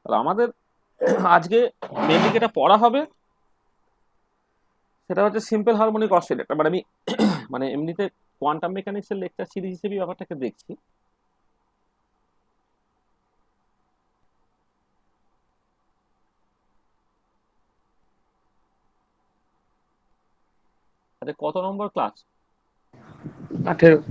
তাহলে আমাদের আজকে মেনলি যেটা পড়া হবে সেটা হচ্ছে সিম্পল হারমোনিক অসিলেটর। মানে আমি মানে এমনিতে কোয়ান্টাম মেকানিক্সের লেকচার সিরিজ হিসেবে ব্যাপারটাকে দেখছি। আচ্ছা, কত নম্বর ক্লাস? 18।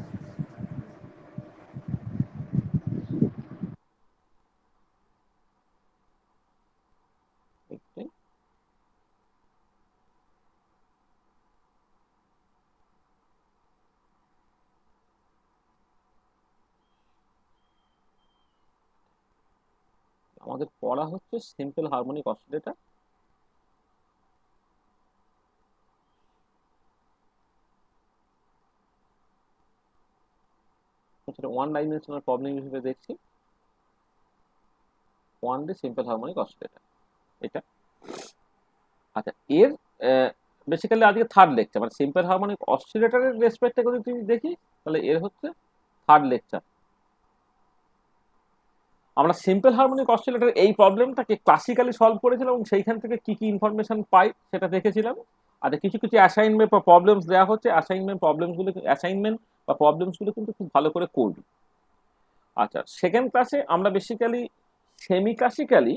আমাদের পড়া হচ্ছে সিম্পল হারমোনিক অসিলেটর। সেটা ওয়ান ডাইমেনশনাল প্রবলেম হিসেবে দেখছি, one D simple harmonic oscillator এটা। আচ্ছা, এর বেসিক্যালি আজকে থার্ড লেকচার, মানে সিম্পল হারমোনিক অসিলেটরের রেসপেক্টে যদি তুমি দেখি তাহলে এর হচ্ছে থার্ড লেকচার। আমরা সিম্পল হারমোনিক অসিলেটর এই প্রবলেমটাকে ক্লাসিক্যালি সলভ করেছিলাম এবং সেইখান থেকে কি কি ইনফরমেশন পাই সেটা দেখেছিলাম। আচ্ছা, কিছু কিছু অ্যাসাইনমেন্ট বা প্রবলেমস দেওয়া হচ্ছে, অ্যাসাইনমেন্ট বা প্রবলেমসগুলো কিন্তু খুব ভালো করে করবি। আচ্ছা, সেকেন্ড ক্লাসে আমরা basically semi classically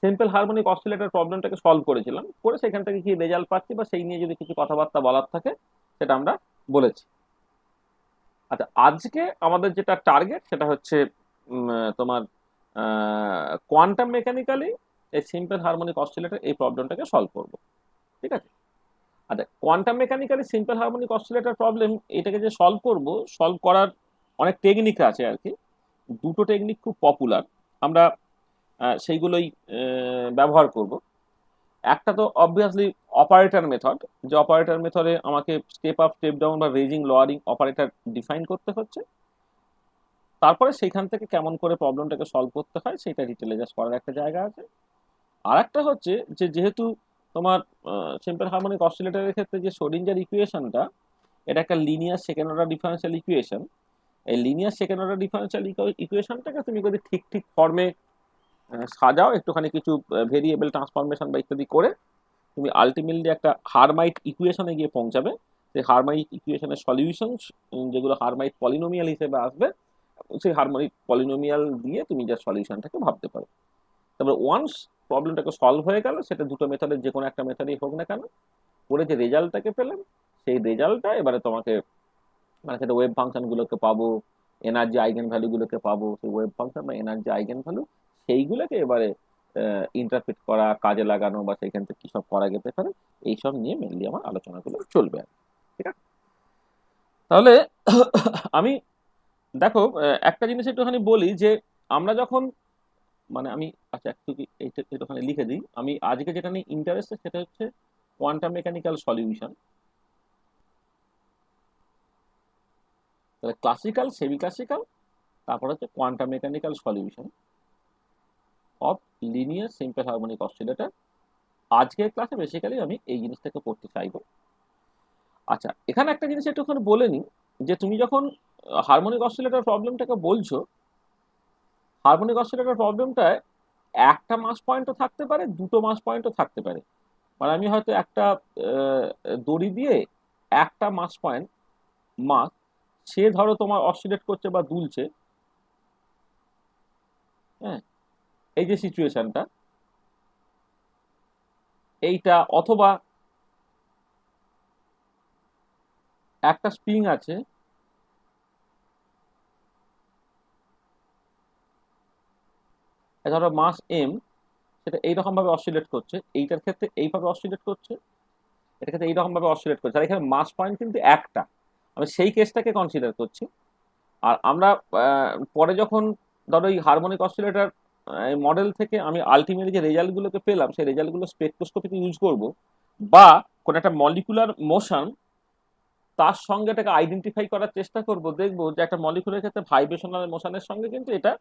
simple harmonic oscillator প্রবলেমটাকে সলভ করেছিলাম, করে সেখান থেকে কি রেজাল্ট পাচ্ছি বা সেই নিয়ে যদি কিছু কথাবার্তা বলার থাকে সেটা আমরা বলেছি। আচ্ছা, আজকে আমাদের যেটা টার্গেট সেটা হচ্ছে তোমার কোয়ান্টাম মেকানিক্যালি এই সিম্পল হারমোনিক অসিলেটর এই প্রবলেমটাকে সলভ করব। ঠিক আছে? আচ্ছা, quantum mechanically simple harmonic oscillator problem এটাকে যে সলভ করব, সলভ করার অনেক টেকনিক আছে আর কি। দুটো টেকনিক খুব পপুলার, আমরা সেইগুলোই ব্যবহার করব। একটা তো অবভিয়াসলি অপারেটর মেথড, যে অপারেটর মেথডে আমাকে স্টেপ আপ স্টেপ ডাউন বা রেজিং লোয়ারিং অপারেটর ডিফাইন করতে হচ্ছে, তারপরে সেইখান থেকে কেমন করে প্রবলেমটাকে সলভ করতে হয় সেটা ডিটেলে জাস্ট করার একটা জায়গা আছে। আর একটা হচ্ছে যে যেহেতু তোমার সিম্পল হারমোনিক অসিলেটরের ক্ষেত্রে যে শ্রোডিঞ্জার ইকুয়েশনটা, এটা একটা linear second order differential equation. এই লিনিয়ার সেকেন্ড অর্ডার ডিফারেন্সিয়াল ইকুয়েশনটাকে তুমি যদি ঠিক ঠিক ফর্মে সাজাও, একটুখানি কিছু ভেরিয়েবল ট্রান্সফরমেশন বা ইত্যাদি করে, তুমি আলটিমেটলি একটা হারমাইট ইকুয়েশনে গিয়ে পৌঁছাবে। সেই হারমাইট ইকুয়েশনের সলিউশন যেগুলো হারমাইট পলিনোমিয়াল হিসেবে আসবে, সেই হারমোনিক পলিনোমিয়াল দিয়ে তুমি যা সলিউশনটাকে ভাবতে পারো। তারপরে ওয়ান্স প্রবলেমটাকে সলভ হয়ে গেল, সেটা দুটো মেথডের যে কোনো একটা মেথডই হোক না কেন, করে যে রেজাল্টটাকে পেলাম, সেই রেজাল্টটা এবারে তোমাকে, মানে সেটা ওয়েব ফাংশনগুলোকে পাবো, এনার্জি আইগেন ভ্যালুগুলোকে পাবো, সেই ওয়েব ফাংশন বা এনার্জি আইগেন ভ্যালু সেইগুলোকে এবারে ইন্টারপ্রেট করা, কাজে লাগানো বা সেইখান থেকে কি সব করা যেতে পারে, এইসব নিয়ে মেনলি আমার আলোচনাগুলো চলবে আর কি। ঠিক আছে? তাহলে আমি দেখো, একটা জিনিস একটুখানি বলি যে আমরা যখন, মানে আমি, আচ্ছা একটু কি এইটা একটুখানি লিখে দিই। আমি আজকে যেটা নিয়ে ইন্টারেস্টেড সেটা হচ্ছে কোয়ান্টাম মেকানিক্যাল সলিউশন। তাহলে ক্লাসিক্যাল, সেমি ক্লাসিক্যাল, তারপর হচ্ছে quantum mechanical solution of linear simple harmonic oscillator. আজকের ক্লাসে বেসিক্যালি আমি এই জিনিসটাকে পড়তে চাইবো। আচ্ছা, এখানে একটা জিনিস একটুখানি বলে নিই, যে তুমি যখন হারমোনিক অসিলেটর প্রবলেমটাকে বলছো, হারমোনিক অসিলেটর প্রবলেমটায় একটা মাস পয়েন্টও থাকতে পারে, দুটো মাস পয়েন্টও থাকতে পারে। মানে আমি হয়তো একটা আহ, দড়ি দিয়ে একটা মাস পয়েন্ট, মাস, সে ধরো তোমার অসিলেট করছে বা দুলছে, হ্যাঁ, এই যে সিচুয়েশনটা এইটা, অথবা একটা স্প্রিং আছে, ধরো মাস এম, সেটা এইরকম ভাবে অসিলেট করছে, এইটার ক্ষেত্রে এইভাবে অসিলেট করছে, এটার ক্ষেত্রে এইরকম ভাবে অসিলেট করছে, আর এখানে মাস পয়েন্ট কিন্তু একটা। আমি সেই কেসটাকে কনসিডার করছি। আর আমরা পরে যখন ধরো এই হারমোনিক অসিলেটর মডেল থেকে আমি আলটিমেটলি যে রেজাল্টগুলোকে পেলাম, সেই রেজাল্টগুলো স্পেকট্রোস্কোপিতে ইউজ করব, বা কোনো একটা মলিকুলার মোশন তার সঙ্গে এটাকে আইডেন্টিফাই করার চেষ্টা করব, দেখবো যে একটা মলিকুলের ক্ষেত্রে ভাইব্রেশনাল মোশনের সঙ্গে কিন্তু এটা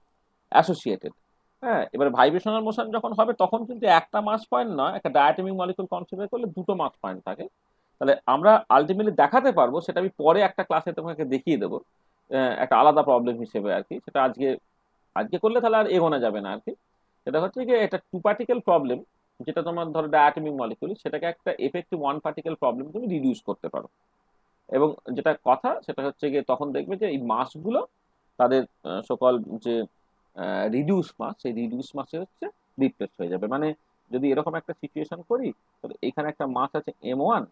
অ্যাসোসিয়েটেড। হ্যাঁ, এবার ভাইব্রেশনাল মোশন যখন হবে তখন কিন্তু একটা মাস পয়েন্ট নয়, একটা ডায়াটমিক মলিকুল কনসিডার করলে দুটো মাস পয়েন্ট থাকে। তাহলে আমরা আলটিমেটলি দেখাতে পারবো, সেটা আমি পরে একটা ক্লাসে তোমাকে দেখিয়ে দেবো, একটা আলাদা প্রবলেম হিসেবে আর কি। সেটা আজকে আজকে করলে তাহলে আর এগোনো যাবে না আর কি। সেটা হচ্ছে কি এটা টু পার্টিকেল প্রবলেম, যেটা তোমার ধরো ডায়াটমিক মলিকিউল, সেটাকে একটা এফেক্টিভ ওয়ান পার্টিকেল প্রবলেম তুমি রিডিউস করতে পারো। এবং যেটা কথা সেটা হচ্ছে গিয়ে তখন দেখবে যে এই মাসগুলো তাদের সকল যে রিডিউস মাস, সেই রিডিউস মাসে হচ্ছে রিপ্লেস হয়ে যাবে। মানে যদি এরকম একটা সিচুয়েশন করি, তাহলে এখানে একটা মাস আছে M1,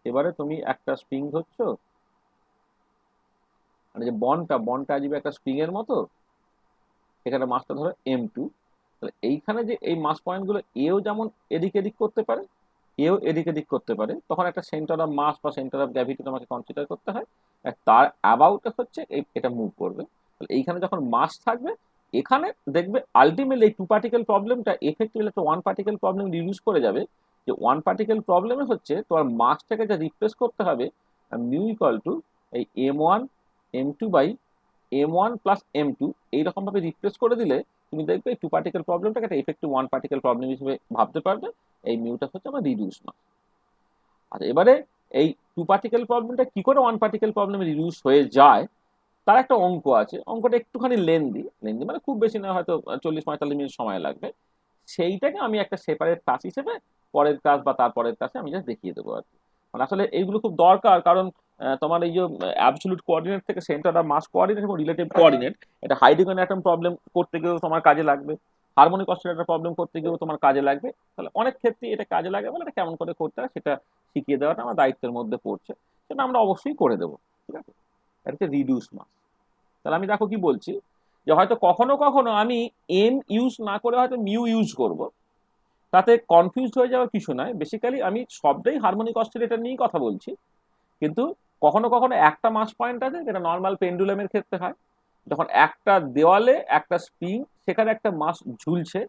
এবারে তুমি একটা স্প্রিং ধরছো, মানে যে বনটা আসবে একটা স্প্রিং এর মতো, এখানে মাসটা ধরো M2। তাহলে এইখানে যে এই মাস পয়েন্টগুলো এও যেমন এদিক এদিক করতে পারে, এও এদিক এদিক করতে পারে, তখন একটা সেন্টার অফ মাস বা সেন্টার অফ গ্র্যাভিটি তোমাকে কনসিডার করতে হয়, আর তার অ্যাবাউটে হচ্ছে এটা মুভ করবে। তাহলে এইখানে যখন মাস থাকবে, এখানে দেখবে আলটিমেটলি এই টু পার্টিকেল প্রবলেমটা এফেক্টিভলি একটা ওয়ান পার্টিকেল প্রবলেম রিডিউস করে যাবে। যে ওয়ান পার্টিকেল প্রবলেমে হচ্ছে তোমার মাসটাকে যা রিপ্লেস করতে হবে, মিউ ইকুয়াল টু এই M1 M2 by M1 plus M2, এইরকম ভাবে রিপ্লেস করে দিলে তুমি দেখবে এই টু পার্টিকেল প্রবলেমটাকে একটা এফেক্টিভ ওয়ান পার্টিকেল প্রবলেম হিসেবে ভাবতে পারবে। এই মিউটা হচ্ছে আমার রিডিউস মাস। আর এবারে এই টু পার্টিকেল প্রবলেমটা কি করে ওয়ান পার্টিকেল প্রবলেমে রিডিউস হয়ে যায়, তার একটা অঙ্ক আছে। অঙ্কটা একটুখানি লেন্দি মানে খুব বেশি না, হয়তো 40-45 মিনিট সময় লাগবে। সেইটাকে আমি একটা সেপারেট ক্লাস হিসেবে পরের ক্লাস বা তারপরের ক্লাসে আমি জাস্ট দেখিয়ে দেবো আর কি। মানে আসলে এইগুলো খুব দরকার, কারণ তোমার এই যে অ্যাবসলিউট কোঅর্ডিনেট থেকে সেন্টার অফ মাস কোঅর্ডিনেট এবং রিলেটিভ কোঅর্ডিনেট, এটা হাইড্রোজেন অ্যাটম প্রবলেম করতে গিয়েও তোমার কাজে লাগবে, হারমোনিক অসিলেটর প্রবলেম করতে গিয়েও তোমার কাজে লাগবে। তাহলে অনেক ক্ষেত্রে এটা কাজে লাগে বলে এটা কেমন করে করতে হয় সেটা শিখিয়ে দেওয়াটা আমার দায়িত্বের মধ্যে পড়ছে। সেটা আমরা অবশ্যই করে দেবো, ঠিক আছে। এটা হচ্ছে রিডিউস মাস। তাহলে আমি দেখো কি বলছি, যে হয়তো কখনো কখনো আমি এম ইউজ না করে হয়তো মিউ ইউজ করব, তাতে কনফিউজ হয়ে যাওয়ার কিছু নয়। বেসিক্যালি আমি সবটাই হারমোনিক অসিলেটর নিয়েই কথা বলছি, কিন্তু কখনো কখনো একটা মাস পয়েন্ট আছে যেটা নর্মাল পেন্ডুলামের ক্ষেত্রে হয়, যখন একটা দেওয়ালে একটা স্প্রিং, সেখানে একটা মাস ঝুলছে,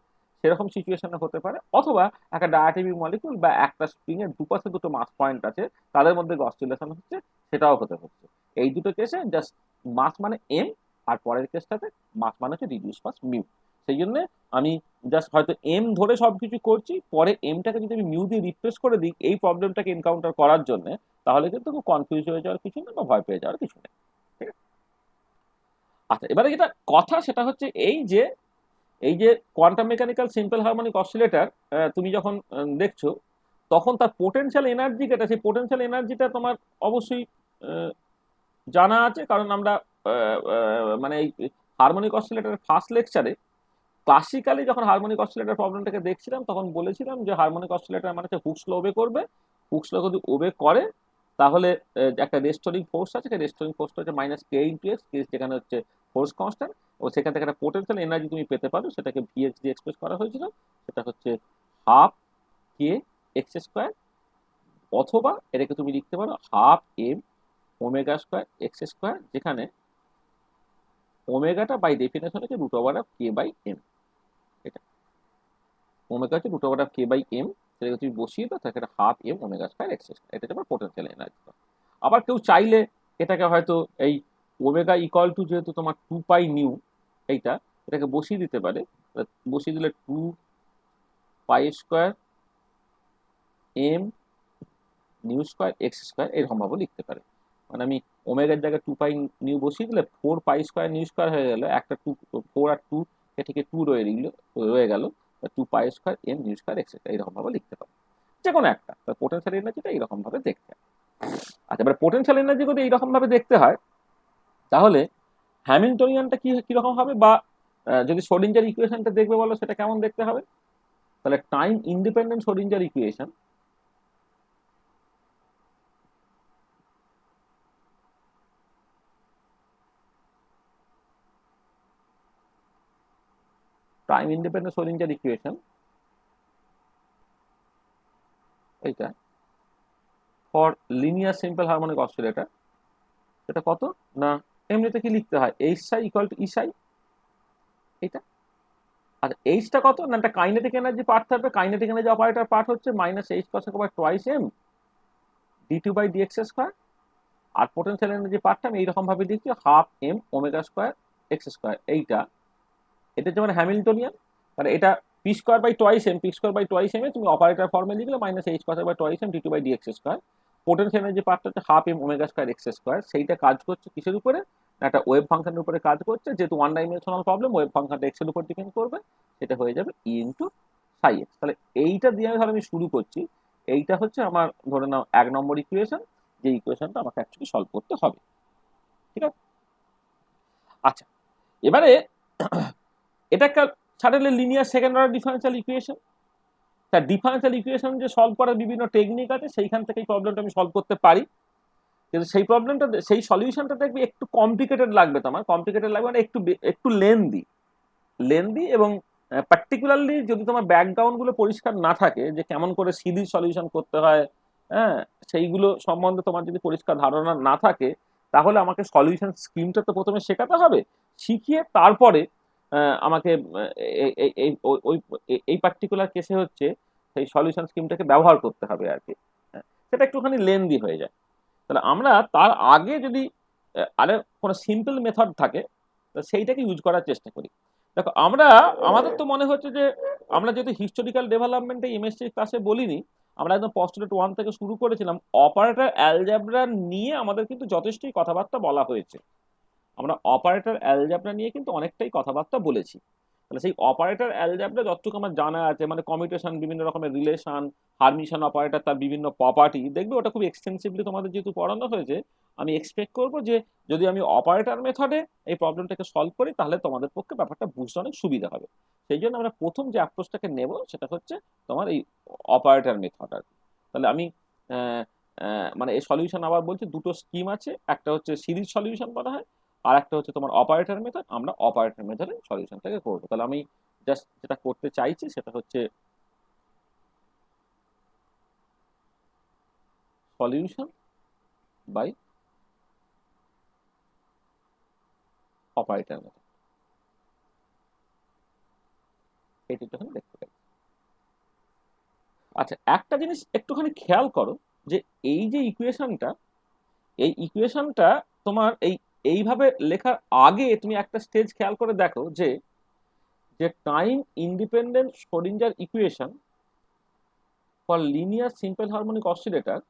সেরকম সিচুয়েশনে হতে পারে। অথবা একটা ডায়াটমিক মলিকিউল বা একটা স্প্রিং এর দুপাশে দুটো মাস পয়েন্ট আছে, তাদের মধ্যে অসিলেশন হচ্ছে, সেটাও হতে হচ্ছে। এই দুটো কেসে জাস্ট মাস মানে এম, আর পরের কেসটাতে মাস মানে হচ্ছে রিডিউস মাস মিউ। সেই জন্য আমি জাস্ট হয়তো এম ধরে সবকিছু করছি, পরে এমটাকে যদি আমি মিউ দিয়ে রিপ্লেস করে দিই এই প্রবলেমটাকে এনকাউন্টার করার জন্য, তাহলে কিন্তু খুব কনফিউজ হয়ে যাওয়ার কিছু নেই বা ভয় পেয়ে যাওয়ার কিছু নেই, ঠিক আছে। আচ্ছা, এবারে যেটা কথা সেটা হচ্ছে এই যে quantum mechanical simple harmonic oscillator তুমি যখন দেখছো, তখন তার পোটেনশিয়াল এনার্জি যেটা, সেই পোটেনশিয়াল এনার্জিটা তোমার অবশ্যই আহ, জানা আছে। কারণ আমরা মানে এই হারমোনিক অসিলেটরের ফার্স্ট লেকচারে ক্লাসিক্যালি যখন হারমোনিক অসিলেটর প্রবলেমটাকে দেখছিলাম, তখন বলেছিলাম যে হারমোনিক অসিলেটর মানে হচ্ছে হুকস ল ওবে করবে। হুকস ল যদি ওবে করে, তাহলে একটা রেস্টোরিং ফোর্স আছে, সেই রেস্টোরিং ফোর্সটা হচ্ছে মাইনাস কে ইন্টু এক্স, যেখানে হচ্ছে ফোর্স কনস্ট্যান্ট, ও সেখান থেকে একটা পোটেনশিয়াল এনার্জি তুমি পেতে পারো, সেটাকে ভিএক্স দিয়ে এক্সপ্রেস করা হয়েছিল। সেটা হচ্ছে হাফ কে এক্স স্কোয়ার, অথবা এটাকে তুমি লিখতে পারো half m omega square x square, যেখানে ওমেগাটা বাই ডেফিনেশন হচ্ছে root over of k by m. এটা ওমেগা হচ্ছে root over of k by m, সেটাকে তুমি বসিয়ে দাও, তাকে half m omega square x square, এটা তোমার পোটেনশিয়াল এনার্জি। আবার কেউ চাইলে এটাকে হয়তো এই ওমেগা ইকুয়াল টু যেহেতু তোমার 2 পাই নিউ, এইটা এটাকে বসিয়ে দিতে পারে। বসিয়ে দিলে 2 pi square m nu square x square এরকম ভাবে লিখতে পারে। মানে আমি ওমেগার জায়গায় 2 পাই নিউ বসিয়ে দিলে 4 পাই স্কোয়ার নিউ স্কোয়ার হয়ে গেল, একটা 4 আর 2 থেকে 2 রয়ে গেল 2 pi square m nu square x square, এইরকম ভাবে লিখতে পারে। যে কোনো একটা পোটেনশিয়াল এনার্জিটা এইরকম ভাবে দেখতে হয়। আচ্ছা, এবার পোটেনশিয়াল এনার্জি যদি এইরকম ভাবে দেখতে হয়, তাহলে হ্যামিল্টনিয়ানটা কি কিরকম হবে, বা যদি শোডিঞ্জার ইকুয়েশনটা দেখবে বলো সেটা কেমন দেখতে হবে। তাহলে time independent Schrodinger equation, time independent Schrodinger equation এইটা for linear simple harmonic oscillator, সেটা কত না, এমনিতে কি লিখতে হয়, H Sai equal to E সাই, এইটা। আচ্ছা, এইচটা কত না, একটা কাইনেটিক এনার্জি পার্ট থাকবে, কাইনেটিক এনার্জি অপারেটর পার্ট হচ্ছে মাইনাস এইচ কসেক ওভার টোয়াইস এম ডি2 বাই ডিএক্স স্কোয়ার। আর পোটেনশিয়াল এনার্জি পার্টটা আমি এইরকম ভাবে দিচ্ছি half m omega square x square. এইটা এটা যেমন হ্যামিল্টনিয়ান, মানে এটা p square by twice m, p square by twice m এ তুমি অপারেটর ফর্মে লিখলে মাইনাস এইচ কসেক বাই টোয়াইস এম ডি2 by dx square. Potential energy পার্টটা হচ্ছে half m omega square x square. সেইটা কাজ করছে কিসের উপরে একটা ওয়েভ ফাংশনের উপরে কাজ করছে, যেহেতু ওয়ান ডাইমেনশনাল প্রবলেম, ওয়েভ ফাংশনটা এক্স এর উপর ডিপেন্ড করবে, সেটা হয়ে যাবে ই ইন্টু সাই এক্স। তাহলে এইটা দিয়ে ধর আমি শুরু করছি, এইটা হচ্ছে আমার ধরে নাও 1 নম্বর ইকুয়েশন, যে ইকুয়েশনটা আমাকে অ্যাকচুয়ালি সলভ করতে হবে। ঠিক আছে, আচ্ছা এবারে এটা একটা suddenly linear second order differential equation. তার ডিফারেন্সিয়াল ইকুয়েশন যে সলভ করার বিভিন্ন টেকনিক আছে, সেইখান থেকে এই প্রবলেমটা আমি সলভ করতে পারি, কিন্তু সেই প্রবলেমটা, সেই সলিউশনটা দেখবি একটু কমপ্লিকেটেড লাগবে তোমার, কমপ্লিকেটেড লাগবে মানে একটু একটু লেন্দি এবং পার্টিকুলারলি যদি তোমার ব্যাকগ্রাউন্ড গুলো পরিষ্কার না থাকে, যে কেমন করে সিরিজ সলিউশন করতে হয়, হ্যাঁ, সেইগুলো সম্বন্ধে তোমার যদি পরিষ্কার ধারণা না থাকে, তাহলে আমাকে সলিউশন স্কিমটা তো প্রথমে শেখাতে হবে, শিখিয়ে তারপরে আমাকে এই পার্টিকুলার কেসে হচ্ছে সেই সলিউশন স্কিমটাকে ব্যবহার করতে হবে আর কি। সেটা একটুখানি লেন্দি হয়ে যায়। তাহলে আমরা তার আগে যদি আরে কোনো সিম্পল মেথড থাকে, সেইটাকে ইউজ করার চেষ্টা করি। দেখো আমাদের তো মনে হচ্ছে যে আমরা যেহেতু হিস্টোরিক্যাল ডেভেলপমেন্টে এমএসসি ক্লাসে বলিনি, আমরা একদম পস্টুলেট 1 থেকে শুরু করেছিলাম, অপারেটর অ্যালজেব্রা নিয়ে আমাদের কিন্তু যথেষ্টই কথাবার্তা বলা হয়েছে। আমরা অপারেটর অ্যালজেব্রা নিয়ে কিন্তু অনেকটাই কথাবার্তা বলেছি। তাহলে সেই অপারেটর অ্যালজেব্রা যতটুকু আমার জানা আছে, মানে কমিউটেশন, বিভিন্ন রকমের রিলেশন, হারমিশন অপারেটর, তার বিভিন্ন প্রপার্টি, দেখবে ওটা খুব এক্সটেন্সিভলি তোমাদের যেহেতু পড়ানো হয়েছে, আমি এক্সপেক্ট করবো যে যদি আমি অপারেটর মেথডে এই প্রবলেমটাকে সলভ করি, তাহলে তোমাদের পক্ষে ব্যাপারটা বুঝতে অনেক সুবিধা হবে। সেই জন্য আমরা প্রথম যে অ্যাপ্রোচটাকে নেব সেটা হচ্ছে তোমার এই অপারেটর মেথড আর কি। তাহলে আমি মানে এই সলিউশন আবার বলছি, দুটো স্কিম আছে, একটা হচ্ছে সিরিজ সলিউশন বলা হয়, আর একটা হচ্ছে তোমার অপারেটর মেথড। আমরা অপারেটর মেথডে সলিউশনটাকে করবো। তাহলে আমি জাস্ট যেটা করতে চাইছি সেটা হচ্ছে সলিউশন বাই অপারেটর মেথড, এটা একটুখানি দেখতে পাই। আচ্ছা একটা জিনিস একটুখানি খেয়াল করো, যে এই যে ইকুয়েশনটা, এই ইকুয়েশনটা তোমার এইভাবে লেখার আগে তুমি একটা স্টেজ খেয়াল করে দেখো, যে যে time independent Schrodinger equation for linear simple harmonic oscillator,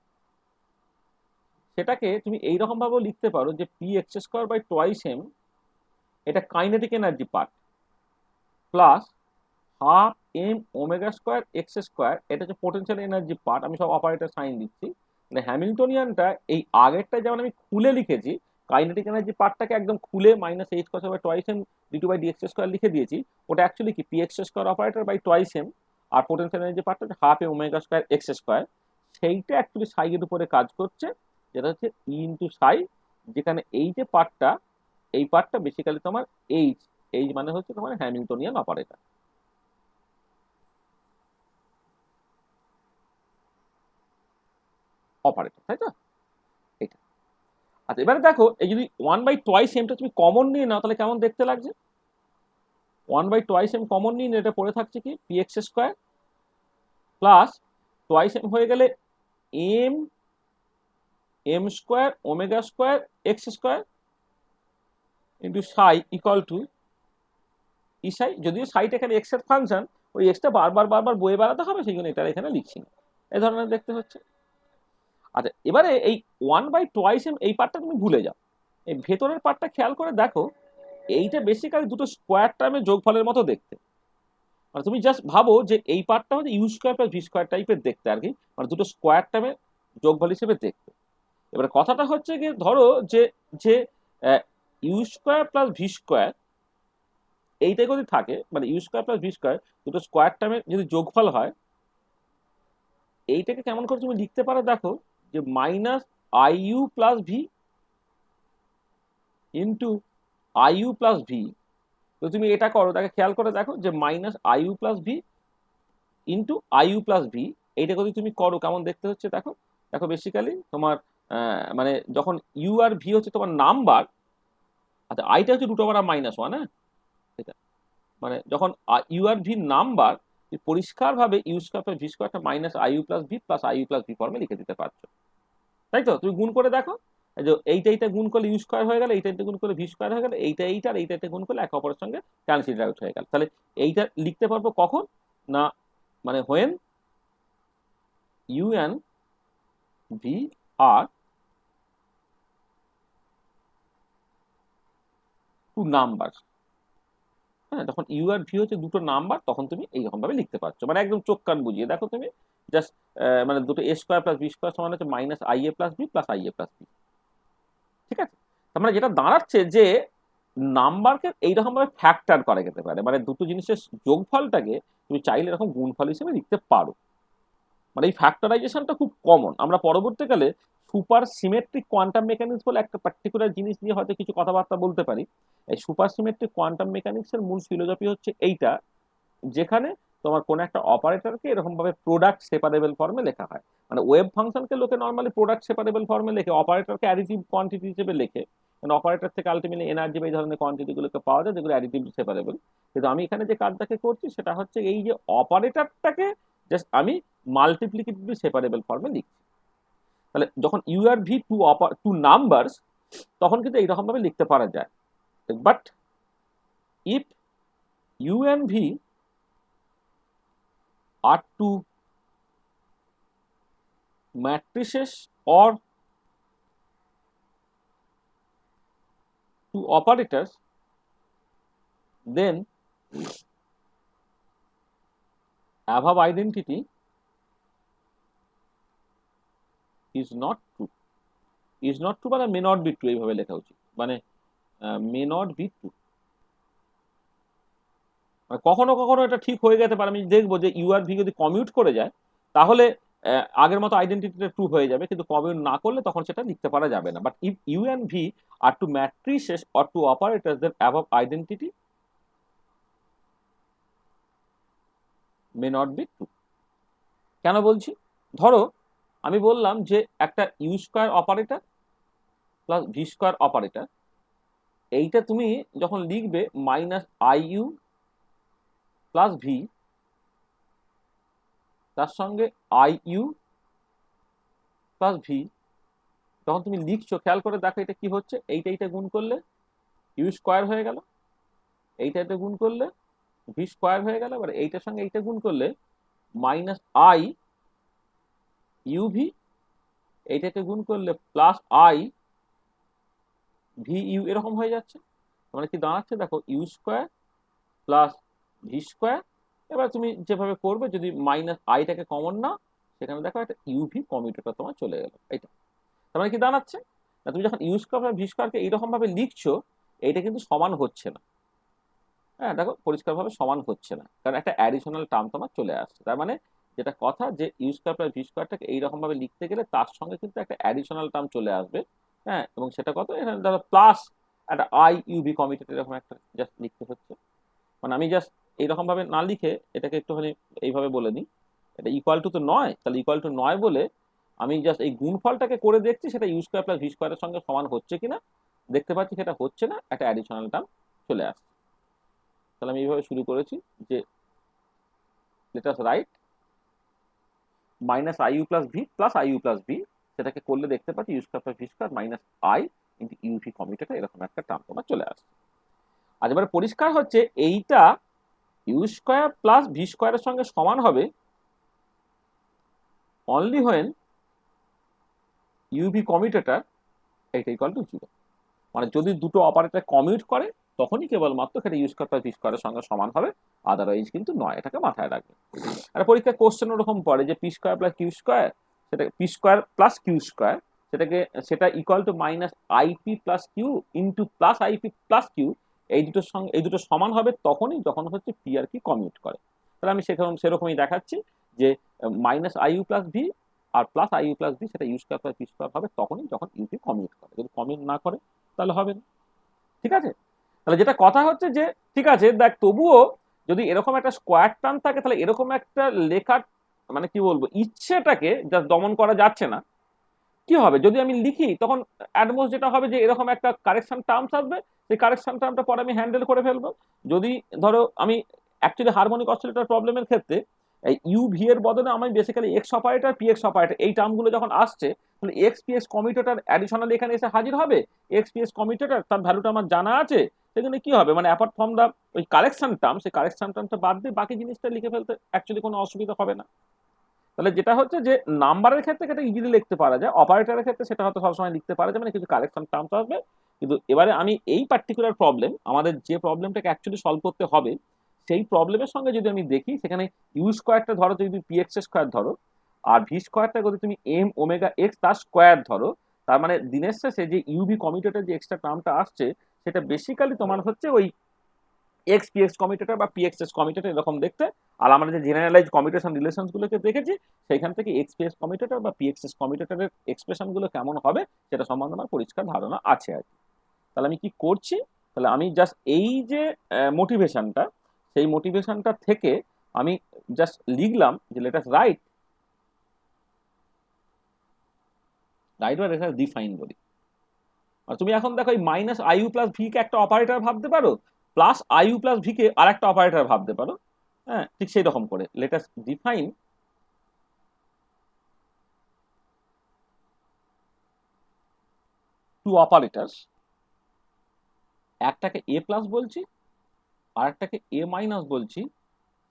সেটাকে তুমি এইরকম ভাবেও লিখতে পারো যে p x square by twice m, এটা kinetic energy part, plus half m omega square x square, এটা হচ্ছে পোটেনশিয়াল এনার্জি পার্ট। আমি সব অপারেটর সাইন দিচ্ছি, মানে হ্যামিল্টনিয়ানটা এই আগেরটা যেমন আমি খুলে লিখেছি, কাইনেটিক এনার্জি পার্টটাকে একদম খুলে minus h cross by twice m d two by dx square লিখে দিয়েছি। ওটা অ্যাকচুয়ালি কি p x square operator by twice m, আর পোটেনশিয়াল এনার্জি পার্টটা হচ্ছে half m omega square x square. সেইটা অ্যাকচুয়ালি সাই এর উপরে কাজ করছে, যেটা হচ্ছে ই ইন্টু সাই, যেখানে এই যে পার্টটা, এই পার্টটা বেসিক্যালি তোমার এইচ, এইচ মানে হচ্ছে তোমার হ্যামিল্টনিয়ান অপারেটর, তাই তো? এটা আচ্ছা এবারে দেখো, এই যদি 1/2 এমটা তুমি কমন নিয়ে নাও, তাহলে কেমন দেখতে লাগছে? 1/2 এম কমন নিয়ে এটা পড়ে থাকছে কি p x square plus twice m হয়ে গেলে m m square omega square x square into psi equal to E psi. যদিও সাইটা এখানে এক্স এর ফাংশন, ওই এক্সটা বারবার বয়ে বেড়াতে হবে, সেই জন্য এটা এখানে লিখছি না, এই ধরনের দেখতে হচ্ছে। আচ্ছা এবারে এই 1/2 এম এই পার্টটা তুমি ভুলে যাও, এই ভেতরের পার্টটা খেয়াল করে দেখো, এইটা বেসিক্যালি দুটো স্কোয়ার টার্মের যোগফলের মতো দেখতে। মানে তুমি জাস্ট ভাবো যে এই পার্টটা হচ্ছে u square plus v square টাইপের দেখতে আর কি, মানে দুটো স্কোয়ার টার্মের যোগফল হিসেবে দেখতে। এবারে কথাটা হচ্ছে কি, ধরো যে যে u square plus v square এইটাই যদি থাকে, মানে u square plus v square দুটো স্কোয়ার টার্মের যদি যোগফল হয়, এইটাকে কেমন করে তুমি লিখতে পারো দেখো, যে minus i u plus V into I u plus V. তো তুমি এটা করো, তাকে খেয়াল করে দেখো যে minus i u plus V into I u plus V, এইটা যদি তুমি করো কেমন দেখতে হচ্ছে দেখো। দেখো বেসিক্যালি তোমার মানে যখন ইউ আর ভি হচ্ছে তোমার নাম্বার, আচ্ছা আইটা হচ্ছে √(-1), হ্যাঁ, এটা মানে যখন ইউ আর ভি নাম্বার, পরিষ্কারভাবে ইউ স্কোয়ার প্লাস ভি স্কোয়ারটা minus i u plus v plus i u plus v ফর্মে লিখে দিতে পারছো, তাই তো? তুমি গুণ করে দেখো, যে এইটা গুণ করলে ইউ স্কোয়ার হয়ে গেল, এইটা গুণ করলে ভি স্কোয়ার হয়ে গেল, এইটা আর এইটা গুণ করলে একে অপরের সঙ্গে ক্যান্সেল আউট হয়ে গেল। তাহলে এইটা লিখতে পারবো কখন না, মানে when u and v are two number. হ্যাঁ, যখন ইউ আর ভি হচ্ছে দুটো নাম্বার তখন তুমি এইরকম ভাবে লিখতে পারছো, মানে একদম চোখ কান বুঝিয়ে দেখো তুমি জাস্ট মানে দুটো a square plus b square সমান হচ্ছে minus i a plus b plus i a plus b. ঠিক আছে, তার মানে যেটা দাঁড়াচ্ছে যে নাম্বারকে এইরকম ভাবে ফ্যাক্টর করা যেতে পারে, মানে দুটো জিনিসের যোগফলটাকে তুমি চাইলে এরকম গুণফল হিসেবে লিখতে পারো। মানে এই ফ্যাক্টরাইজেশনটা খুব কমন। আমরা পরবর্তীকালে সুপার সিমেট্রিক কোয়ান্টাম মেকানিক্স বলে একটা পার্টিকুলার জিনিস নিয়ে হয়তো কিছু কথাবার্তা বলতে পারি। এই সুপার সিমেট্রিক কোয়ান্টাম মেকানিক্স এর মূল ফিলোসফি হচ্ছে এইটা, যেখানে তোমার কোন একটা অপারেটরকে এরকম ভাবে প্রোডাক্ট সেপারেবল ফর্মে লেখা হয়। মানে ওয়েভ ফাংশনকে লোকে নর্মালি প্রোডাক্ট সেপারেবল ফর্মে লেখে, অপারেটরকে অ্যাডিটিভ কোয়ান্টিটি হিসেবে লেখে, কারণ অপারেটর থেকে আলটিমেটলি এনার্জি বা এই ধরনের কোয়ান্টিটি গুলোকে পাওয়া যায় যেগুলো অ্যাডিটিভ সেপারেবল। কিন্তু আমি এখানে যে কাজটাকে করছি সেটা হচ্ছে এই যে অপারেটরটাকে জাস্ট আমি মাল্টিপ্লিকেটিভলি সেপারেবল ফর্মে লিখছি। তাহলে যখন ইউ আর ভি টু নাম্বারস তখন কিন্তু এইরকম ভাবে লিখতে পারা যায়। But if u and v are two matrices or two operators, then above identity is not true. Is not true মানে may not be true এইভাবে লেখা উচিত, মানে may not be true। কখনো কখনো এটা ঠিক হয়ে যেতে পারে, আমি দেখবো যে ইউ আর ভি যদি কমিউট করে যায় তাহলে আগের মতো আইডেন্টিটিটা ট্রু হয়ে যাবে, কিন্তু কমিউট না করলে তখন সেটা লিখতে পারা যাবে না। But if u and v are two matrices or two operators then above identity may not be true. কেন বলছি? ধরো আমি বললাম যে একটা u square operator plus v square operator, এইটা তুমি যখন লিখবে minus i u plus v তার সঙ্গে আই ইউ প্লাস ভি, যখন তুমি লিখছো খেয়াল করে দেখো এটা কি হচ্ছে, এইটা গুণ করলে ইউ স্কোয়ার হয়ে গেল, এইটা গুণ করলে ভি স্কোয়ার হয়ে গেল, এবার এইটার সঙ্গে এইটা গুণ করলে মাইনাস আই ইউ ভি, এইটাকে গুণ করলে প্লাস আই ভি ইউ, এরকম হয়ে যাচ্ছে। মানে কি দাঁড়াচ্ছে দেখো u square plus v square. এবার তুমি যেভাবে করবে যদি মাইনাস আইটাকে কমন না, সেখানে দেখো একটা ইউভি কমিউটেটর তোমার চলে গেল। এইটা তার মানে কি দাঁড়াচ্ছে না, তুমি যখন ইউ স্কোয়ার ভি স্কোয়ারকে এইরকম ভাবে লিখছো এইটা কিন্তু সমান হচ্ছে না। হ্যাঁ দেখো পরিষ্কারভাবে সমান হচ্ছে না, কারণ একটা অ্যাডিশনাল টার্ম তোমার চলে আসছে। তার মানে যেটা কথা যে ইউ স্কোয়ার প্লাস ভি স্কোয়ারটাকে এইরকম ভাবে লিখতে গেলে তার সঙ্গে কিন্তু একটা অ্যাডিশনাল টার্ম চলে আসবে। হ্যাঁ, এবং সেটা কত, এখানে ধরো প্লাস একটা আই ইউভি কমিউটেটর এরকম একটা জাস্ট লিখতে হচ্ছে। মানে আমি জাস্ট এইরকম ভাবে না লিখে এটাকে একটুখানি এইভাবে বলে নিই, এটা ইকুয়াল টু তো নয়, তাহলে ইকুয়াল টু নয় বলে আমি জাস্ট এই গুণফলটাকে করে দেখছি সেটা ইউ স্কোয়ার প্লাস ভি স্কোয়ারের সঙ্গে সমান হচ্ছে কিনা। দেখতে পাচ্ছি সেটা হচ্ছে না, একটা অ্যাডিশনাল টার্ম চলে আসছে। তাহলে আমি এইভাবে শুরু করেছি যে let us write minus i u plus v plus i u plus v, সেটাকে করলে দেখতে পাচ্ছি u square plus v square minus i into uv commutator এরকম একটা টার্ম তোমার চলে আসছে। আজ এবারে পরিষ্কার হচ্ছে এইটা ইউ স্কোয়ার প্লাস ভি স্কোয়ারের সঙ্গে সমান হবে অনলি হোয়েন ইউভি কমিউটেটর এইটা ইকুয়াল টু 0। মানে যদি দুটো অপারেটর কমিউট করে তখনই কেবলমাত্র সেটা ইউ স্কোয়ার প্লাস ভি স্কোয়ারের সঙ্গে সমান হবে, আদারওয়াইজ কিন্তু নয়। এটাকে মাথায় রাখবে। আর পরীক্ষায় কোশ্চেন ওরকম পড়ে যে p square plus q square, সেটা p square plus q square সেটা equal to minus i p plus q into plus i p plus q, এই দুটো সমান হবে তখনই যখন হচ্ছে পি আর কি কমিউট করে। তাহলে আমি সেরকমই দেখাচ্ছি যে minus i u plus v আর plus i u plus v সেটা u square plus v square হবে তখনই যখন ইউপি কমিউট করে, যদি কমিউট না করে তাহলে হবে না। ঠিক আছে, তাহলে যেটা কথা হচ্ছে যে ঠিক আছে দেখ, তবুও যদি এরকম একটা স্কোয়ার টার্ম থাকে তাহলে এরকম একটা লেখার মানে কি বলবো ইচ্ছেটাকে যা দমন করা যাচ্ছে না। কি হবে যদি আমি লিখি তখন অ্যাডমোস্ট যেটা হবে যে এরকম একটা কারেকশন টার্মস আসবে, সেই কারেকশন টার্মটা পরে আমি হ্যান্ডেল করে ফেলবো। যদি ধরো আমি অ্যাকচুয়ালি হারমোনিক অসিলেটর প্রবলেমের ক্ষেত্রে এই ইউ ভি এর বদলে আমি basically x operator P x operator এই টার্মগুলো যখন আসছে তাহলে x P x commutator additional এখানে এসে হাজির হবে। এক্স পি এক্স কমিউটেটর তার ভ্যালুটা আমার জানা আছে, সেখানে কি হবে মানে অ্যাপার্ট ফ্রম দা ওই কারেকশন টার্ম, সেই কারেকশন টার্মটা বাদ দিয়ে বাকি জিনিসটা লিখে ফেলতে অ্যাকচুয়ালি কোনো অসুবিধা হবে না। তাহলে যেটা হচ্ছে যে নাম্বারের ক্ষেত্রে সেটা ইজিলি লিখতে পারা যায়, অপারেটরের ক্ষেত্রে সেটা হয়তো সবসময় লিখতে পারা যায়, মানে কিছু কারেকশন টার্মস আসবে কিন্তু এবারে আমি এই পার্টিকুলার প্রবলেম, আমাদের যে প্রবলেমটাকে অ্যাকচুয়ালি সলভ করতে হবে, সেই প্রবলেমের সঙ্গে যদি আমি দেখি, সেখানে ইউ স্কোয়ারটা ধরো যদি পি এক্স স্কোয়ার ধরো, আর ভি স্কোয়ারটা যদি তুমি এম ওমেগা এক্স তার স্কোয়ার ধরো, তার মানে দিনের শেষে যে ইউভি কমিউটেটের যে এক্সট্রা টার্মটা আসছে, সেটা বেসিক্যালি তোমার হচ্ছে ওই এক্স পি এক্স কমিউটেটর বা পি এক্স এস কমিউটেটর এরকম দেখতে। আর আমরা যে জেনারেলাইজ কমিউটেশন রিলেশনস গুলোকে দেখেছি, সেইখান থেকে এক্স পি এক্স কমিউটেটর বা পি এক্স এস কমিউটেটরের এক্সপ্রেশন গুলো কেমন হবে সেটা সম্বন্ধে আমার পরিষ্কার ধারণা আছে আর কি। তাহলে আমি কি করছি, তাহলে আমি জাস্ট এই যে মোটিভেশনটা, সেই মোটিভেশনটা থেকে আমি জাস্ট লিখলাম যে লেট আস রাইট বা লেট আস ডিফাইন বলি। আর তুমি এখন দেখো এই মাইনাস আইইউ প্লাস ভি কে একটা অপারেটর ভাবতে পারো, প্লাস আইইউ প্লাস ভি কে আর একটা অপারেটর ভাবতে পারো। হ্যাঁ, ঠিক সেই রকম করে let us define two operators, একটাকে এ প্লাস বলছি আর একটাকে এ মাইনাস বলছি।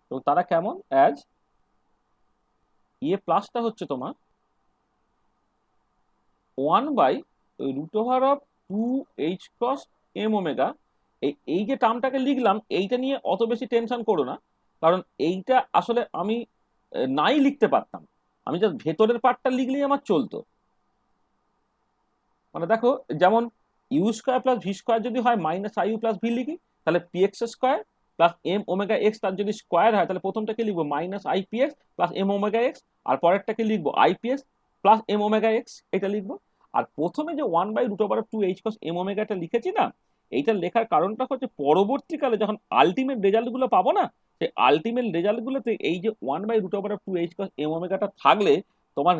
তো তারা কেমন, অ্যাজ এ প্লাসটা হচ্ছে তোমার 1/√2h m ওমেগা। এই যে টার্মটাকে লিখলাম, এইটা নিয়ে অত বেশি টেনশন করো না, কারণ এইটা আসলে আমি নাই লিখতে পারতাম, আমি জাস্ট ভেতরের পার্টটা লিখলেই আমার চলতো। মানে দেখো, যেমন u square plus v square যদি হয় minus i u plus v লিখি, তাহলে p x square plus m omega x, তার যদি স্কোয়ার হয় তাহলে প্রথমটাকে লিখবো minus i p x plus m omega x, আর পরেরটাকে লিখবো i p x plus m omega x, এটা লিখবো। আর প্রথমে যে 1/√2h cos m ওমেগাটা লিখেছি না, এইটা লেখার কারণটা হচ্ছে পরবর্তীকালে যখন আলটিমেট রেজাল্ট গুলো পাবো না, সেই আলটিমেট রেজাল্ট গুলোতে এই যে 1/√2h cos m ওমেগাটা থাকলে তোমার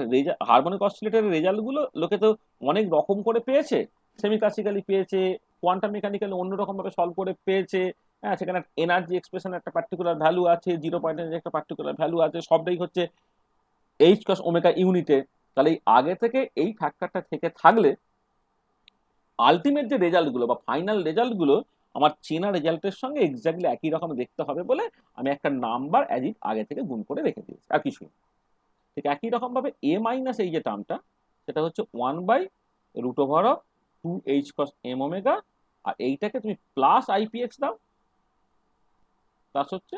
হারমোনিক অসিলেটরের রেজাল্ট গুলো লোকে তো অনেক রকম করে পেয়েছে, সেমি ক্লাসিক্যালি পেয়েছে, কোয়ান্টাম মেকানিক্যালি অন্যরকম ভাবে সলভ করে পেয়েছে। হ্যাঁ, সেখানে এনার্জি এক্সপ্রেশন একটা পার্টিকুলার ভ্যালু আছে, 0 পয়েন্টের একটা পার্টিকুলার ভ্যালু আছে, সবটাই হচ্ছে এইচ কস ওমেগা ইউনিটে। তাহলে এই আগে থেকে এই ফ্যাক্টরটা থেকে থাকলে আলটিমেট যে রেজাল্ট গুলো বা ফাইনাল রেজাল্ট গুলো আমার চেনা রেজাল্টের সঙ্গে এক্স্যাক্টলি একই রকম দেখতে হবে বলে আমি একটা নাম্বার অ্যাজ ইট আগে থেকে গুণ করে রেখে দিয়েছি, আর কিছুই। ঠিক একই রকম ভাবে এ মাইনাস এই যে টার্মটা, সেটা হচ্ছে 1/√2h cos m ওমেগা, আর এইটাকে তুমি প্লাস আইপিএক্স দাও, প্লাস হচ্ছে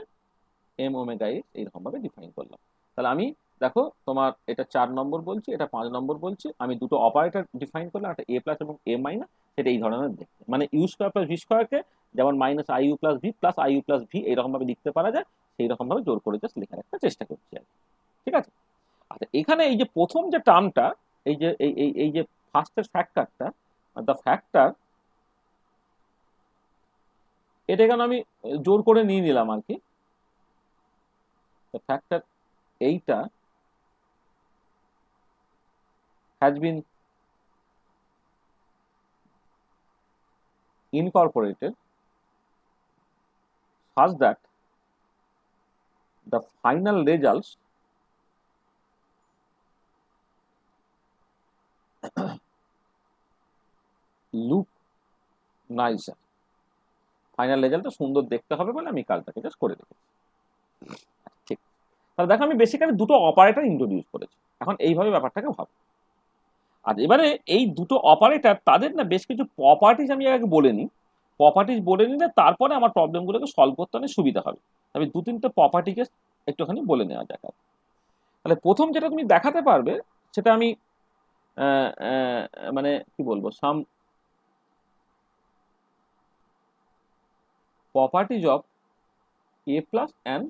এম ওমেগা এক্স, এইরকম ভাবে ডিফাইন করলাম। তাহলে আমি দেখো, তোমার এটা 4 নম্বর বলছি, এটা 5 নম্বর বলছি, আমি দুটো অপারেটর ডিফাইন করলাম, একটা এ প্লাস এবং এ মাইনাস। সেটা এই ধরনের দেখতে, মানে ইউ স্কোয়ার প্লাস ভি স্কোয়ারকে যেমন minus i u plus v plus i u plus V এইরকম ভাবে লিখতে পারা যায়, সেই রকম ভাবে জোর করে জাস্ট লেখার একটা চেষ্টা করছি আর কি। ঠিক আছে। আচ্ছা, এখানে এই যে প্রথম যে টার্মটা, এই যে এই যে ফার্স্টের ফ্যাক্টরটা, দ্য ফ্যাক্টর, এটা এখানে আমি জোর করে নিয়ে নিলাম আর কি। দ্য ফ্যাক্টর এইটা has been incorporated such that the final results look nicer, final রেজাল্টটা সুন্দর দেখতে হবে বলে আমি কাজটাকে জাস্ট করে রেখেছি। ঠিক, তাহলে দেখো আমি বেসিক্যালি দুটো অপারেটর ইন্ট্রোডিউস করেছি, এখন এইভাবে ব্যাপারটাকে ভাবো। আর এবারে এই দুটো অপারেটর, তাদের না বেশ কিছু প্রপার্টিজ আমি আগে বলে নিই, প্রপার্টিজ বলে নিলে তারপরে আমার প্রবলেমগুলোকে সলভ করতে অনেক সুবিধা হবে। আমি 2-3টে প্রপার্টিকে একটুখানি বলে নেওয়া যাক। তাহলে প্রথম যেটা তুমি দেখাতে পারবে, সেটা আমি মানে কি বলবো, some properties of a plus and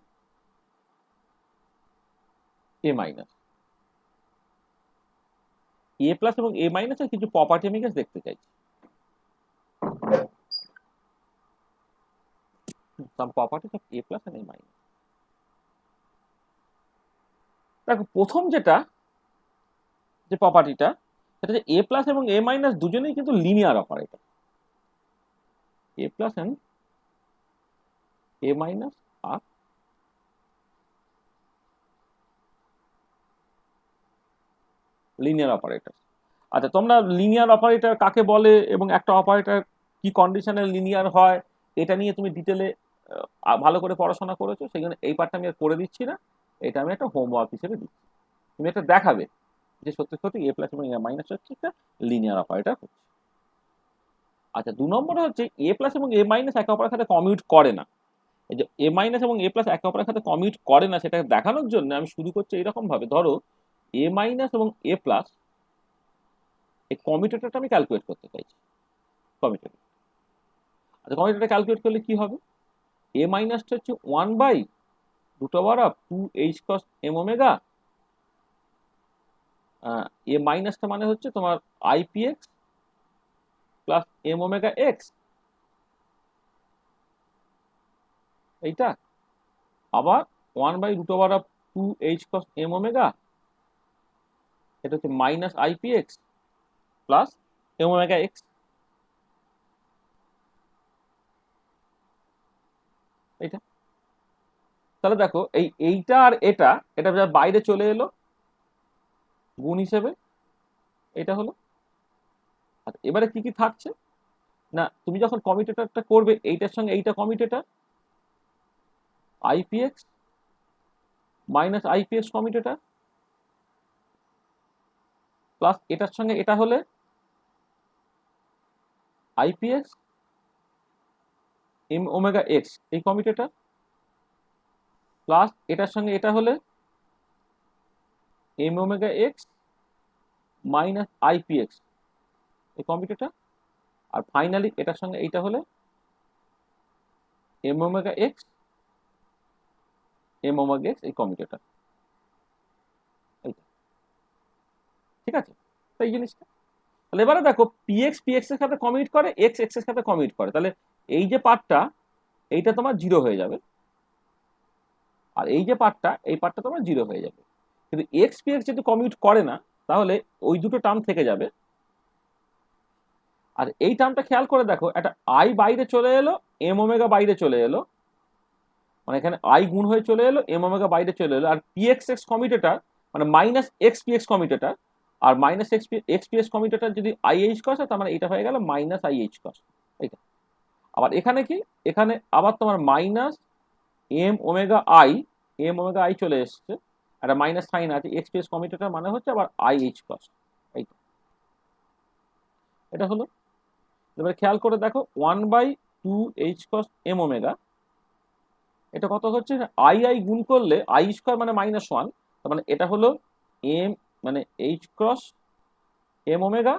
a minus. A plus এবং এ মাইনাসের কিছু প্রপার্টি আমি দেখতে চাইছি। Some properties of a plus and a minus. দেখো প্রথম যেটা, যে প্রপার্টিটা, সেটা যে এ প্লাস এবং এ মাইনাস দুজনেই কিন্তু linear operator. A plus and a minus are linear operator. আচ্ছা, তোমরা লিনিয়ার অপারেটর কাকে বলে এবং একটা অপারেটর কি কন্ডিশনে লিনিয়ার হয়, এটা নিয়ে তুমি ডিটেলে ভালো করে পড়াশোনা করেছো, সেই জন্য এই পার্টটা আমি আর করে দিচ্ছি না, এটা আমি একটা হোমওয়ার্ক হিসেবে দিচ্ছি। তুমি এটা দেখাবে যে সত্যি সত্যি এ প্লাস এবং এ মাইনাস হচ্ছে একটা লিনিয়ার অপারেটর হচ্ছে। আচ্ছা, 2 নম্বরে হচ্ছে এ প্লাস এবং এ মাইনাস একে অপরের সাথে কমিউট করে না। এই যে এ মাইনাস এবং এ প্লাস একে অপরের সাথে কমিউট করে না সেটা দেখানোর জন্য আমি শুরু করছি এইরকম ভাবে, ধরো এ মাইনাস এবং এ প্লাস এই কমিউটেটরটা আমি ক্যালকুলেট করতে চাইছি। কমিউটেটর, আচ্ছা কমিউটেটর ক্যালকুলেট করলে কি হবে? এ মাইনাসটা হচ্ছে 1/√2h cos m ওমেগা, এ মাইনাসটা মানে হচ্ছে তোমার i p x plus m omega x, এইটা আবার 1/√2h cos m ওমেগা, এটা হচ্ছে minus i p x plus m omega x. এইটা তাহলে দেখো এইটা আর এটা এটা যা বাইরে চলে এলো গুণ হিসেবে, এটা হলো। আর এবারে কি কি থাকছে না, তুমি যখন কমিউটেটরটা করবে এইটার সঙ্গে এইটা commutator, i p x minus i p x commutator plus এটার সঙ্গে এটা হলে আইপিএক্স এম ওমেগা এক্স এই কমিউটেটর প্লাস এটার সঙ্গে এটা হলে m omega x minus i p x এই কমিউটেটর, আর ফাইনালি এটার সঙ্গে এইটা হলে m omega x m omega x এই কমিউটেটর। এইটা ঠিক আছে, তো এই জিনিসটা তাহলে এবারে দেখো পিএক্স পিএক্স এর সাথে কমিউট করে, এক্স এক্স এর সাথে কমিউট করে, তাহলে এই যে পার্টটা এইটা তোমার জিরো হয়ে যাবে, আর এই যে পার্টটা এই পার্টটা তোমার জিরো হয়ে যাবে। কিন্তু এক্স পিএক্স যদি কমিউট করে না তাহলে ওই দুটো টার্ম থেকে যাবে। আর এই টার্মটা খেয়াল করে দেখো, একটা আই বাইরে চলে এলো, এম ওমেগা বাইরে চলে এলো, মানে এখানে আই গুণ হয়ে চলে এলো, এম ওমেগা বাইরে চলে এলো, আর পিএক্স এক্স কমিউটেটর মানে মাইনাস এক্স পিএক্স কমিউটেটর, আর মাইনাস এক্স পিএক্স কমিউটেটর যদি আইএইচ কস হয় তার মানে এটা হয়ে গেল মাইনাস আইএইচ কস। এইটা আবার এখানে কি, এখানে আবার তোমার minus m omega i, m omega i চলে এসছে, একটা মাইনাস সাইন আছে, এক্স পিএক্স কমিউটেটর মানে হচ্ছে আবার আইএইচ কস। এইটা এটা হলো। এবার খেয়াল করে দেখো 1/2h cos m ওমেগা, এটা কত হচ্ছে, আই আই গুণ করলে আই স্কোয়ার মানে -1, তার মানে এটা হলো এম মানে h cross m omega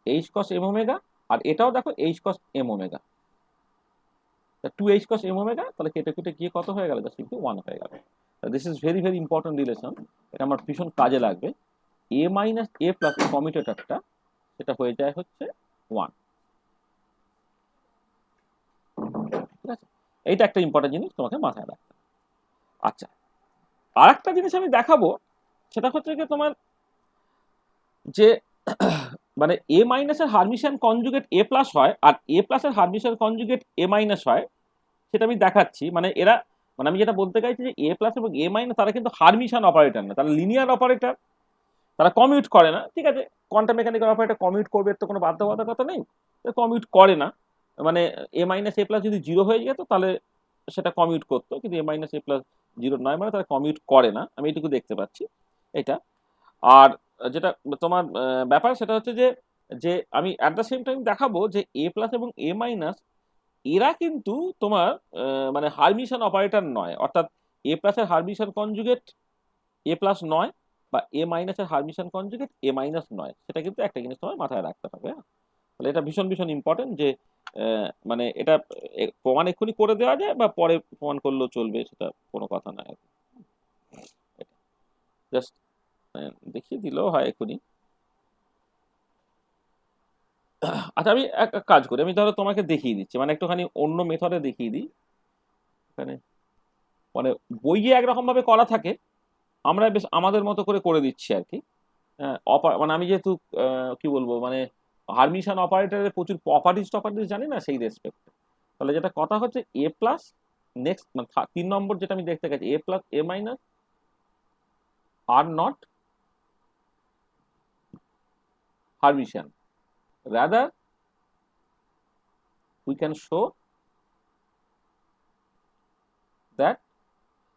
h cross m omega, আর এটাও দেখো h cross m omega, 2h cos m omega, তাহলে কেটে কেটে গিয়ে কত হয়ে গেল, জাস্ট কিন্তু 1 হয়ে গেল। This is very very important relation, এটা আমার ভীষণ কাজে লাগবে। এ মাইনাস এ প্লাস কমিউটেটরটা সেটা হয়ে যায় হচ্ছে 1। ঠিক আছে, এইটা একটা ইম্পর্টেন্ট জিনিস তোমাকে মাথায় রাখতে হবে। আচ্ছা, আর একটা জিনিস আমি দেখাবো, সেটা হচ্ছে কি তোমার যে মানে এ মাইনাসের হারমিশিয়ান কনজুগেট এ প্লাস হয় আর এ প্লাসের হারমিশিয়ান কনজুগেট এ মাইনাস হয়, সেটা আমি দেখাচ্ছি। মানে এরা, মানে আমি যেটা বলতে চাইছি যে এ প্লাস এবং এ মাইনাস তারা কিন্তু হারমিশিয়ান অপারেটর না, তারা লিনিয়ার অপারেটর, তারা কমিউট করে না। ঠিক আছে, কোয়ান্টাম মেকানিক্যাল অপারেটর কমিউট করবে, এর তো কোনো বাধ্যবাধকতা নেই, কমিউট করে না। মানে এ মাইনাস এ প্লাস যদি জিরো হয়ে যেত তাহলে সেটা কমিউট করতো, কিন্তু এ মাইনাস এ প্লাস জিরো নয় মানে তারা কমিউট করে না, আমি এটুকু দেখতে পাচ্ছি। এটা আর যেটা তোমার ব্যাপার সেটা হচ্ছে যে যে আমি অ্যাট দ্য সেম টাইম দেখাবো যে এ প্লাস এবং এ মাইনাস এরা কিন্তু তোমার মানে হারমিশন অপারেটর নয়, অর্থাৎ এ প্লাসের হারমিশন কনজুগেট এ প্লাস নয়, বা এ মাইনাসের হারমিশন কনজুগেট এ মাইনাস নয়, সেটা কিন্তু একটা জিনিস তোমার মাথায় রাখতে হবে। হ্যাঁ, তাহলে এটা ভীষণ ভীষণ ইম্পর্টেন্ট যে মানে এটা প্রমাণ এক্ষুনি করে দেওয়া যায় বা পরে প্রমাণ করলেও চলবে, সেটা কোনো কথা না। জাস্ট দেখিয়ে দিলেও হয় এক্ষুনি। আচ্ছা, আমি এক এক কাজ করি, আমি ধরো তোমাকে দেখিয়ে দিচ্ছি, মানে একটুখানি অন্য মেথডে দেখিয়ে দিই। এখানে মানে বইয়ে একরকম ভাবে করা থাকে, আমরা বেশ আমাদের মতো করে করে দিচ্ছি আর কি। মানে আমি যেহেতু কি বলবো, মানে হারমিশন অপারেটরের প্রচুর প্রপার্টিজ টপার্টিজ জানি না সেই রেসপেক্টে, তাহলে যেটা কথা হচ্ছে এ প্লাস নেক্সট মানে 3 নম্বর যেটা আমি দেখতে গেছি, a plus a minus are not Hermitian, rather we can show that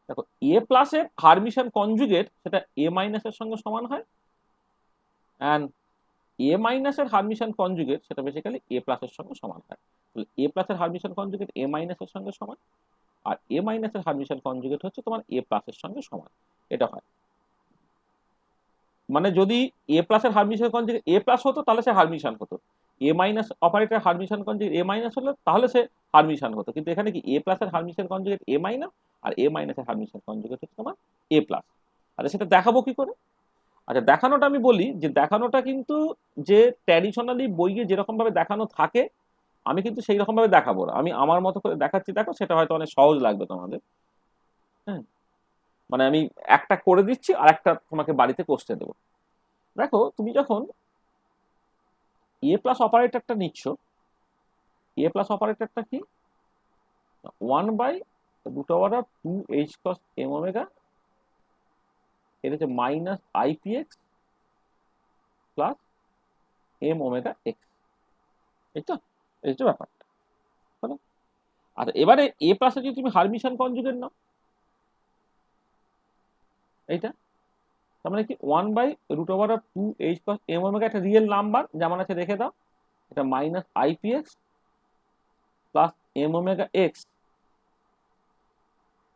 দেখো এ প্লাসের হারমিশন কনজুগেট সেটা এ মাইনাসের সঙ্গে সমান হয়, অ্যান্ড এ মাইনাসের হারমিশন কনজুগেট সেটা বেসিক্যালি এ প্লাসের সঙ্গে সমান হয়। তাহলে এ প্লাসের হারমিশন কনজুগেট এ মাইনাসের সঙ্গে সমান, আর এ মাইনাসের হারমিশন কনজুগেট হচ্ছে তোমার এ প্লাসের সঙ্গে সমান, এটা হয়। মানে যদি এ প্লাসের হারমিশন কনজুগেট এ প্লাস হতো তাহলে সে হারমিশন হতো, এ minus operator হারমিশন conjugate a minus হলো তাহলে সে হারমিশন হতো, কিন্তু এখানে কি এ প্লাসের হারমিশন কনজুগেট এ মাইনাস আর এ মাইনাসের হারমিশন কনজুগেট হচ্ছে তোমার এ প্লাস। আচ্ছা সেটা দেখাবো কি করে? আচ্ছা দেখানোটা আমি বলি যে দেখানোটা কিন্তু যে ট্র্যাডিশনালি বইয়ে যেরকম ভাবে দেখানো থাকে আমি কিন্তু সেই রকম ভাবে দেখাবো না, আমি আমার মতো করে দেখাচ্ছি, দেখো সেটা হয়তো অনেক সহজ লাগবে তোমাদের। হ্যাঁ, মানে আমি একটা করে দিচ্ছি আর একটা তোমাকে বাড়িতে কষতে দেবো। দেখো তুমি যখন এ প্লাস অপারেটরটা নিচ্ছ, এ প্লাস অপারেটরটা কি, 1/√2h cos m ওমেগা, এটা হচ্ছে minus i p x plus m omega x, এই তো, এই হচ্ছে ব্যাপারটা। হলো? আচ্ছা এবারে এ প্লাসে যদি তুমি হারমিশন কনজুগেট নাও, এইটা তার মানে কি 1/√2h cos m ওমেগা একটা রিয়েল নাম্বার যেমন আছে রেখে দাও, এটা minus i p x plus m omega x,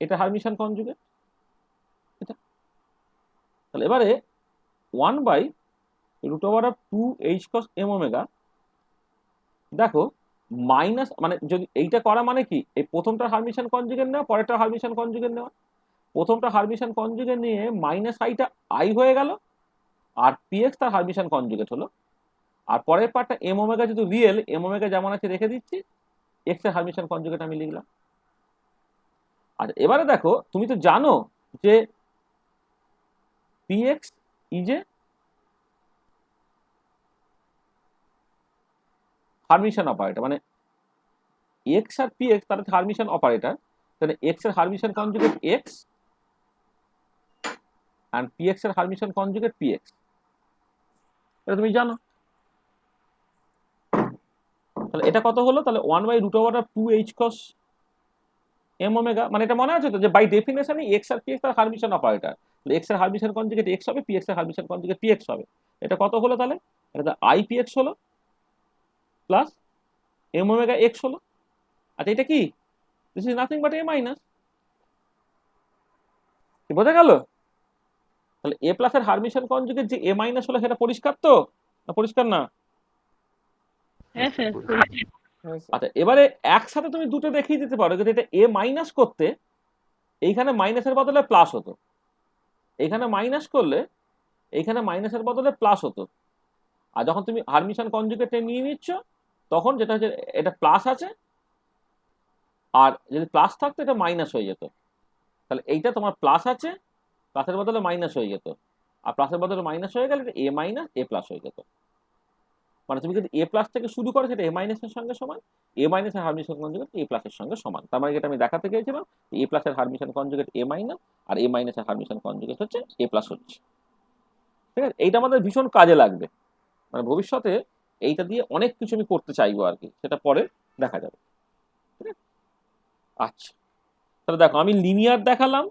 এটা হারমিশন কনজুগেট এটা। তাহলে এবারে 1/√2h cos m ওমেগা, দেখো মাইনাস মানে যদি এইটা করা মানে কি এই প্রথমটা হারমিশন কনজুগেট নেওয়া পরেরটা হারমিশন কনজুগেট নেওয়া, প্রথমটা হারমিশন কনজুগেট নিয়ে মাইনাস আইটা আই হয়ে গেল আর পিএক্স তার হারমিশন কনজুগেট হলো, আর পরের পার্টটা এম ওমেগা যেহেতু রিয়েল এম ওমেগা যেমন আছে রেখে দিচ্ছি, এক্স এর হারমিশন কনজুগেট আমি লিখলাম। আচ্ছা এবারে দেখো তুমি তো জানো যে পিএক্স ইজ এ হারমিশন অপারেটর, মানে এক্স আর পিএক্স তার হারমিশন অপারেটর, তাহলে এক্স এর হারমিশন কনজুগেট এক্স আর পিএক্স এর হারমিশন কনজুগেট পিএক্স, এটা তুমি জানো। তাহলে এটা কত হলো, তাহলে 1/√2h cos m ওমেগা, মানে এটা মনে আছে তো যে বাই ডেফিনেশনই এক্স আর পিএক্স তার হারমিশন অপারেটর, এক্স এর হারমিশন কনজুগেট এক্স হবে, পিএক্স এর হারমিশন কনজুগেট পিএক্স হবে। এটা কত হলো তাহলে, এটা আই পিএক্স হলো প্লাস এম ওমেগা এক্স হলো। আচ্ছা এটা কি, this is nothing but A minus, বোঝা গেল? তাহলে এ প্লাসের হারমিশন কনজুগেট যে এ মাইনাস হলো সেটা পরিষ্কার তো, না পরিষ্কার না? হ্যাঁ স্যার। হ্যাঁ স্যার। আচ্ছা এবারে একসাথে তুমি দুটো দেখিয়ে দিতে পারো, কিন্তু এটা এ মাইনাস করতে এইখানে মাইনাসের বদলে প্লাস হতো, এইখানে মাইনাস করলে এইখানে মাইনাসের বদলে প্লাস হতো, আর যখন তুমি হারমিশন কনজুগেটে নিয়ে নিচ্ছ তখন যেটা হচ্ছে এটা প্লাস আছে, আর যদি প্লাস থাকতো এটা মাইনাস হয়ে যেত, তাহলে এইটা তোমার প্লাস আছে প্লাসের বদলে মাইনাস হয়ে যেত, আর প্লাসের বদলে মাইনাস হয়ে গেলে এটা এ মাইনাস এ প্লাস হয়ে যেত। মানে তুমি যদি এ প্লাস থেকে শুরু করো সেটা এ মাইনাসের সঙ্গে সমান, এ মাইনাসের হারমিশন কনজুগেট এ প্লাসের সঙ্গে সমান, তার মানে এটা আমি দেখাতে গিয়েছিলাম এ প্লাসের হারমিশন কনজুগেট এ মাইনাস আর এ মাইনাসের হারমিশন কনজুগেট হচ্ছে এ প্লাস হচ্ছে। ঠিক আছে, এইটা আমাদের ভীষণ কাজে লাগবে, মানে ভবিষ্যতে এইটা দিয়ে অনেক কিছু আমি করতে চাইবো আর কি, সেটা পরে দেখা যাবে। ঠিক আছে, আচ্ছা তাহলে দেখো আমি লিনিয়ার দেখালাম,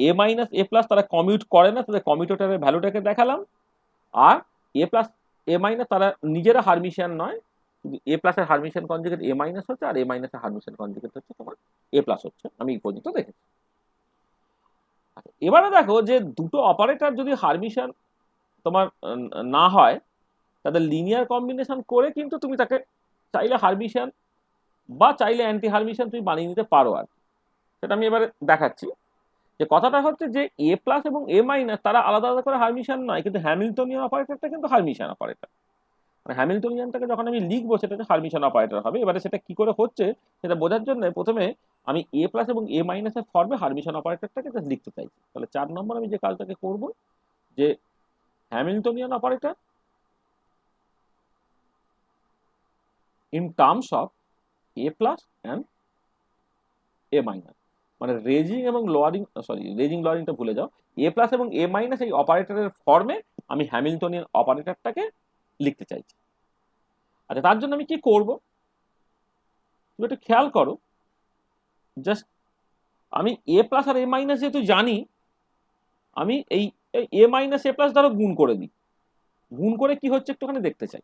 এ মাইনাস এ প্লাস তারা কমিউট করে না, তাদের কমিউটেটারের ভ্যালুটাকে দেখালাম, আর এ প্লাস এ মাইনাস তারা নিজেরা হারমিশিয়ান নয়, কিন্তু এ প্লাসের হারমিশিয়ান কনজুগেট এ মাইনাস হচ্ছে আর এ মাইনাসের হারমিশিয়ান কনজুগেট হচ্ছে তোমার এ প্লাস হচ্ছে, আমি এই পর্যন্ত দেখেছি। আচ্ছা, এবারে দেখো যে দুটো অপারেটর যদি হারমিশিয়ান তোমার না হয় তাদের লিনিয়ার কম্বিনেশন করে কিন্তু তুমি তাকে চাইলে হারমিশিয়ান বা চাইলে অ্যান্টি হারমিশিয়ান তুমি বানিয়ে নিতে পারো, আর সেটা আমি এবারে দেখাচ্ছি। যে কথাটা হচ্ছে যে এ প্লাস এবং এ মাইনাস তারা আলাদা আলাদা করে হারমিশিয়ান নয়, কিন্তু হ্যামিল্টনিয়ান অপারেটরটা কিন্তু হারমিশিয়ান অপারেটর, মানে হ্যামিল্টনিয়ানটাকে যখন আমি লিখবো সেটা হচ্ছে হারমিশন অপারেটর হবে। এবারে সেটা কি করে হচ্ছে সেটা বোঝার জন্য প্রথমে আমি এ প্লাস এবং এ মাইনাসের ফর্মে হারমিশন অপারেটরটাকে জাস্ট লিখতে চাইছি। তাহলে 4 নম্বর আমি যে কাজটাকে করব যে Hamiltonian operator in terms of a plus and a minus, মানে রেজিং এবং লোয়ারিং, সরি রেজিং লোয়ারিংটা ভুলে যাও, এ প্লাস এবং এ মাইনাস এই অপারেটরের ফর্মে আমি হ্যামিল্টনিয়ান অপারেটরটাকে লিখতে চাইছি। আচ্ছা তার জন্য আমি কি করব তুমি একটু খেয়াল করো, জাস্ট আমি এ প্লাস আর এ মাইনাস যেহেতু জানি, আমি এই এ মাইনাস এ প্লাস দ্বারা গুণ করে দিই। গুণ করে কি হচ্ছে একটুখানি দেখতে চাই।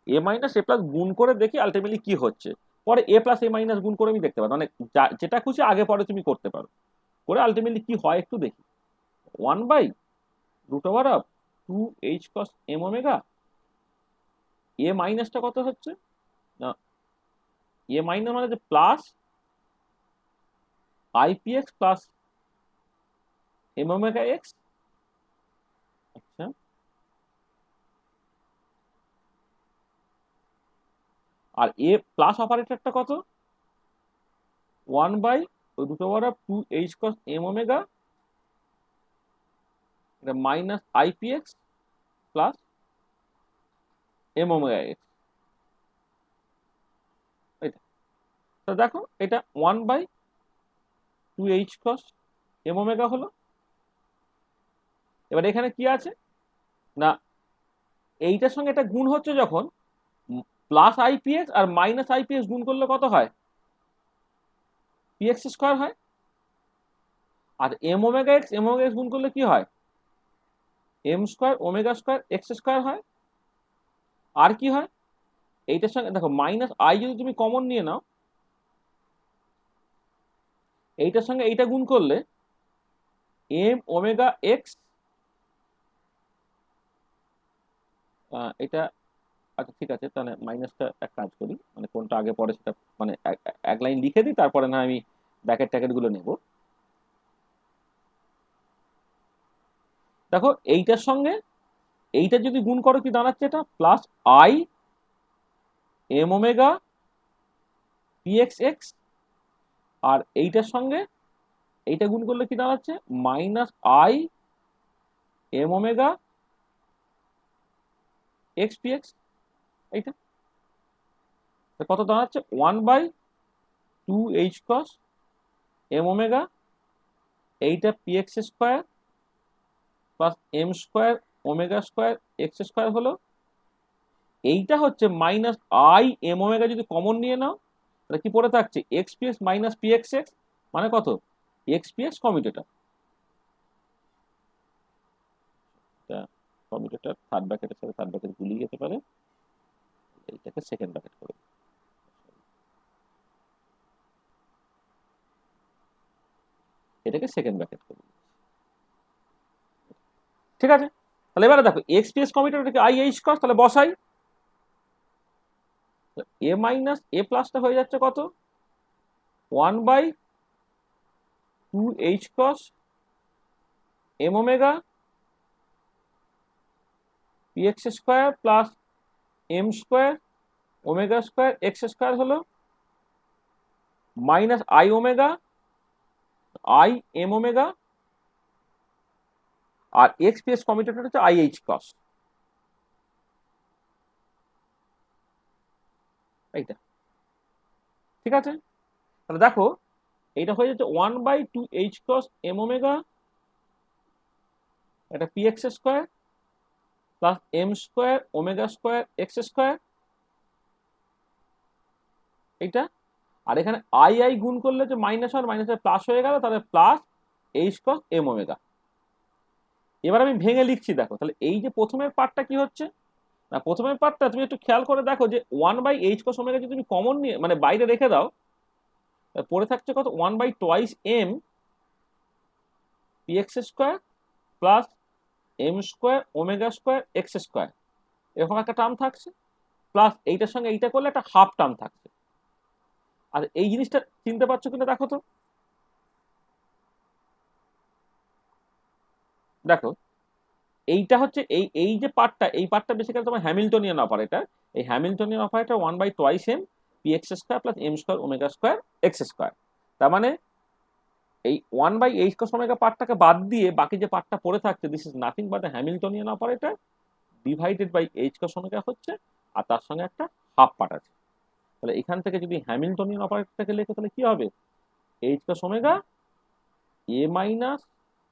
এ মাইনাস এ প্লাস গুণ করে দেখি আলটিমেটলি কি হচ্ছে। পরে এ প্লাস এ মাইনাস গুণ করে আমি দেখতে পারো, মানে যেটা খুশি আগে পরে তুমি করতে পারো। করে আলটিমেটলি কি হয় একটু দেখি। 1/√2h cos m omega. এ মাইনাসটা কত হচ্ছে না, এ মাইনাস মানে যে plus i p x plus m omega x. আচ্ছা, আর এ প্লাস অপারেটরটা কত, 1/√2h cos m ওমেগা, এটা minus i p x plus m omega x. এটা তো দেখো, এটা 1/2h cos m ওমেগা হলো। এবার এখানে কি আছে না, এইটার সঙ্গে এটা গুণ হচ্ছে যখন, প্লাস আইপিএক্স আর মাইনাস আইপিএক্স গুণ করলে কত হয়, পিএক্স স্কোয়ার হয়। আর এম ওমেগা এক্স গুণ করলে কি হয়, m square omega square x square হয়। আর কি হয়, এইটার সঙ্গে দেখো মাইনাস আই যদি তুমি কমন নিয়ে নাও, এইটার সঙ্গে এইটা গুণ করলে এম ওমেগা এক্স, এটা আচ্ছা ঠিক আছে, তাহলে মাইনাসটা এক কাজ করি, মানে কোনটা আগে পরে সেটা মানে এক লাইন লিখে দিই, তারপরে না আমি ব্র্যাকেট ট্যাকেট গুলো নেব। দেখো এইটার সঙ্গে এইটা যদি গুণ করো কি দাঁড়াচ্ছে, এটা plus i m omega p x x. আর এইটার সঙ্গে এইটা গুণ করলে কি দাঁড়াচ্ছে, minus i m omega x p x. এইটা কত দাঁড়াচ্ছে, 1/2h cos m ওমেগা, এইটা p x square plus m square omega square x square হলো। এইটা হচ্ছে মাইনাস আই এম ওমেগা, যদি কমন নিয়ে নাও তাহলে কি পড়ে থাকছে, x p x minus p x x, মানে কত, x p x commutator. Commutator third ব্র্যাকেটের সাথে থার্ড ব্র্যাকেট গুলিয়ে যেতে পারে, এইটাকে সেকেন্ড ব্র্যাকেট করে, এটাকে সেকেন্ড ব্র্যাকেট করে। ঠিক আছে, তাহলে এবারে দেখো x PX কমিউটেটরটাকে I h cross, তাহলে বসাই। এ মাইনাস এ প্লাসটা হয়ে যাচ্ছে কত, 1/2h cos m omega p x square plus m square omega square x square হলো, minus i omega i m omega, আর এক্স পিএক্স কমিউটেটর হচ্ছে আই এইচ কস। এইটা ঠিক আছে, তাহলে দেখো এইটা হয়ে যাচ্ছে 1/2h cos m ওমেগা, এটা p x square plus m square omega square x square. এইটা আর এখানে আই আই গুণ করলে যে মাইনাস আর মাইনাসের প্লাস হয়ে গেল, তাহলে plus h cross m omega. এবার আমি ভেঙে লিখছি, দেখো তাহলে এই যে প্রথমের পার্টটা কি হচ্ছে না, প্রথমের পার্টটা তুমি একটু খেয়াল করে দেখো যে 1/h cos ওমেগা যদি তুমি কমন নিয়ে মানে বাইরে রেখে দাও, পড়ে থাকছে কত, 1/2m p x square plus m square omega square x square, এরকম একটা টার্ম থাকছে, প্লাস এইটার সঙ্গে এইটা করলে একটা হাফ টার্ম থাকছে। আর এই জিনিসটা চিনতে পারছো কিনা দেখো তো, দেখো এইটা হচ্ছে এই এই যে পার্টটা, এই পার্টটা বেসিক্যালি তোমার হ্যামিল্টনিয়ান অপারেটর। এই Hamiltonian operator 1/2m p x square plus m square omega square x square. তার মানে এই 1/h cos ওমেগা পার্টটাকে বাদ দিয়ে বাকি যে পার্টটা পড়ে থাকছে, this is nothing but the Hamiltonian operator divided by h cos omega হচ্ছে, আর তার সঙ্গে একটা হাফ পার্ট আছে। তাহলে এখান থেকে যদি হ্যামিল্টনিয়ান অপারেটরটাকে লেখো তাহলে কি হবে, h cos omega a minus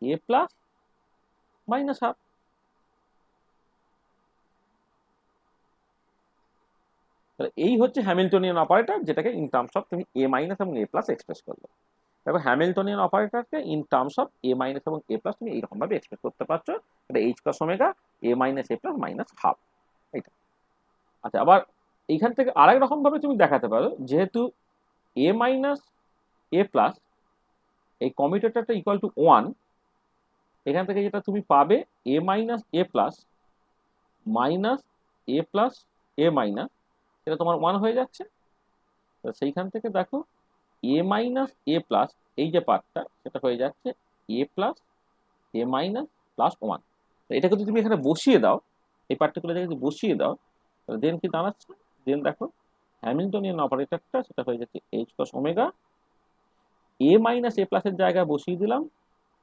a plus minus half. তাহলে এই হচ্ছে হ্যামিল্টনিয়ান অপারেটর, যেটাকে ইন টার্মস অফ তুমি a মাইনাস এবং a প্লাস এক্সপ্রেস করলে। দেখো হ্যামিল্টনিয়ান অপারেটরকে in terms of a minus এবং এ প্লাস তুমি এইরকম ভাবে এক্সপ্রেস করতে পারছো, এটা H cross omega a minus a plus minus half এইটা। আচ্ছা, আবার এইখান থেকে আরেক রকম ভাবে তুমি দেখাতে পারো, যেহেতু এ মাইনাস এ প্লাস এই কমিউটেটরটা ইকুয়াল টু 1, এখান থেকে যেটা তুমি পাবে এ minus a plus minus a plus a minus, এটা তোমার 1 হয়ে যাচ্ছে। তো সেইখান থেকে দেখো এ মাইনাস এ প্লাস এই যে পার্টটা সেটা হয়ে যাচ্ছে এ প্লাস এ মাইনাস প্লাস 1। এটাকে যদি তুমি এখানে বসিয়ে দাও, এই পার্টিকুলার জায়গায় যদি বসিয়ে দাও, তাহলে দেন কি দাঁড়াচ্ছে, দেন দেখো হ্যামিল্টনিয়ান অপারেটরটা সেটা হয়ে যাচ্ছে H cross omega a minus এ প্লাসের জায়গায় বসিয়ে দিলাম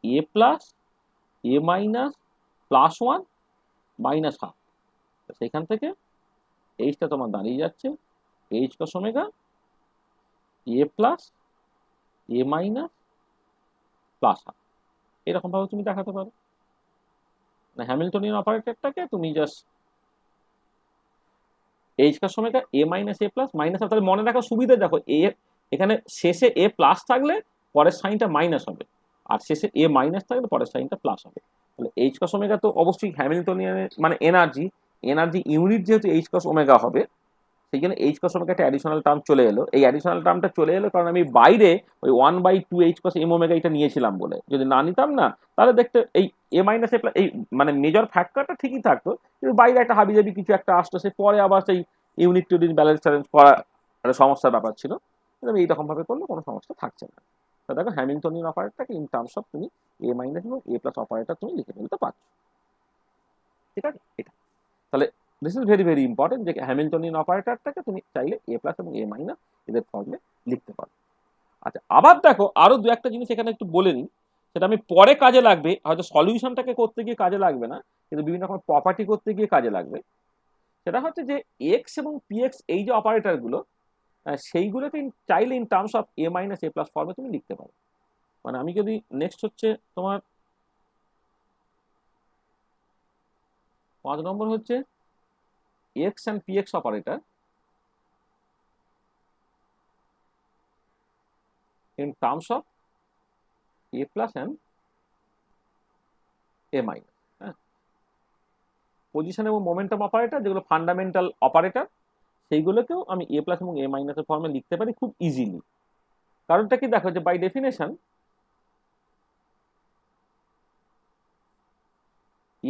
এ plus a minus plus 1 minus half. সেখান থেকে এইচটা তোমার দাঁড়িয়ে যাচ্ছে H cross omega a plus a minus plus half. এরকম ভাবে তুমি দেখাতে পারো। না হ্যামিল্টনিয়ান অপারেটরটাকে তুমি just H cross omega a minus a plus minus half, তাহলে মনে রাখো সুবিধা দেখো এ এখানে শেষে এ প্লাস থাকলে পরের সাইনটা মাইনাস হবে, আর শেষে এ মাইনাস থাকলে পরের সাইনটা প্লাস হবে। তাহলে এইচ কস ওমেগা তো অবশ্যই হ্যামিল্টনিয়ানের মানে এনার্জি ইউনিট যেহেতু এইচ কস ওমেগা হবে, সেই জন্য এইচ কস ওমেগা একটা অ্যাডিশনাল টার্ম চলে এলো। এই অ্যাডিশনাল টার্মটা চলে এলো কারণ আমি বাইরে ওই 1/2 এইচ কস এম ওমেগা এটা নিয়েছিলাম বলে। যদি না নিতাম না তাহলে দেখতে এই এ মাইনাস এ প্লাস এই মানে মেজর ফ্যাক্টরটা ঠিকই থাকতো, কিন্তু বাইরে একটা হাবিজাবি কিছু একটা আসতো, সে পরে আবার সেই ইউনিট টু ইউনিট ব্যালেন্স ট্যালেন্স করা একটা সমস্যার ব্যাপার ছিল। কিন্তু এইরকম ভাবে করলে কোনো সমস্যা থাকছে না। তো দেখো হ্যামিল্টনিয়ান অপারেটরটাকে ইন টার্মস অফ তুমি এ মাইনাস এবং এ প্লাস অপারেটর তুমি লিখে ফেলতে পারছো। ঠিক আছে, এটা তাহলে this is very very important যে হ্যামিল্টনিয়ান অপারেটরটাকে তুমি চাইলে এ প্লাস এবং এ মাইনাস এদের ফর্মে লিখতে পারো। আচ্ছা, আবার দেখো আরো দু একটা জিনিস এখানে একটু বলে নিই, সেটা আমি পরে কাজে লাগবে, হয়তো সলিউশনটাকে করতে গিয়ে কাজে লাগবে না, কিন্তু বিভিন্ন রকম প্রপার্টি করতে গিয়ে কাজে লাগবে। সেটা হচ্ছে যে এক্স এবং পিএক্স এই যে অপারেটরগুলো সেইগুলোকে চাইলে in terms of a minus a plus ফর্মে তুমি লিখতে পারো। মানে আমি যদি নেক্সট হচ্ছে তোমার 5 নম্বর হচ্ছে x and PX operator in terms of a plus and a minus, হ্যাঁ, পজিশন এবং মোমেন্টাম অপারেটর যেগুলো ফান্ডামেন্টাল অপারেটর সেইগুলোকেও আমি এ প্লাস এবং এ মাইনাসের ফর্মে লিখতে পারি খুব ইজিলি। কারণটা কি দেখো যে বাই ডেফিনেশন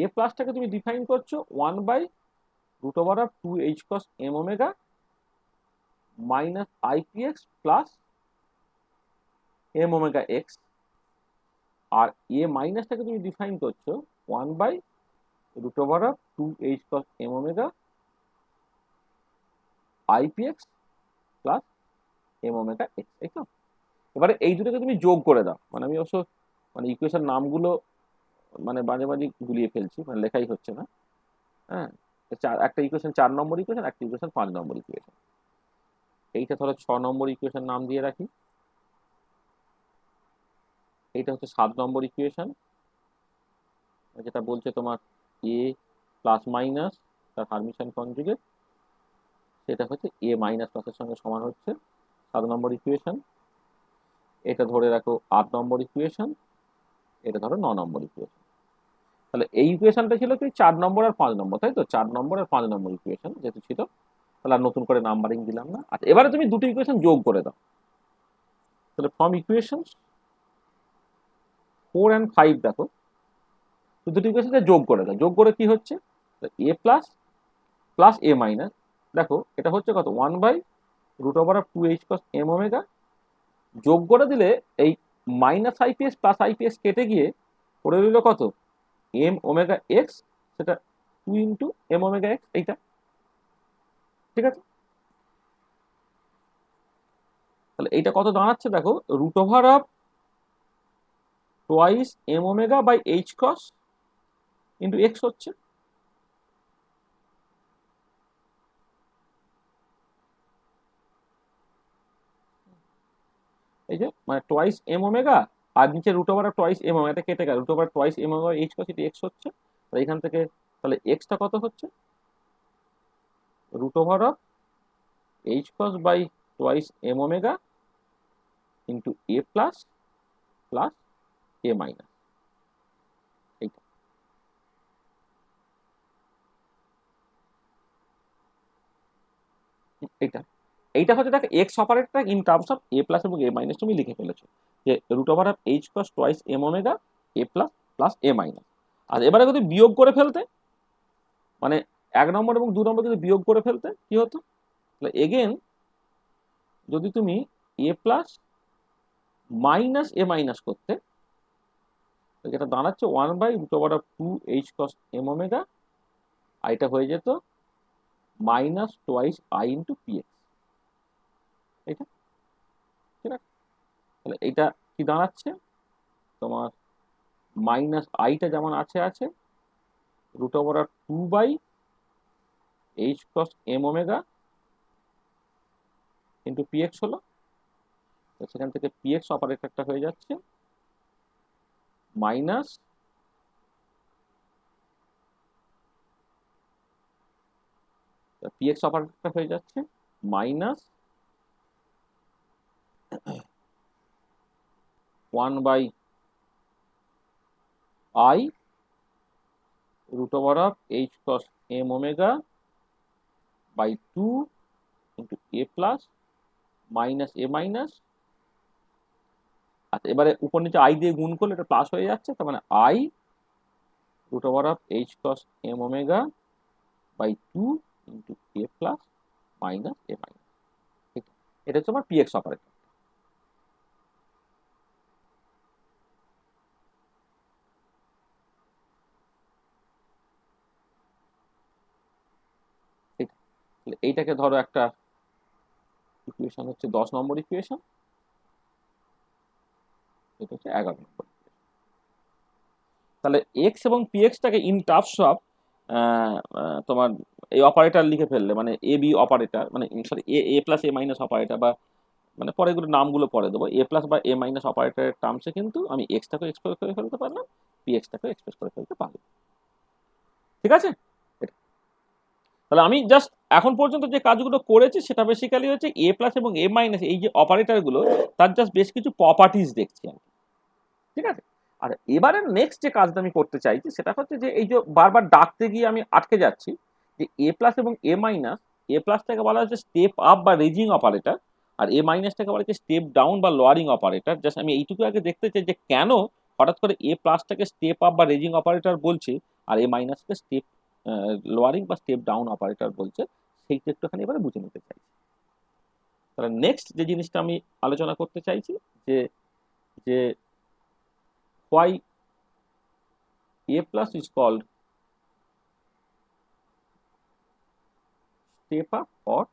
এ প্লাসটাকে তুমি ডিফাইন করছো 1/√2 h cos m omega minus i p x plus m omega x, আর এ মাইনাসটাকে তুমি ডিফাইন করছো 1/√2 h cos m omega i p x plus m omega x. এই তো এবারে এই দুটোকে তুমি যোগ করে দাও, মানে আমি অবশ্য মানে ইকুয়েশন নামগুলো মানে বাজে বাজে গুলিয়ে ফেলছি, মানে লেখাই হচ্ছে না। হ্যাঁ, একটা ইকুয়েশন 4 নম্বর ইকুয়েশন, একটা ইকুয়েশন 5 নম্বর ইকুয়েশন। এইটা ধরো 6 নম্বর ইকুয়েশন নাম দিয়ে রাখি, এইটা হচ্ছে 7 নম্বর ইকুয়েশন, যেটা বলছে তোমার এ প্লাস মাইনাস তার হারমিশন কনজুগেট, সেটা হচ্ছে এ মাইনাস প্লাসের সঙ্গে সমান হচ্ছে 7 নম্বর ইকুয়েশন। এটা ধরে রাখো 8 নম্বর ইকুয়েশন, এটা ধরো 9 নম্বর ইকুয়েশন। তাহলে এই ইকুয়েশনটা ছিল কি 4 নম্বর আর 5 নম্বর, তাই তো 4 নম্বর আর 5 নম্বর ইকুয়েশন যেহেতু ছিল, তাহলে আর নতুন করে নাম্বারিং দিলাম না। আচ্ছা, এবারে তুমি দুটো ইকুয়েশন যোগ করে দাও, তাহলে ফ্রম ইকুয়েশন 4 and 5 দেখো দুটো ইকুয়েশনকে যোগ করে দাও, যোগ করে কি হচ্ছে এ প্লাস প্লাস এ মাইনাস, দেখো এটা হচ্ছে কত 1/√2 h cos m ওমেগা, যোগ করে দিলে এই মাইনাস আইপিএস প্লাস আইপিএস কেটে গিয়ে পড়ে রইল কত এম ওমেগা এক্স, সেটা 2 ইন্টু এম ওমেগা এক্স এইটা। ঠিক আছে, তাহলে এইটা কত দাঁড়াচ্ছে দেখো √2 m omega by h cos into x হচ্ছে। এই যে মানে টোয়াইস এম ওমেগা আর নিচে √2 m ওমেগা, এটা কেটে গেল √2 m ওমেগা এইচ cos, এটা এক্স হচ্ছে। তাহলে এখান থেকে তাহলে এক্সটা কত হচ্ছে √h cos by twice m omega into a plus plus a minus. এইটা এইটা এইটা হচ্ছে দেখ এক্স অপারেটরটা in terms of a plus এবং এ মাইনাস তুমি লিখে ফেলেছো, যে root over of h cross twice m omega a plus plus a minus. আর এবারে যদি বিয়োগ করে ফেলতে, মানে 1 নম্বর এবং 2 নম্বর যদি বিয়োগ করে ফেলতে কি হতো, তাহলে এগেন যদি তুমি এ প্লাস মাইনাস এ মাইনাস করতে, যেটা দাঁড়াচ্ছে 1/√2 h cos m ওমেগা, আর এটা হয়ে যেত minus twice I into P x. এটা ঠিক আছে, তাহলে এটা কি দাঁড়াচ্ছে তোমার, মাইনাস আইটা যেমন আছে আছে √2/h cos m omega into P x হলো, তো সেখান থেকে পি এক্স অপারেটরটা হয়ে যাচ্ছে মাইনাস পি এক্স অপারেটরটা হয়ে যাচ্ছে minus 1/i√h cos m omega by 2 into a plus minus a minus. আচ্ছা এবারে উপর নিচে আই দিয়ে গুণ করলে এটা প্লাস হয়ে যাচ্ছে, তার মানে i√h cos m omega by 2 into a plus minus a minus. এটা হচ্ছে আমার পিএক্স অপারেটর। এইটাকে ধরো একটা ইকুয়েশন হচ্ছে 10 নম্বর ইকুয়েশন, এটা হচ্ছে 11 নম্বর। তাহলে এক্স এবং পিএক্সটাকে ইন টার্মস অফ তোমার এই অপারেটর লিখে ফেললে, মানে এ বি অপারেটর, মানে sorry A A plus a minus operator, বা মানে পরে এগুলো নামগুলো পরে দেবো, এ প্লাস বা এ মাইনাস অপারেটরের টার্মসে কিন্তু আমি এক্সটাকে এক্সপ্রেস করে ফেলতে পারলাম, পিএক্সটাকে এক্সপ্রেস করে ফেলতে পারলাম। ঠিক আছে, তাহলে আমি জাস্ট এখন পর্যন্ত যে কাজগুলো করেছি সেটা বেসিক্যালি হচ্ছে এ প্লাস এবং এ মাইনাস এই যে অপারেটরগুলো, তার জাস্ট বেশ কিছু প্রপার্টিজ দেখছি আমি। ঠিক আছে, আর এবারে নেক্সট যে কাজটা আমি করতে চাইছি সেটা হচ্ছে যে এই যে বারবার ডাকতে গিয়ে আমি আটকে যাচ্ছি, যে এ প্লাস এবং এ মাইনাস, এ প্লাসটাকে বলা হচ্ছে স্টেপ আপ বা রেজিং অপারেটর, আর এ মাইনাসটাকে বলা হচ্ছে স্টেপ ডাউন বা লোয়ারিং অপারেটর। জাস্ট আমি এইটুকু আগে দেখতে চাই যে কেন হঠাৎ করে এ প্লাসটাকে স্টেপ আপ বা রেজিং অপারেটর বলছে আর এ মাইনাসকে স্টেপ লোয়ারিং বা স্টেপ ডাউন অপারেটর বলছে, সেইটা একটুখানি এবারে বুঝে নিতে চাইছি। তাহলে নেক্সট যে জিনিসটা আমি আলোচনা করতে চাইছি যে যে why a plus is called step up or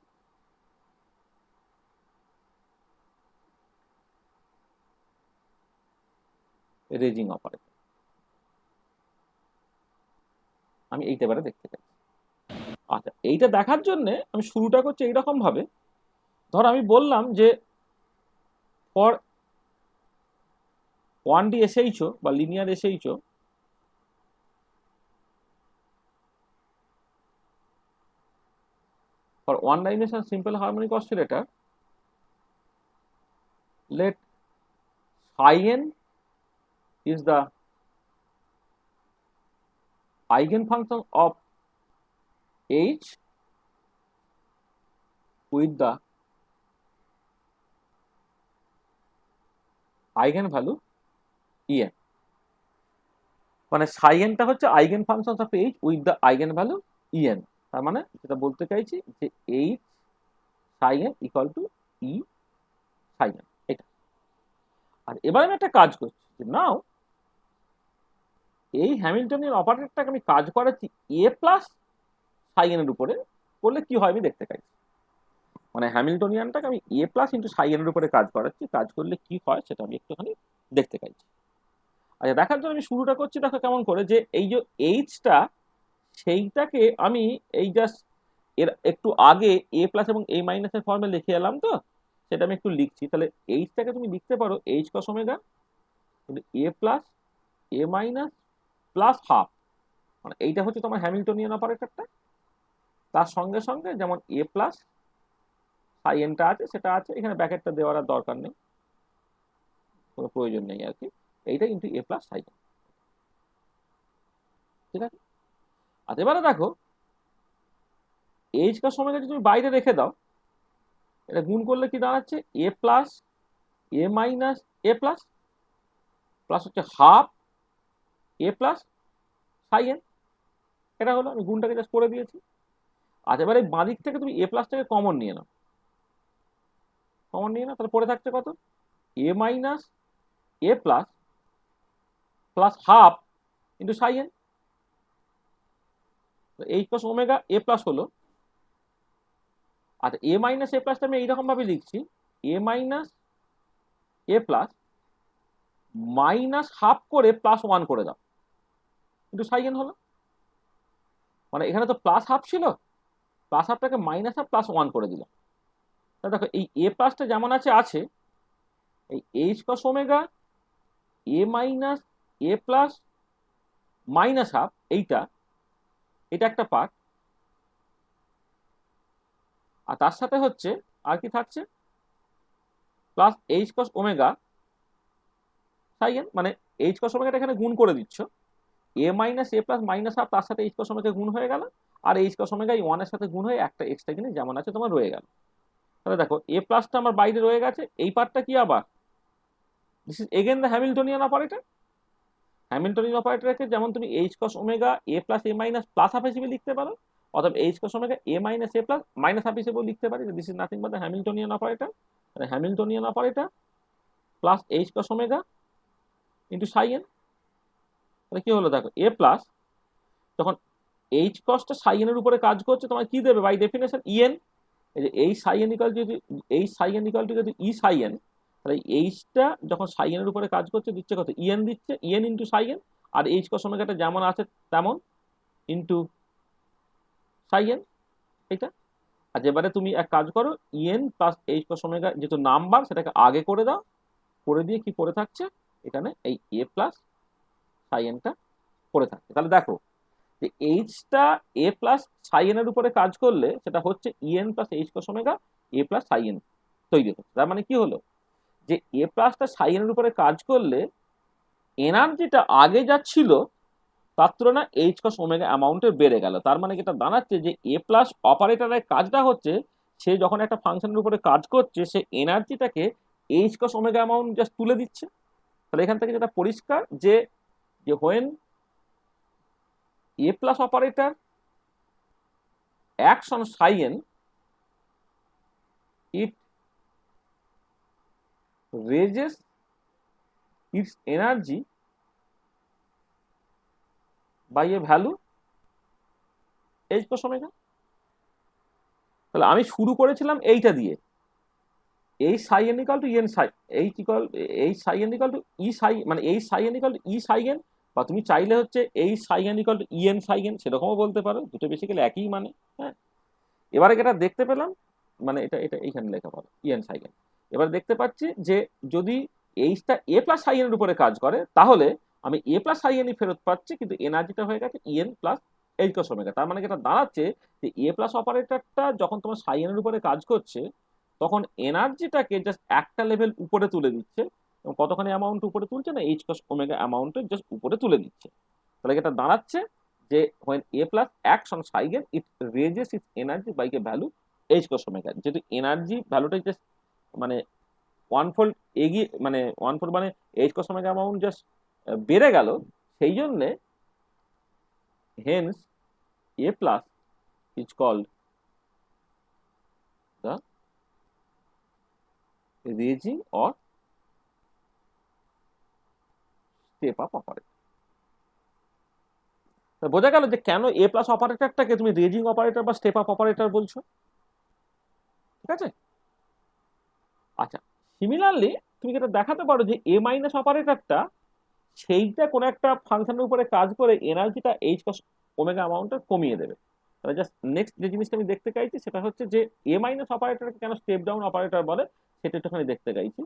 raising operator, আমি এইটা এবারে দেখতে চাই। আচ্ছা এইটা দেখার জন্য আমি শুরুটা করছি এইরকম ভাবে, ধর আমি বললাম যে ফর 1D SHO বা linear SHO for one dimension simple harmonic oscillator, let psi n is the eigenfunction of H with the eigenvalue En, মানে psi n টা হচ্ছে eigen function of H with the eigen value En। তার মানে যেটা বলতে চাইছি যে H psi n equal to E psi n, এটা। আর এবার আমি একটা কাজ করছি যে নাও এই হ্যামিল্টনিয়ান অপারেটরটাকে আমি কাজ করাচ্ছি এ প্লাস psi n এর উপরে, করলে কি হয় আমি দেখতে চাইছি। মানে হ্যামিল্টনিয়ানটাকে আমি এ প্লাস ইন্টু psi n এর উপরে কাজ করাচ্ছি, কাজ করলে কি হয় সেটা আমি একটুখানি দেখতে চাইছি। আচ্ছা দেখার জন্য আমি শুরুটা করছি, দেখো কেমন করে, যে এই যে এইচটা সেইটাকে আমি এই জাস্ট এর একটু আগে এ প্লাস এবং এ মাইনাসের ফর্মে লিখে এলাম, তো সেটা আমি একটু লিখছি। তাহলে এইচটাকে তুমি লিখতে পারো H cross omega a plus a minus plus half, মানে এইটা হচ্ছে তোমার হ্যামিল্টনিয়ান অপারেটরটা। তার সঙ্গে সঙ্গে যেমন এ প্লাস সাই এনটা আছে সেটা আছে, এখানে ব্যাকেটটা দেওয়ার আর দরকার নেই, কোনো প্রয়োজন নেই আর কি, এইটা ইন্টু এ প্লাস সাইন। ঠিক আছে, আর এবারে দেখো এইচ কার সময় যদি তুমি বাইরে রেখে দাও, এটা গুণ করলে কি দাঁড়াচ্ছে, এ plus a minus a plus plus হচ্ছে হাফ এ প্লাস সাইন। এটা হলো, আমি গুণটাকে জাস্ট করে দিয়েছি। আচ্ছা এবারে বাঁ দিক থেকে তুমি এ প্লাসটাকে কমন নিয়ে নাও, কমন নিয়ে নাও, তাহলে পড়ে থাকছে কত, a minus a plus plus half into psi n. H plus omega a plus হলো। আচ্ছা এ মাইনাস এ প্লাসটা আমি এইরকম ভাবে লিখছি, a minus a plus minus half করে প্লাস ওয়ান করে দাও কিন্তু সাইন হলো। মানে এখানে তো প্লাস হাফ ছিল, প্লাস হাফটাকে মাইনাস হাফ প্লাস ওয়ান করে দিলাম। তা দেখো এই এ প্লাসটা যেমন আছে আছে, এই H cross omega a minus a plus minus half এইটা, এটা একটা পার্ট। আর তার সাথে হচ্ছে আর কি থাকছে, plus h cross omega sign, মানে এইচ কস ওমেগাটা এখানে গুণ করে দিচ্ছ, এ minus a plus minus half তার সাথে এইচ কস ওমেগা গুণ হয়ে গেল, আর এইচ কস ওমেগা এই ওয়ানের সাথে গুণ হয়ে একটা এক্সট্রা জিনিস যেমন আছে তোমার রয়ে গেল। তাহলে দেখো এ প্লাসটা আমার বাইরে রয়ে গেছে, এই পার্টটা কি আবার, this is again the Hamiltonian operator. Hamiltonian অপারেটরকে যেমন তুমি h cross omega a plus a minus plus half হিসেবে লিখতে পারো, অথবা h cross omega a minus a plus minus half হিসেবেও লিখতে পারি। This is nothing but the Hamiltonian operator. Hamiltonian operator plus h cross omega into psi n. তাহলে কি হলো দেখো, এ প্লাস তখন এইচ কসটা সাইনের উপরে কাজ করছে, তোমার কি দেবে বাই ডেফিনেশন ইএন। এই যে এই সাইন ইকাল যদি এই সাইন ইকাল টু যদি ই সাইন, তাহলে এইচটা যখন সাইনের উপরে কাজ করছে দিচ্ছে কত, ইএন দিচ্ছে, ইএন ইন্টু সাইন। আর এইচ কস ওমেগাটা যেমন আছে তেমন ইন্টু সাইন এটা। আর এবারে তুমি এক কাজ করো, e n plus h cross omega যেহেতু নাম্বার সেটাকে আগে করে দাও, করে দিয়ে কি পড়ে থাকছে এখানে এই এ প্লাস সাইনটা পড়ে থাকছে। তাহলে দেখো যে এইচটা এ প্লাস সাইনের উপরে কাজ করলে সেটা হচ্ছে EN plus h cross omega a plus psi n তৈরি হচ্ছে। তার মানে কি হলো, যে এ প্লাসটা সাইনের উপরে কাজ করলে এনার্জিটা আগে যা ছিল তার তুলনায় এইচ কস ওমেগা অ্যামাউন্টের বেড়ে গেল। তার মানে যেটা দাঁড়াচ্ছে যে এ প্লাস অপারেটরের কাজটা হচ্ছে, সে যখন একটা ফাংশনের উপরে কাজ করছে সে এনার্জিটাকে h cross omega amount just তুলে দিচ্ছে। তাহলে এখান থেকে যেটা পরিষ্কার যে যে when a plus operator acts on psi n, it raises its energy by a value h cos omega। তাহলে আমি শুরু করেছিলাম এইটা দিয়ে, এই সাই এন ইকাল টু ইএন সাই, এই সাই এন ইকাল টু ই সাই, মানে এই সাই N equal to E Sai N, বা তুমি চাইলে হচ্ছে এই সাই N equal to EN Sai N সেরকমও বলতে পারো, দুটো বেসিক্যালি একই মানে। হ্যাঁ, এবারে এটা দেখতে পেলাম, মানে এটা এটা এইখানে লেখা পাবো ইএন সাই এন। এবার দেখতে পাচ্ছি যে যদি এইচটা এ প্লাস সাই এর উপরে কাজ করে তাহলে আমি এ প্লাস সাই এনই ফেরত পাচ্ছি, কিন্তু এনার্জিটা হয়ে গেছে e n plus h cross omega. তার মানে যেটা দাঁড়াচ্ছে যে এ প্লাস অপারেটরটা যখন তোমার সাই এর উপরে কাজ করছে তখন এনার্জিটাকে জাস্ট একটা লেভেল উপরে তুলে দিচ্ছে, এবং কতখানি অ্যামাউন্ট উপরে তুলছে না, এইচ কস ওমেগা অ্যামাউন্টের জাস্ট উপরে তুলে দিচ্ছে। তাহলে যেটা দাঁড়াচ্ছে যে when a plus acts on psi n it raises its energy by a value h cos omega। যেহেতু এনার্জি ভ্যালুটা জাস্ট মানে ওয়ান ফোল্ড এগিয়ে, মানে ওয়ান ফোল্ড মানে h cos omega amount just বেড়ে গেল, সেই জন্য hence a plus is called the raising or step up operator। বোঝা গেল যে কেন এ প্লাস অপারেটরটাকে তুমি রেজিং অপারেটর বা স্টেপ আপ অপারেটর বলছো। ঠিক আছে, আচ্ছা সিমিলারলি তুমি যেটা দেখাতে পারো যে এ মাইনাস অপারেটরটা সেইটা কোনো একটা ফাংশনের উপরে কাজ করে এনার্জিটা এইচ কস ওমেগা অ্যামাউন্টটা কমিয়ে দেবে। তাহলে জাস্ট নেক্সট যে জিনিসটা আমি দেখতে চাইছি সেটা হচ্ছে যে এ মাইনাস অপারেটরকে কেন স্টেপ ডাউন অপারেটর বলে সেটা একটুখানি দেখতে চাইছি।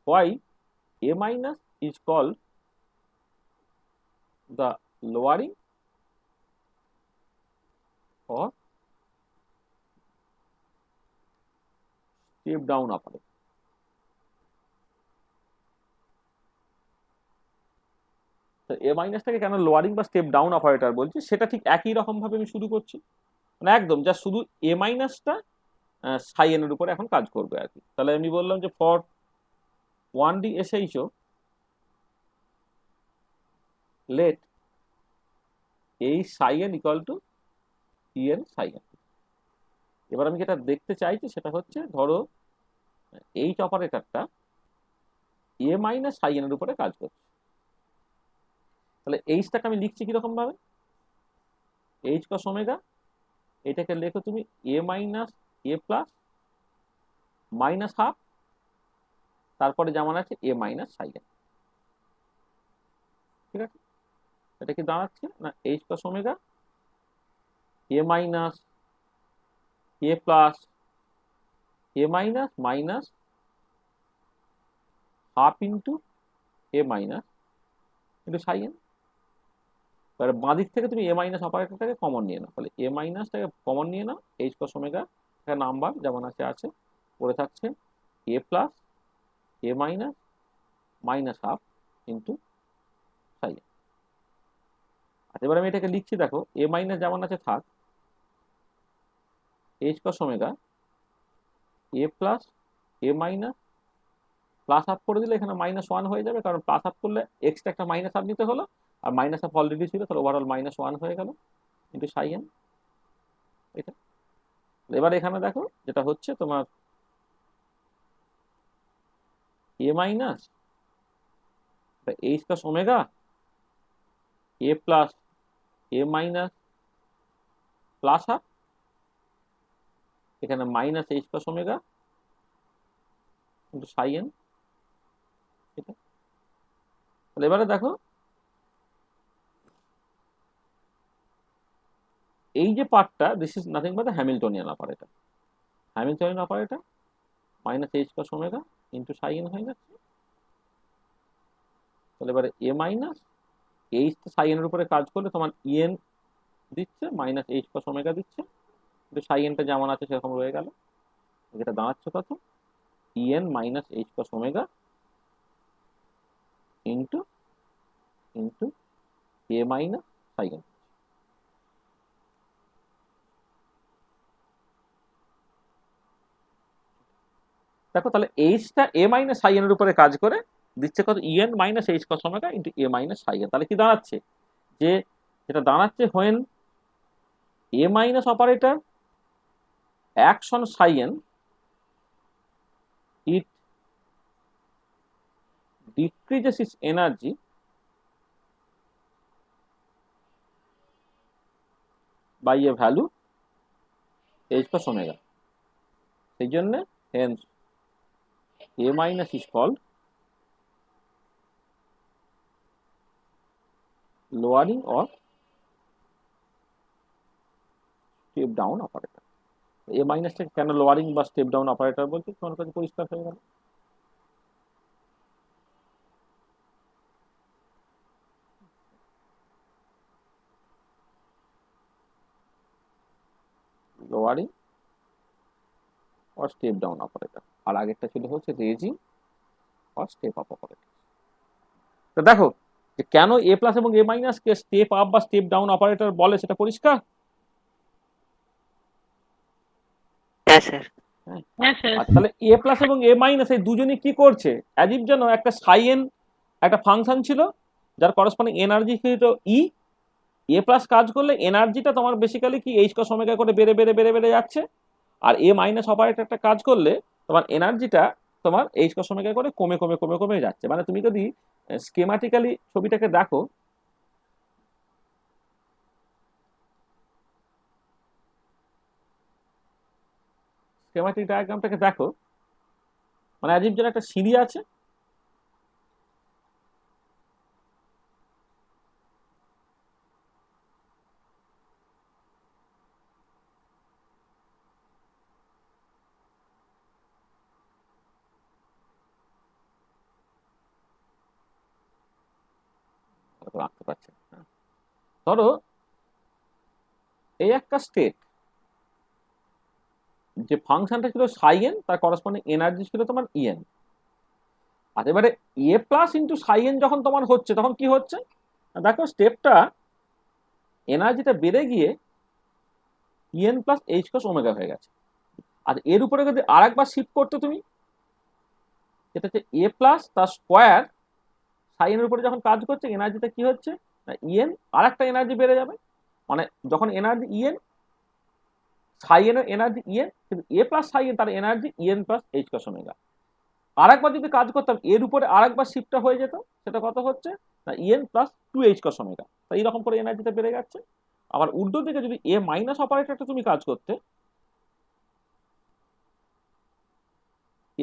Why a minus is called the lowering or step down operator। তো এ মাইনাসটাকে কেন লোয়ারিং বা স্টেপ ডাউন অপারেটর বলছি, সেটা ঠিক একই রকম ভাবে আমি শুরু করছি, মানে একদম যা শুধু এ মাইনাসটা সাই এন এর উপরে এখন কাজ করবে আর কি। তাহলে আমি বললাম যে ফর 1D SHO let এই সাই এন ইকুয়াল টু EN সাই এন। এবার আমি যেটা দেখতে চাইছি সেটা হচ্ছে, ধরো এইচ অপারেটরটা এ মাইনাস সাই এন এর উপরে কাজ করছে, তাহলে এইচটাকে আমি লিখছি কিরকম ভাবে, এইচ কস ওমেগা, এটাকে লেখো তুমি এ minus a plus minus half, তারপরে যেমন আছে এ মাইনাস সাই এন। ঠিক আছে, এটা কি দাঁড়াচ্ছে না H cross omega a minus a plus a minus minus half into a minus into psi N. এবার বাঁ দিক থেকে তুমি এ মাইনাস অপারেটরটাকে কমন নিয়ে নাও, তাহলে এ মাইনাসটাকে কমন নিয়ে নাও, এইচ কস ওমেগা একটা নাম্বার যেমন আছে আছে, পড়ে থাকছে এ plus a minus minus half into psi N. আচ্ছা এবার আমি এটাকে লিখছি, দেখো এ মাইনাস যেমন আছে থাক, H cross omega a plus a minus plus half করে দিলে এখানে -1 হয়ে যাবে, কারণ প্লাস হাফ করলে এক্সট্রা একটা মাইনাস হাফ নিতে হলো, আর মাইনাস হাফ অলরেডি ছিল, তাহলে ওভারঅল -1 হয়ে গেল কিন্তু সাই এন। এটা এবার এখানে দেখো যেটা হচ্ছে তোমার এ minus h cross omega a plus a minus plus half, এখানে মাইনাস এইচ কস ওমেগা কিন্তু সাই এন। এটা তাহলে এবারে দেখো এই যে পার্টটা, this is nothing but the Hamiltonian operator. Hamiltonian operator minus h cross omega into psi N হয়ে যাচ্ছে। তাহলে এবারে এ মাইনাস এইচ সাই এন এর উপরে কাজ করলে তোমার ইএন দিচ্ছে, মাইনাস এইচ কস ওমেগা দিচ্ছে, কিন্তু সাই এনটা যেমন আছে সেরকম রয়ে গেল। যেটা দাঁড়াচ্ছে কত, E n minus h cross omega into into a minus psi n. দেখো তাহলে এইচটা এ মাইনাস সাই এন এর উপরে কাজ করে দিচ্ছে কত, E n minus h cross omega into a minus psi n. তাহলে কি দাঁড়াচ্ছে, যে যেটা দাঁড়াচ্ছে when a minus operator acts on psi n, it decreases its energy by a value h plus omega. সেই জন্য hence a minus is called lowering or step down operator. a minus টাকে কেন লোয়ারিং বা step down operator বলছি তোমার কাছে পরিষ্কার হয়ে গেল। Lowering or step down operator, আর আগেরটা ছিল হচ্ছে raising or step up operator. তো দেখো যে কেন এ প্লাস এবং এ মাইনাস কে স্টেপ আপ বা স্টেপ ডাউন অপারেটর বলে সেটা পরিষ্কার। হ্যাঁ স্যার। হ্যাঁ স্যার। তাহলে এ প্লাস এবং এ মাইনাস এই দুজনই কি করছে, অ্যাজ ইফ যেন একটা সাই এন একটা ফাংশন ছিল যার করসপন্ডিং এনার্জি ছিল ই, এ প্লাস কাজ করলে এনার্জিটা তোমার বেসিক্যালি কি এইচ কস ওমেগা করে বেড়ে বেড়ে বেড়ে বেড়ে যাচ্ছে, আর এ মাইনাস অপারেটরটা কাজ করলে তোমার এনার্জিটা তোমার এইচ কস ওমেগা করে কমে কমে কমে কমে যাচ্ছে। মানে তুমি যদি স্কেমাটিক্যালি ছবিটাকে দেখো, স্কেমাটিক ডায়াগ্রামটাকে দেখো, মানে অ্যাজ ইফ যেন একটা সিঁড়ি আছে, রাখতে পারছে না। ধরো এই একটা স্টেট, যে ফাংশনটা ছিল সাই এন, তার করসপন্ডিং এনার্জি ছিল তোমার ইএন। আর এবারে এ প্লাস ইন্টু সাই এন যখন তোমার হচ্ছে তখন কি হচ্ছে, দেখো স্টেপটা এনার্জিটা বেড়ে গিয়ে e n plus h cross omega হয়ে গেছে। আর এর উপরে যদি আর একবার শিফট করতে তুমি, যেটা হচ্ছে এ প্লাস তার স্কোয়ার সাই এর উপরে যখন কাজ করছে এনার্জিটা কি হচ্ছে না ইএন আর একটা এনার্জি বেড়ে যাবে। মানে যখন এনার্জি ইএন সাই এর এনার্জি ইএন, কিন্তু এ প্লাস সাই এন তার energy E n plus h cross omega. আর একবার যদি কাজ করতাম এর উপরে আর একবার শিফটটা হয়ে যেত, সেটা কত হচ্ছে না e n plus two h cross omega. তাই এইরকম করে এনার্জিটা বেড়ে যাচ্ছে। আবার উল্টো দিকে যদি এ মাইনাস অপারেটরটা তুমি কাজ করতে,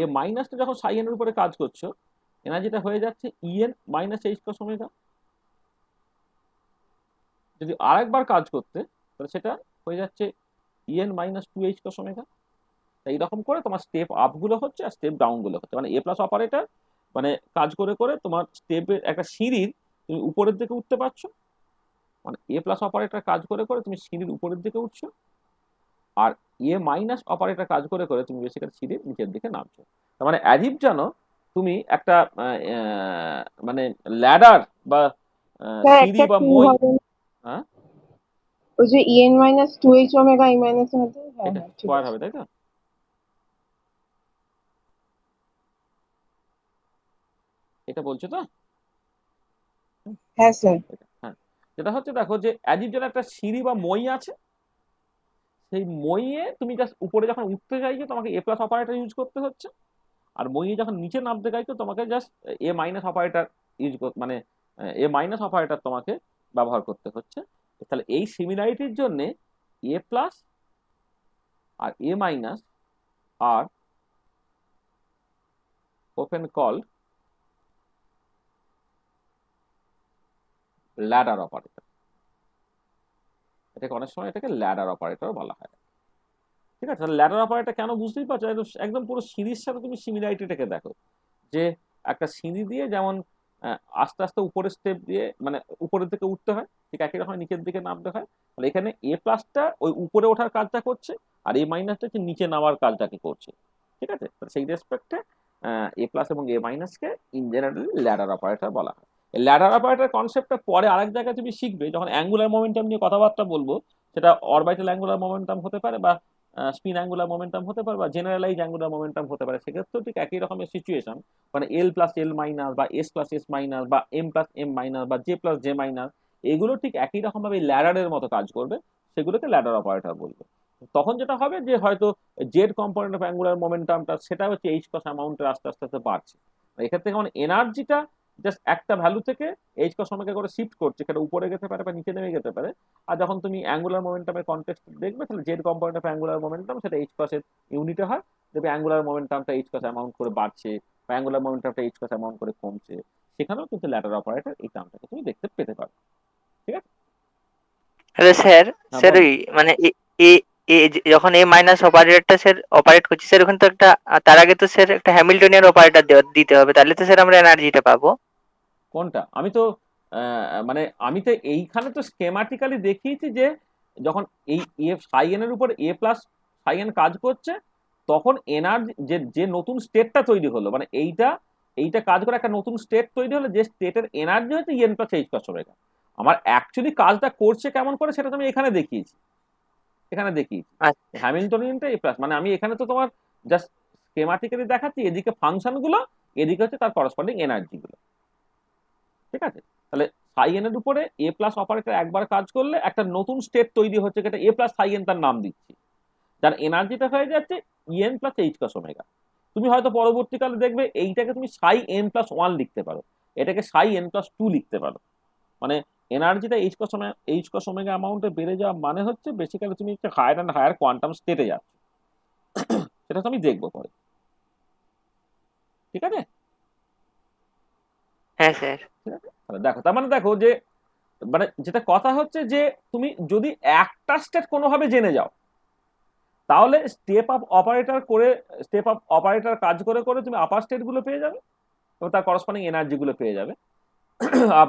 এ মাইনাসটা যখন সাই এর উপরে কাজ করছো এনার্জিটা হয়ে যাচ্ছে e n minus h cross omega. যদি আর একবার কাজ করতে তাহলে সেটা হয়ে যাচ্ছে e n minus two h cross omega. এইরকম করে তোমার স্টেপ আপ গুলো হচ্ছে আর স্টেপ ডাউন গুলো হচ্ছে। মানে এ প্লাস অপারেটর মানে কাজ করে করে তোমার স্টেপের একটা সিঁড়ির তুমি উপরের দিকে উঠতে পারছো। মানে এ প্লাস অপারেটর কাজ করে করে তুমি সিঁড়ির উপরের দিকে উঠছো, আর এ মাইনাস অপারেটর কাজ করে করে তুমি বেসিক্যালি সিঁড়ির নিচের দিকে নামছো। তার মানে অ্যাজিভ জানো তুমি একটা মানে ল্যাডার বা স্যার সিঁড়ি একটা বা টু মই। হবে, হ্যাঁ, ওই যে E n minus two h omega E minus হবে। হ্যাঁ এটা হ্যাঁ ঠিক স্কোয়ার আছে। হবে তাই তো? এটা বলছো তো? হ্যাঁ স্যার। হ্যাঁ, যেটা হচ্ছে দেখো যে অ্যাজিভ যেন একটা সিঁড়ি বা মই আছে, সেই মইয়ে তুমি জাস্ট উপরে যখন উঠতে চাইছো তোমাকে এ প্লাস অপারেটর ইউজ করতে হচ্ছে, আর মইয়ে যখন নিচে নামতে চাইছো তোমাকে just a minus operator use করতে, মানে এ মাইনাস অপারেটর তোমাকে ব্যবহার করতে হচ্ছে। তাহলে এই সিমিলারিটির জন্য এ প্লাস আর এ মাইনাস আর ওপেন কল ল্যাডার অপারেটর। এটাকে অনেক সময় এটাকে ল্যাডার অপারেটর বলা হয়। ঠিক আছে, তাহলে ল্যাডার অপারেটর কেন বুঝতেই পারছো, একদম পুরো সিরিজের সাথে তুমি সিমিলারিটিটাকে দেখো যে একটা সিঁড়ি দিয়ে যেমন আস্তে আস্তে উপরের স্টেপ দিয়ে মানে উপরের দিকে উঠতে হয়, ঠিক একই রকম নিচের দিকে নামতে হয়। তাহলে এখানে এ প্লাসটা ওই উপরে ওঠার কাজটা করছে, আর এ মাইনাসটা হচ্ছে নিচে নামার কাজটাকে করছে। ঠিক আছে, সেই রেসপেক্টে এ প্লাস এবং এ মাইনাসকে ইন জেনারেলি ল্যাডার অপারেটর বলা হয়। এই ল্যাডার অপারেটর কনসেপ্টটা পরে আরেক জায়গায় তুমি শিখবে যখন অ্যাঙ্গুলার মোমেন্টাম নিয়ে কথাবার্তা বলবো। সেটা অরবিটাল অ্যাঙ্গুলার মোমেন্টাম হতে পারে, বা স্পিন অ্যাঙ্গুলার মোমেন্টাম হতে পারে, বা জেনারেলাইজ অ্যাঙ্গুলার মোমেন্টাম হতে পারে। সেক্ষেত্রেও ঠিক একই রকমের সিচুয়েশন, মানে এল প্লাস এল মাইনাস বা এস প্লাস এস মাইনাস বা এম প্লাস এম মাইনাস বা জে প্লাস জে মাইনাস, এগুলো ঠিক একই রকম ভাবে ল্যাডারের মতো কাজ করবে। সেগুলোকে ল্যাডার অপারেটর বলবে। তখন যেটা হবে যে হয়তো জেড কম্পোনেন্ট অফ অ্যাঙ্গুলার মোমেন্টামটা সেটা হচ্ছে এইচ কস অ্যামাউন্টের আস্তে আস্তে আস্তে বাড়ছে। এক্ষেত্রে যেমন এনার্জিটা জাস্ট একটা ভ্যালু থেকে এইচ কস ওমেগা করে শিফট করছে, সেটা উপরে যেতে পারে বা নিচে নেমে যেতে পারে। আর যখন তুমি অ্যাঙ্গুলার মোমেন্টামের কনটেক্সট দেখবে তাহলে Z component of angular momentum সেটা এইচ কসের ইউনিটে হয়। দেখবে অ্যাঙ্গুলার মোমেন্টামটা এইচ কস অ্যামাউন্ট করে বাড়ছে বা অ্যাঙ্গুলার মোমেন্টামটা এইচ কস অ্যামাউন্ট করে কমছে। সেখানেও কিন্তু ল্যাডার অপারেটর এই টার্মটাকে তুমি দেখতে পেতে পারো। ঠিক আছে? Hello sir. হ্যাঁ স্যার বলো। ওই মানে এ এ যখন এ মাইনাস অপারেটরটা স্যার অপারেট করছে স্যার, ওখানে তো একটা তার আগে তো স্যার একটা হ্যামিল্টনিয়ান অপারেটর দিতে হবে, তাহলে তো স্যার আমরা এনার্জিটা পাবো। কোনটা? আমি তো মানে আমি তো এইখানে তো স্কেমাটিক্যালি দেখিয়েছি যে যখন এই এ সাই এর উপর এ প্লাস সাই এন কাজ করছে তখন এনার্জি যে যে নতুন স্টেটটা তৈরি হলো, মানে এইটা এইটা কাজ করে একটা নতুন স্টেট তৈরি হলো, যে স্টেটের এনার্জি হচ্ছে EN plus h plus omega. আমার অ্যাকচুয়ালি কাজটা করছে কেমন করে সেটা তো আমি এখানে দেখিয়েছি। এখানে দেখিয়েছি আচ্ছা হ্যামিল্টনিয়ানটা এ প্লাস, মানে আমি এখানে তো তোমার জাস্ট স্কেমাটিক্যালি দেখাচ্ছি এদিকে ফাংশন গুলো, এদিকে হচ্ছে তার করসপন্ডিং এনার্জি গুলো। ঠিক আছে, তাহলে সাই এন এর উপরে এ প্লাস অপারেটর একবার কাজ করলে একটা নতুন স্টেট তৈরি হচ্ছে, যেটা এ প্লাস সাই এন তার নাম দিচ্ছি, যার এনার্জিটা হয়ে যাচ্ছে e n plus h cross omega. তুমি হয়তো পরবর্তীকালে দেখবে এইটাকে তুমি সাই এন প্লাস ওয়ান লিখতে পারো, এটাকে সাই এন প্লাস টু লিখতে পারো। মানে এনার্জিটা এইচ কস ওমেগা অ্যামাউন্টে বেড়ে যাওয়া মানে হচ্ছে বেসিক্যালি তুমি একটা হায়ার অ্যান্ড হায়ার কোয়ান্টাম স্টেটে যাচ্ছ। সেটা তো আমি দেখবো পরে। ঠিক আছে? হ্যাঁ স্যার। ঠিক আছে, তাহলে দেখো তার মানে দেখো যে মানে যেটা কথা হচ্ছে যে তুমি যদি একটা স্টেট কোনোভাবে জেনে যাও তাহলে স্টেপ আপ অপারেটর কাজ করে করে তুমি আপার স্টেট গুলো পেয়ে যাবে এবং তার করসপন্ডিং এনার্জি গুলো পেয়ে যাবে।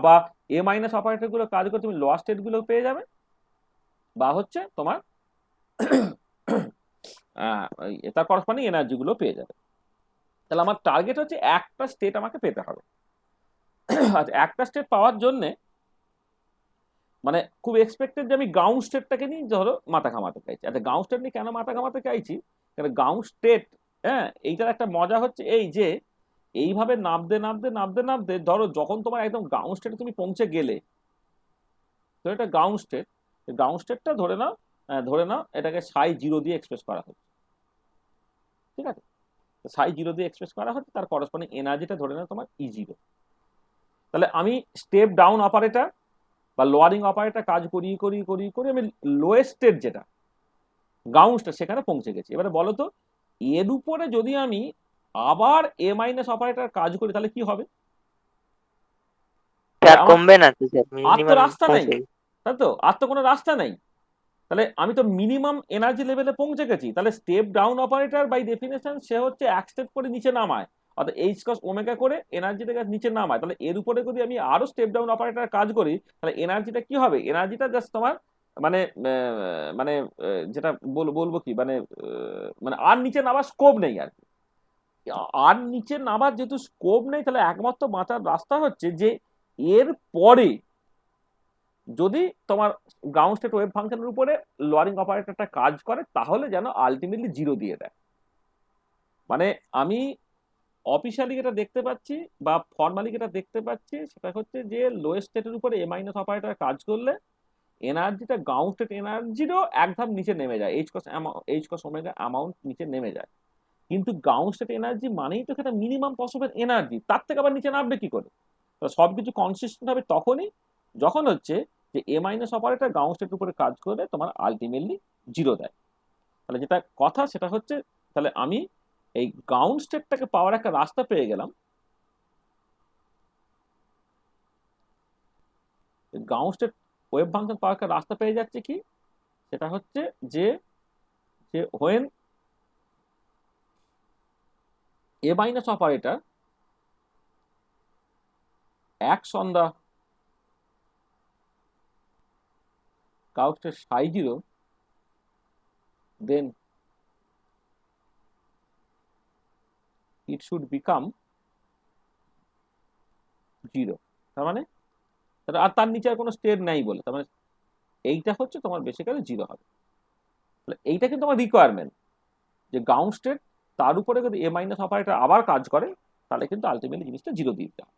বা এ মাইনাস অপারেটর গুলো কাজ করে তুমি লোয়ার স্টেট গুলো পেয়ে যাবে, বা হচ্ছে তোমার তার করসপন্ডিং এনার্জি গুলো পেয়ে যাবে। তাহলে আমার টার্গেট হচ্ছে একটা স্টেট আমাকে পেতে হবে। আচ্ছা, একটা স্টেট পাওয়ার জন্য মানে খুব এক্সপেক্টেড যে আমি গ্রাউন্ড স্টেটটাকে নিয়ে ধরো মাথা ঘামাতে চাইছি। আচ্ছা গ্রাউন্ড স্টেট নিয়ে কেন মাথা ঘামাতে চাইছি, কারণ গ্রাউন্ড স্টেট, হ্যাঁ, এইটার একটা মজা হচ্ছে এই যে এইভাবে নামতে নামতে নামতে নামতে ধরো যখন তোমার একদম গ্রাউন্ড স্টেটে তুমি পৌঁছে গেলে, তো এটা গ্রাউন্ড স্টেট, গ্রাউন্ড স্টেটটা ধরে নাও এটাকে সাই জিরো দিয়ে এক্সপ্রেস করা হচ্ছে, ঠিক আছে? সাই জিরো দিয়ে এক্সপ্রেস করা হচ্ছে, তার করসপন্ডিং এনার্জিটা ধরে নাও তোমার ই জিরো। তাহলে আমি স্টেপ ডাউন অপারেটর বা লোয়ারিং অপারেটর কাজ করিয়ে করিয়ে করিয়ে করিয়ে আমি লোয়েস্ট স্টেট যেটা গ্রাউন্ড স্টেট সেখানে পৌঁছে গেছি। এবারে বলো তো এর উপরে যদি আমি আবার এ মাইনাস অপারেটর কাজ করি তাহলে কি হবে? স্যার আমার কমবে না তো স্যার, আর তো মিনিমাম রাস্তা নেই, পৌঁছে। তাই তো? আর তো কোনো রাস্তা নেই। তাহলে আমি তো মিনিমাম এনার্জি লেভেলে পৌঁছে গেছি। তাহলে step down operator by definition সে হচ্ছে এক স্টেপ করে নিচে নামায়, অর্থাৎ এইচ কস ওমেগা করে এনার্জিটাকে নিচে নামায়। তাহলে এর উপরে যদি আমি আরো স্টেপ ডাউন অপারেটর কাজ করি তাহলে এনার্জিটা কি হবে? এনার্জিটা জাস্ট তোমার মানে মানে যেটা বলবো কি মানে মানে আর নিচে নামার স্কোপ নেই আর কি। আর নিচে নামার যেহেতু স্কোপ নেই, তাহলে একমাত্র বাঁচার রাস্তা হচ্ছে যে এর পরে যদি তোমার গ্রাউন্ড স্টেট ওয়েভ ফাংশনের উপরে লোয়ারিং অপারেটরটা কাজ করে তাহলে যেন আলটিমেটলি জিরো দিয়ে দেয়। মানে আমি অফিসিয়ালি যেটা দেখতে পাচ্ছি বা ফর্মালি যেটা দেখতে পাচ্ছি সেটা হচ্ছে যে লোয়েস্ট স্টেটের উপরে এ মাইনাস অপারেটর কাজ করলে এনার্জিটা গ্রাউন্ড স্টেট এনার্জিরও এক ধাপ নিচে নেমে যায়, এইচ কস ওমেগা অ্যামাউন্ট নিচে নেমে যায়। কিন্তু গ্রাউন্ড স্টেট এনার্জি মানেই তো সেটা মিনিমাম পসিবল এনার্জি, তার থেকে আবার নিচে নামবে কি করে? তো সবকিছু কনসিস্টেন্ট হবে তখনই যখন হচ্ছে যে এ মাইনাস অপারেটর গ্রাউন্ড স্টেটের উপরে কাজ করে তোমার আলটিমেটলি জিরো দেয়। তাহলে যেটা কথা সেটা হচ্ছে তাহলে আমি এই গ্রাউন্ড স্টেটটাকে পাওয়ার একটা রাস্তা পেয়ে গেলাম। গ্রাউন্ড স্টেট ওয়েভ ফাংশন পাওয়ার একটা রাস্তা পেয়ে যাচ্ছে কি, সেটা হচ্ছে যে যে when a minus operator acts on the ground state psi 0, then it should become 0। তার মানে আর তার নিচে আর কোনো স্টেট নাই বলে, তার মানে এইটা হচ্ছে তোমার বেসিক্যালি জিরো হবে। তাহলে এইটা কিন্তু আমার রিকোয়ারমেন্ট যে গ্রাউন্ড স্টেট তার উপরে যদি এ মাইনাস অপারেটর আবার কাজ করে তাহলে কিন্তু আলটিমেটলি জিনিসটা জিরো দিয়ে দিতে হবে।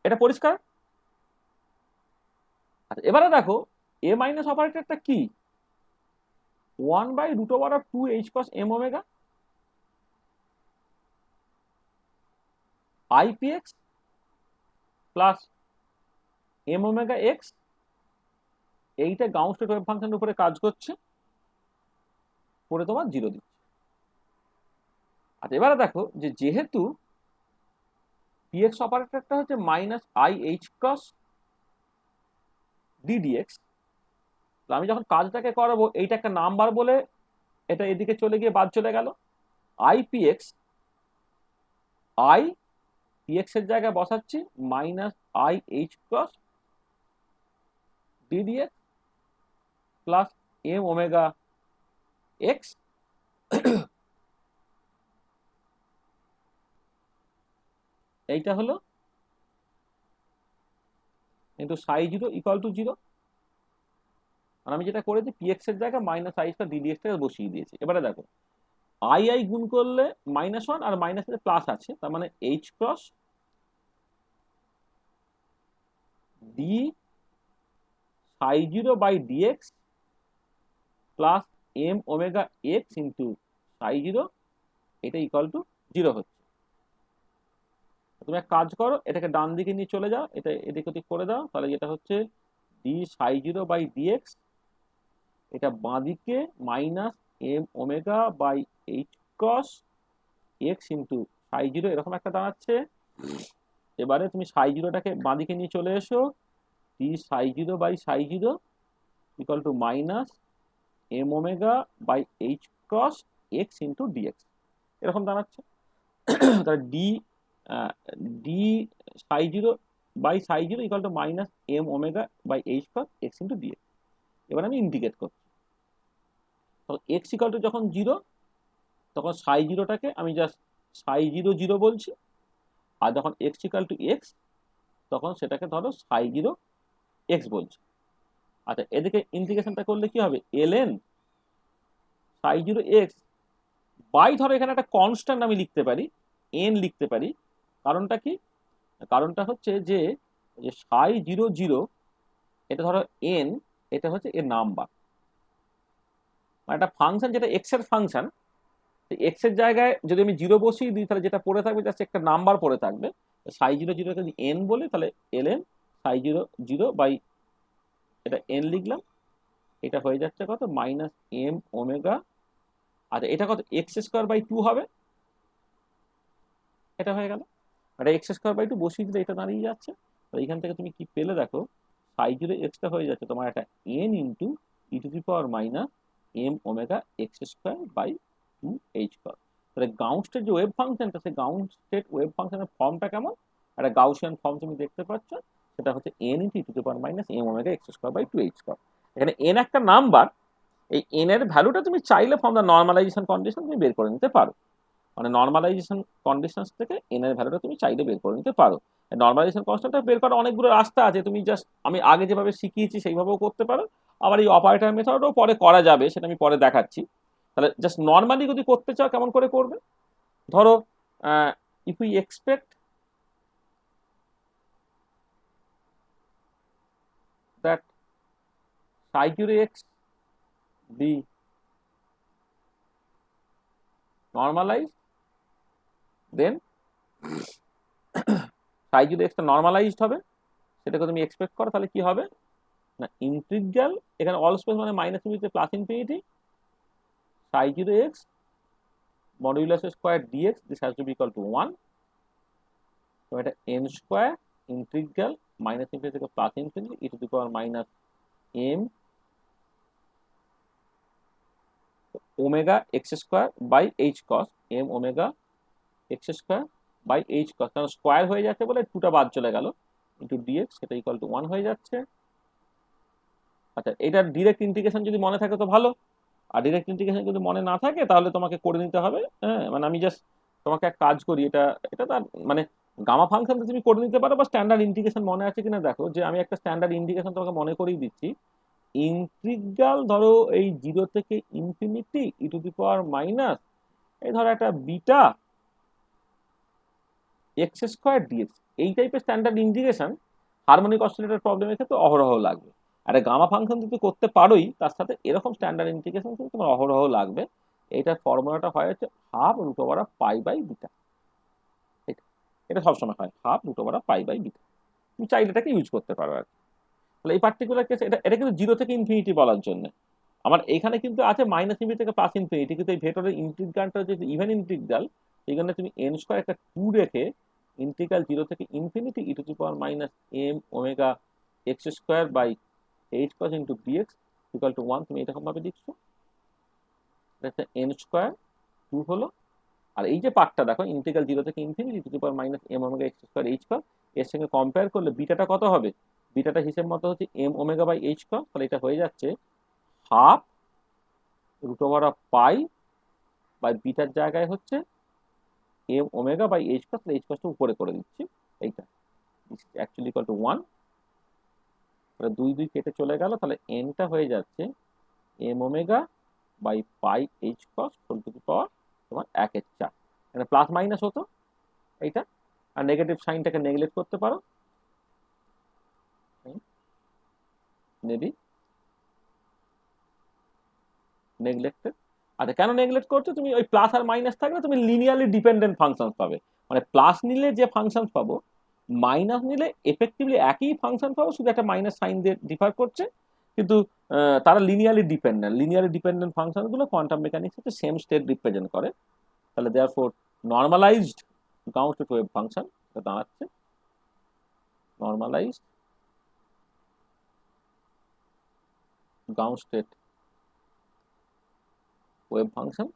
এটা পরিষ্কার? আচ্ছা এবারে দেখো এ মাইনাস অপারেটরটা কি, 1/√2 h cos m omega ipx plus m omega x, এইটা গ্রাউন্ড স্টেট ওয়েভ ফাংশনের উপরে কাজ করছে করে তোমার জিরো দিচ্ছে। আচ্ছা এবারে দেখো যে যেহেতু পিএক্স অপারেটরটা হচ্ছে minus i h cross ddx, আমি যখন কাজটাকে করাবো এইটা একটা নাম্বার বলে এটা এদিকে চলে গিয়ে বাদ চলে গেল, আই পিএক্স, আই পিএক্স এর জায়গায় বসাচ্ছি minus i h cross d d x plus m omega x এইটা হলো into psi zero equal to zero. আর আমি যেটা করেছি পিএক্স এর জায়গায় মাইনাস আই স্কয়ার ডিডিএক্স টাকে বসিয়ে দিয়েছি। এবারে দেখো আই আই গুণ করলে -1 আর মাইনাস প্লাস আছে, তার মানে h cross d psi zero by d x plus m omega x into psi zero, এটা ইকুয়াল টু জিরো হচ্ছে। তুমি এক কাজ করো এটাকে ডান দিকে নিয়ে চলে যাও, এটা এদিক ওদিক করে দাও, তাহলে যেটা হচ্ছে D psi zero by dx, এটা বাঁ দিকে minus m omega by h cross x into psi zero এরকম একটা দাঁড়াচ্ছে। এবারে তুমি সাই জিরোটাকে বাঁ দিকে নিয়ে চলে এসো, d psi zero by psi zero equal to minus m omega by h cross x into d x এরকম দাঁড়াচ্ছে। তাহলে d d psi zero by psi zero equal to minus m omega by h cross x into d x. এবার আমি integrate করছি, তখন x equal to যখন zero তখন psi জিরোটাকে আমি জাস্ট সাই জিরো জিরো বলছি, আর যখন এক্স ইকুয়াল টু এক্স তখন সেটাকে ধরো সাই জিরো এক্স বলছে। আচ্ছা, এদিকে ইন্টিগ্রেশনটা করলে কি হবে, ln Sai zero x by, ধরো এখানে একটা কনস্ট্যান্ট আমি লিখতে পারি, এন লিখতে পারি। কারণটা কি, কারণটা হচ্ছে যে যে সাই জিরো জিরো, এটা ধরো এন, এটা হচ্ছে এর নাম্বার, মানে একটা ফাংশন যেটা এক্স এর ফাংশন, এক্স এর জায়গায় যদি আমি জিরো বসিয়ে দিই তাহলে যেটা পড়ে থাকবে জাস্ট একটা নাম্বার পড়ে থাকবে। সাই জিরো জিরো যদি এন বলি তাহলে ln Sai zero zero by, এটা এন লিখলাম, এটা হয়ে যাচ্ছে কত, মাইনাস এম ওমেগা। আচ্ছা, এটা কত, এক্স স্কোয়ার বাই টু হবে, এটা হয়ে গেল। এটা এক্স স্কোয়ার বাই টু বসিয়ে দিলে এটা দাঁড়িয়ে যাচ্ছে। তো এইখান থেকে তুমি কি পেলে দেখো, সাই জিরো এক্সটা হয়ে যাচ্ছে তোমার একটা n into e to the power minus m omega x square by two h square. তাহলে গাউসের যে ওয়েভ ফাংশনটা, সেই গাউসের ওয়েভ ফাংশনের ফর্মটা কেমন, একটা গাউসিয়ান ফর্ম তুমি দেখতে পাচ্ছ, সেটা হচ্ছে n into e to the power minus m omega x square by two h square. এখানে এন একটা নাম্বার, এই এন এর ভ্যালুটা তুমি চাইলে ফ্রম দ্য নর্মালাইজেশন কন্ডিশন তুমি বের করে নিতে পারো, মানে নর্মালাইজেশন কন্ডিশনস থেকে এন এর ভ্যালুটা তুমি চাইলে বের করে নিতে পারো। নর্মালাইজেশন কনস্ট্যান্টটা বের করার অনেকগুলো রাস্তা আছে, তুমি জাস্ট আমি আগে যেভাবে শিখিয়েছি সেইভাবেও করতে পারো, আবার এই অপারেটর মেথডও পরে করা যাবে, সেটা আমি পরে দেখাচ্ছি। তাহলে জাস্ট নর্মালি যদি করতে চাও কেমন করে করবে, ধরো if we expect that Sai zero x B normalise, then Sai zero extra normalised হবে, সেটাকে তুমি এক্সপেক্ট করো, তাহলে কি হবে না, ইন্টিগ্রাল, এখানে অল স্পেস মানে minus infinity plus infinity, psi zero x modulus square dx, this has to be equal to 1। তো এটা n square integral minus infinity থেকে plus infinity e to the power minus m omega x square by h cross, m omega x square by h cross, কারণ square হয়ে যাচ্ছে বলে টুটা বাদ চলে গেল, ইন্টু ডিএক্স, সেটা ইকুয়াল টু 1 হয়ে যাচ্ছে। আচ্ছা, এটার ডিরেক্ট ইন্টিগ্রেশন যদি মনে থাকে তো ভালো, আর ডিরেক্ট ইন্টিগ্রেশন যদি মনে না থাকে তাহলে তোমাকে করে নিতে হবে। হ্যাঁ, মানে আমি জাস্ট তোমাকে এক কাজ করি, এটা এটা তার মানে গামা ফাংশন তুমি করে নিতে পারো, বা স্ট্যান্ডার্ড ইন্টিগ্রেশন মনে আছে কিনা দেখো, যে আমি একটা স্ট্যান্ডার্ড ইন্টিগ্রেশন তোমাকে মনে করিয়ে দিচ্ছি। ইন্টিগ্রাল ধরো এই জিরো থেকে infinity e to the power minus, এই ধরো একটা বিটা এক্স স্কোয়ার ডিএক্স, এই টাইপের স্ট্যান্ডার্ড ইন্টিগ্রেশন হারমোনিক অসিলেটর প্রবলেমের ক্ষেত্রে অহরহ লাগবে। আর গামা ফাংশন যদি করতে পারোই, তার সাথে এরকম স্ট্যান্ডার্ড ইন্টিগ্রেশন কিন্তু তোমার অহরহ লাগবে। এইটার ফর্মুলাটা হয় হচ্ছে half root over of pi by beta, এটা সবসময় হয় half root over of pi by beta, তুমি চাইলে এটাকে ইউজ করতে পারো আর কি। তাহলে এই পার্টিকুলার কেস এটা এটা কিন্তু জিরো থেকে ইনফিনিটি বলার জন্য, আমার এখানে কিন্তু আছে মাইনাস ইনফিনিটি থেকে প্লাস ইনফিনিটি, কিন্তু এই ভেতরের ইন্টিগ্রালটা হচ্ছে ইভেন ইন্টিগ্রাল, এইখানে তুমি এন স্কোয়ার একটা টু রেখে ইন্টিগ্রাল জিরো থেকে infinity e to the power minus m omega x square by h cross into d x equal to 1, তুমি এরকম ভাবে লিখছো, এটা এন স্কোয়ার টু হলো। আর এই যে পার্টটা দেখো, ইন্টিগ্রাল জিরো থেকে infinity to the power minus m omega x square h cross, এর সঙ্গে কম্পেয়ার করলে বিটাটা কত হবে, বিটাটা হিসেব মতো হচ্ছে m omega by h cross, তাহলে এটা হয়ে যাচ্ছে half root over of pi by বিটার জায়গায় হচ্ছে m omega by h cross, h কসটা উপরে করে দিচ্ছি, এইটা অ্যাকচুয়ালি ইকুয়াল টু 1। তাহলে দুই দুই কেটে চলে গেল, তাহলে এনটা হয়ে যাচ্ছে m omega by pi h cross whole to the power তোমার 1/4, মানে প্লাস মাইনাস হতো এইটা, আর নেগেটিভ সাইনটাকে নেগলেক্ট করতে পারো, মেবি নেগলেক্টেড। আচ্ছা, কেন নেগলেক্ট করছো, তুমি ওই প্লাস আর মাইনাস থাকলে তুমি লিনিয়ারলি ডিপেন্ডেন্ট ফাংশন পাবে, মানে প্লাস নিলে যে ফাংশন পাবো, মাইনাস নিলে এফেক্টিভলি একই ফাংশন পাবো, শুধু একটা মাইনাস সাইন দিয়ে ডিফার করছে, কিন্তু তারা লিনিয়ারলি ডিপেন্ডেন্ট ফাংশনগুলো কোয়ান্টাম মেকানিক্স হচ্ছে সেম স্টেট রিপ্রেজেন্ট করে। তাহলে therefore normalized Gauss wave function দাঁড়াচ্ছে normalized Gauss state wave function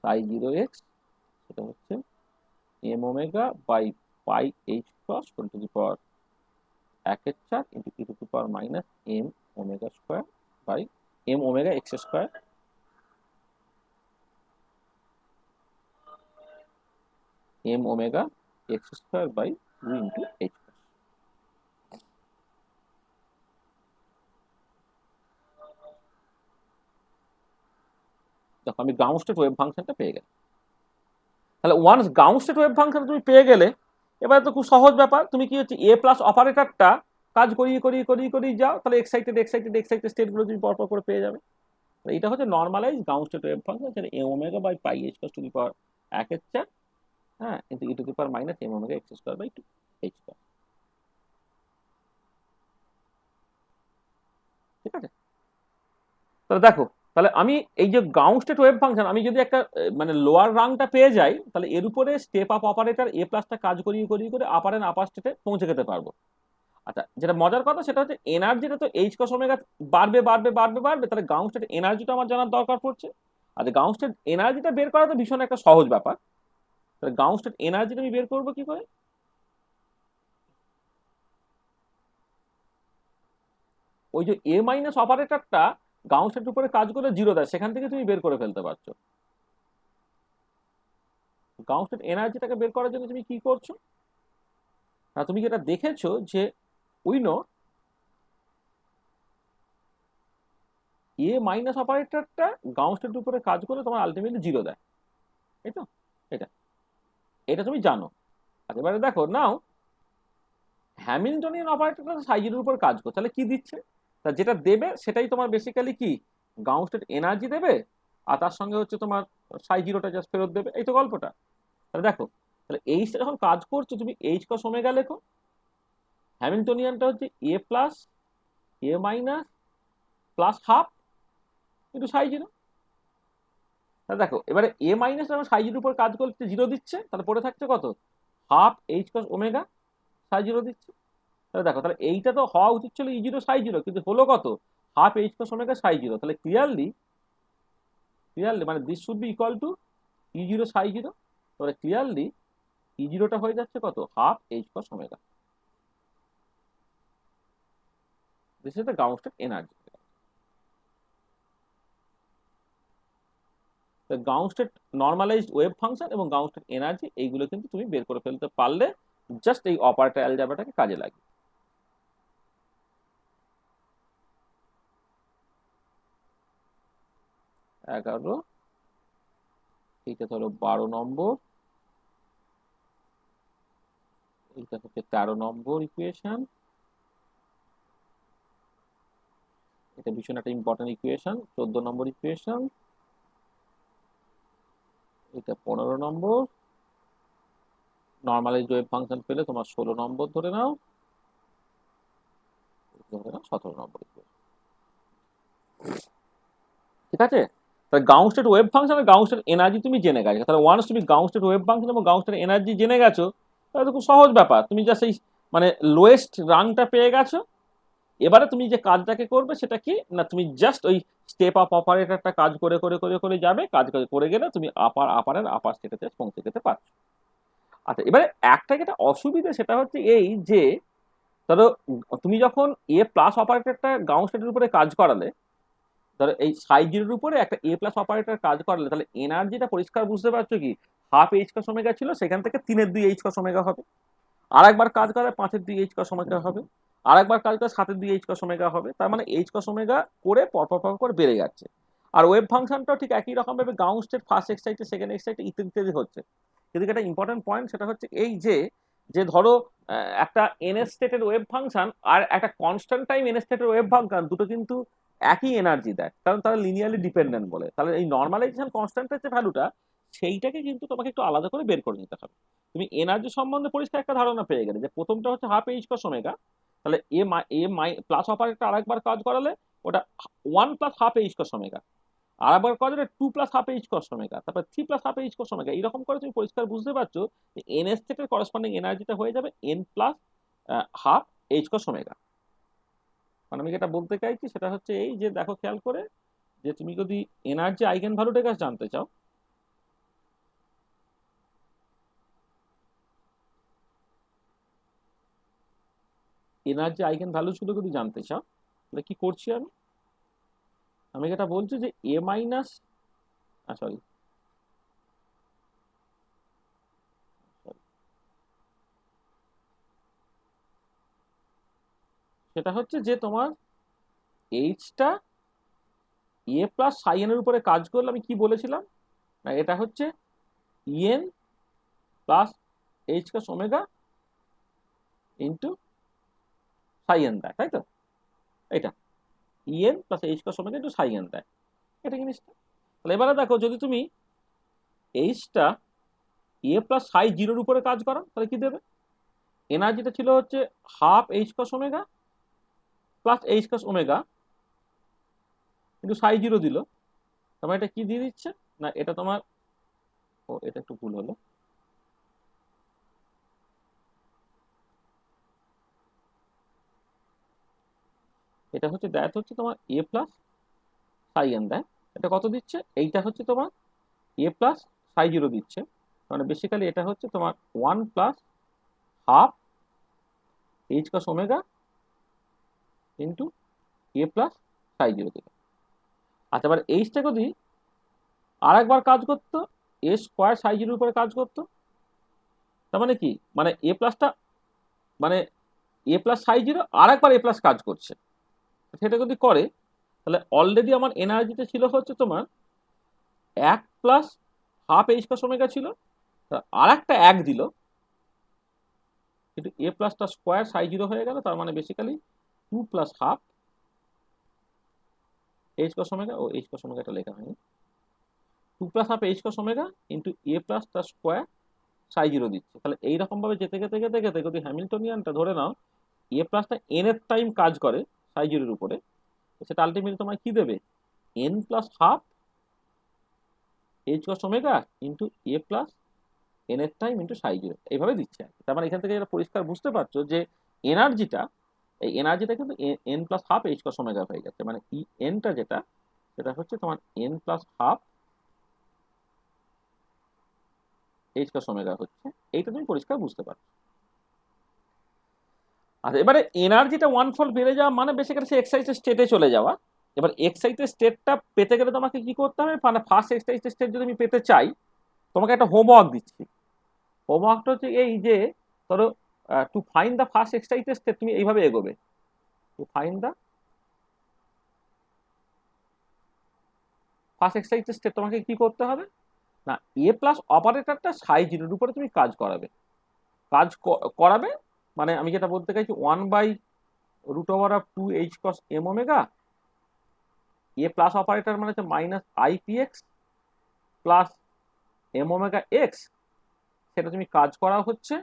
psi zero x, সেটা হচ্ছে m omega by pi h cross whole to the power 1/4 into e to the power minus m omega square by m omega x square m omega x square by 2 into h cross. দেখো আমি ground state wave ফাংশনটা পেয়ে গেলাম। তাহলে once ground state wave function তুমি পেয়ে গেলে, এবার তো খুব সহজ ব্যাপার, তুমি কি হচ্ছে এ প্লাস অপারেটরটা কাজ করিয়ে করিয়ে করিয়ে করিয়ে যাও, তাহলে এক্সাইটেড এক্সাইটেড এক্সাইটেড স্টেটগুলো তুমি পরপর করে পেয়ে যাবে। এটা হচ্ছে normalize ground state wave function, যেটা a omega by pi h to the power 1/4, হ্যাঁ, কিন্তু e to the power minus m omega x square by 2 h square. ঠিক আছে, তাহলে দেখো, তাহলে আমি এই যে গ্রাউন্ড স্টেট ওয়েভ ফাংশন, আমি যদি একটা মানে লোয়ার রাংটা পেয়ে যাই, তাহলে এর উপরে স্টেপ আপ অপারেটর এ প্লাসটা কাজ করিয়ে করিয়ে করে আপার এন্ড আপার স্টেটে পৌঁছে যেতে পারবো। আচ্ছা, যেটা মজার কথা সেটা হচ্ছে এনার্জিটা তো এইচ কস ওমেগা বাড়বে বাড়বে বাড়বে বাড়বে, তাহলে গ্রাউন্ড স্টেট এনার্জিটা আমার জানার দরকার পড়ছে। আর গ্রাউন্ড স্টেট এনার্জিটা বের করা তো ভীষণ একটা সহজ ব্যাপার। তাহলে গ্রাউন্ড স্টেট এনার্জিটা আমি বের করবো কি করে? ওই যে এ মাইনাস অপারেটরটা গ্রাউন্ড স্টেট উপরে কাজ করে 0 দেয়, সেখান থেকে তুমি বের করে ফেলতে পারছো। গ্রাউন্ড স্টেট এনার্জিটাকে বের করার জন্য তুমি কি করছো না, তুমি যেটা দেখেছো যে উইনো এ মাইনাস অপারেটরটা গ্রাউন্ড স্টেট উপরে কাজ করে তোমার আলটিমেটলি 0 দেয়, তাই তো? এটা এটা তুমি জানো। আর এবারে দেখো নাও, হ্যামিল্টনিয়ান অপারেটরটা সাইজের উপর কাজ করছে, তাহলে কি দিচ্ছে? তা যেটা দেবে সেটাই তোমার বেসিক্যালি কি গ্রাউন্ড স্টেট এনার্জি দেবে, আর তার সঙ্গে হচ্ছে তোমার সাই জিরোটা জাস্ট ফেরত দেবে, এই তো গল্পটা। তাহলে দেখো, তাহলে এইচটা যখন কাজ করছো তুমি এইচ কস ওমেগা লেখো, হ্যামিল্টনিয়ানটা হচ্ছে এ plus a minus plus half into psi zero. তাহলে দেখো এবারে এ মাইনাস যখন সাই জিরোর উপর কাজ করতে 0 দিচ্ছে, তাহলে পড়ে থাকছে কত? হাফ এইচ কস ওমেগা সাই জিরো দিচ্ছে। তাহলে দেখো, তাহলে এইটা তো হওয়া উচিত ছিল ই জিরো সাই জিরো, কিন্তু হলো কত? হাফ এইচ কস ওমেগা সাই জিরো। তাহলে ক্লিয়ারলি মানে this should be equal to E zero Sai zero. তাহলে ক্লিয়ারলি ই জিরোটা হয়ে যাচ্ছে কত? Half h cross omega. This is the ground state energy. Ground state normalised wave function এবং ground state energy, এইগুলো কিন্তু তুমি বের করে ফেলতে পারলে জাস্ট এই অপারেটর অ্যালজেব্রাটাকে কাজে লাগে। এগারো, এইটা ধরো 12 নম্বর, এইটা হচ্ছে 13 নম্বর ইকুয়েশন, এটা ভীষণ একটা ইম্পর্টেন্ট ইকুয়েশন। 14 নম্বর ইকুয়েশন, এটা 15 নম্বর, নর্মালাইজড ওয়েভ ফাংশন পেলে তোমার 16 নম্বর ধরে নাও, 17 নম্বর ইকুয়েশন। ঠিক আছে, তাহলে গ্রাউন্ড স্টেট ওয়েভ ফাংশন আর গ্রাউন্ড স্টেট এনার্জি তুমি জেনে গেছো। তাহলে ওয়ান্স তুমি গ্রাউন্ড স্টেট ওয়েভ ফাংশন এবং গ্রাউন্ড স্টেট এনার্জি জেনে গেছো, তাহলে তো খুব সহজ ব্যাপার, তুমি জাস্ট এই মানে লোয়েস্ট রাংটা পেয়ে গেছো। এবারে তুমি যে কাজটাকে করবে সেটা কি না, তুমি জাস্ট ওই স্টেপ আপ অপারেটরটা কাজ করে করে করে করে যাবে, কাজ করে গেলে তুমি আপারের আপার স্টেটে পৌঁছে যেতে পারছো। আচ্ছা, এবারে একটা যেটা অসুবিধা সেটা হচ্ছে এই যে ধরো তুমি যখন এ প্লাস অপারেটরটা গ্রাউন্ড স্টেটের উপরে কাজ করালে, ধরো এই সাই জিরোর উপরে একটা এ প্লাস অপারেটর কাজ করালে, তাহলে এনার্জিটা পরিষ্কার বুঝতে পারছো কি, হাফ এইচ কস ওমেগা ছিল, সেখান থেকে 3/2 এইচ কস ওমেগা হবে। আর একবার কাজ করে 5/2 এইচ কস ওমেগা হবে, আর একবার কাজ করে 7/2 এইচ কস ওমেগা হবে। তার মানে এইচ কস ওমেগা করে পরপর পর বেড়ে যাচ্ছে। আর ওয়েভ ফাংশনটাও ঠিক একই রকম ভাবে গ্রাউন্ড স্টেট ফার্স্ট এক্সাইটে সেকেন্ড এক্সাইটে ইত্যাদি ইত্যাদি হচ্ছে। কিন্তু একটা ইম্পর্টেন্ট পয়েন্ট সেটা হচ্ছে এই যে যে ধরো একটা এনএস স্টেটের ওয়েভ ফাংশন আর একটা কনস্ট্যান্ট টাইম এনএস স্টেটের ওয়েভ ফাংশন দুটো কিন্তু একই এনার্জি দেয়, কারণ তারা লিনিয়ারলি ডিপেন্ডেন্ট বলে। তাহলে এই নর্মালাইজেশন কনস্ট্যান্টের যে ভ্যালুটা, সেইটাকে কিন্তু তোমাকে একটু আলাদা করে বের করে নিতে হবে। তুমি এনার্জি সম্বন্ধে পরিষ্কার একটা ধারণা পেয়ে গেলে যে প্রথমটা হচ্ছে হাফ এইচ কস ওমেগা, তাহলে এ প্লাস অপারেটর আরেকবার কাজ করালে ওটা 1 plus half h cross omega, আর একবার কাজ হলে 2 plus half h cross omega, তারপর 3 plus half h cross omega. এরকম করে তুমি পরিষ্কার বুঝতে পারছো যে এন এস থেকে করসপন্ডিং এনার্জিটা হয়ে যাবে N plus half h cross omega. মানে আমি যেটা বলতে চাইছি সেটা হচ্ছে এই যে দেখো খেয়াল করে, যে তুমি যদি এনার্জি আইগেন ভ্যালুটাকে জানতে চাও, এনার্জি আইগেন ভ্যালু ছিল যদি জানতে চাও, তাহলে কি করছি আমি, আমি যেটা বলছি যে এ মাইনাস সরি সেটা হচ্ছে যে তোমার এইচটা এ প্লাস সাই এন এর উপরে কাজ করলে আমি কি বলেছিলাম, না এটা হচ্ছে EN plus h cross omega into psi n দেয়, তাই তো? এটা e n plus h cross omega into psi n দেয়, এটা জিনিসটা। তাহলে এবারে দেখো, যদি তুমি এইচটা এ প্লাস সাই জিরোর উপরে কাজ করো তাহলে কি দেবে? এনার্জিটা ছিল হচ্ছে half h cross omega plus h cross omega কিন্তু সাই জিরো দিল, তোমার এটা কি দিয়ে দিচ্ছে, না এটা তোমার, ও এটা একটু ভুল হলো, এটা হচ্ছে দ্যাট হচ্ছে তোমার এ প্লাস সাই এন দেয়, এটা কত দিচ্ছে, এইটা হচ্ছে তোমার এ প্লাস সাই জিরো দিচ্ছে, মানে বেসিক্যালি এটা হচ্ছে তোমার 1 plus half h cross omega into a plus psi zero দিল। আচ্ছা, এবার এইচটা যদি আর একবার কাজ করতো, এ স্কোয়ার সাই জিরোর উপরে কাজ করতো, তার মানে কি, মানে এ প্লাসটা, মানে এ প্লাস সাই জিরো আর একবার এ প্লাস কাজ করছে, সেটা যদি করে তাহলে অলরেডি আমার এনার্জিতে ছিল হচ্ছে তোমার 1 plus half h cross omega ছিল, আর একটা 1 দিল, কিন্তু এ প্লাসটা স্কোয়ার সাই জিরো হয়ে গেল, তার মানে basically 2 plus half h cross omega, ও এইচ কস ওমেগাটা লেখা হয়নি, 2 plus half h cross omega into a plus তার স্কোয়ার সাই জিরো দিচ্ছে। তাহলে এইরকম ভাবে যেতে যেতে যেতে যেতে যদি হ্যামিল্টনিয়ানটা ধরে নাও এ প্লাসটা এন এর টাইম কাজ করে সাই জিরোর উপরে, সেটা আলটিমেটলি তোমার কি দেবে, n plus half h cross omega into a plus n এর টাইম ইন্টু সাই জিরো, এইভাবে দিচ্ছে। তার মানে এখান থেকে যেটা পরিষ্কার বুঝতে পারছো যে এনার্জিটা, এই এনার্জিটা কিন্তু N plus half h cross omega হয়ে যাচ্ছে, মানে ই এনটা যেটা, সেটা হচ্ছে তোমার N plus half h cross omega হচ্ছে, এইটা তুমি পরিষ্কার বুঝতে পারছো। আচ্ছা, এবারে এনার্জিটা 1 ফোল্ড বেড়ে যাওয়া মানে বেসিক্যালি সে এক্সাইটেড স্টেটে চলে যাওয়া। এবার এক্সাইটেড স্টেটটা পেতে গেলে তোমাকে কি করতে হবে, মানে ফার্স্ট এক্সাইটেড স্টেট যদি আমি পেতে চাই, তোমাকে একটা হোমওয়ার্ক দিচ্ছি। হোমওয়ার্কটা হচ্ছে এই যে, ধরো to find the first excited state, তুমি এইভাবে এগোবে, to find the first excited state তোমাকে কি করতে হবে, না এ প্লাস অপারেটরটা সাই জিরোর উপরে তুমি কাজ করাবে, করাবে, মানে আমি যেটা বলতে চাইছি 1/√2 h cos m omega, a plus operator মানে হচ্ছে minus i p x plus m omega x, সেটা তুমি কাজ করা হচ্ছে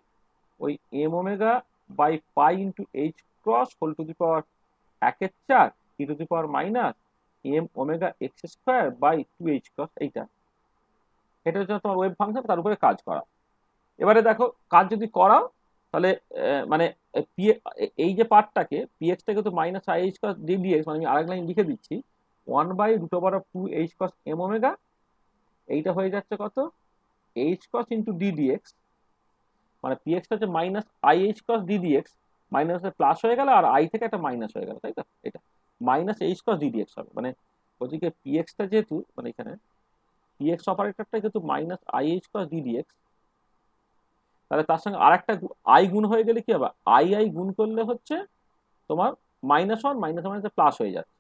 ওই m omega by pi into h cross whole to the power 1/4 e to the power minus m omega x square by 2h cross, এইটা এটা হচ্ছে তোমার ওয়েভ ফাংশন, তার উপরে কাজ করা। এবারে দেখো কাজ যদি করাও তাহলে মানে এই যে পার্টটাকে পিএক্সটাকে তো minus i h cross ddx, মানে আমি আরেক লাইন লিখে দিচ্ছি 1/√2 h cos m ওমেগা, এইটা হয়ে যাচ্ছে কত, এইচ কস ইন্টু ডিডিএক্স, মানে পিএক্সটা হচ্ছে minus i h cross ddx, মাইনাসে প্লাস হয়ে গেল আর আই থেকে একটা মাইনাস হয়ে গেল, তাই তো? এটা মাইনাস এইচ কস ডিডিএক্স হবে, মানে ওদিকে পিএক্সটা যেহেতু, মানে এখানে পিএক্স অপারেটরটা যেহেতু minus i h cross ddx, তাহলে তার সঙ্গে আর একটা আই গুণ হয়ে গেলে কি হবে, আই আই গুণ করলে হচ্ছে তোমার -1 মাইনাসে প্লাস হয়ে যাচ্ছে।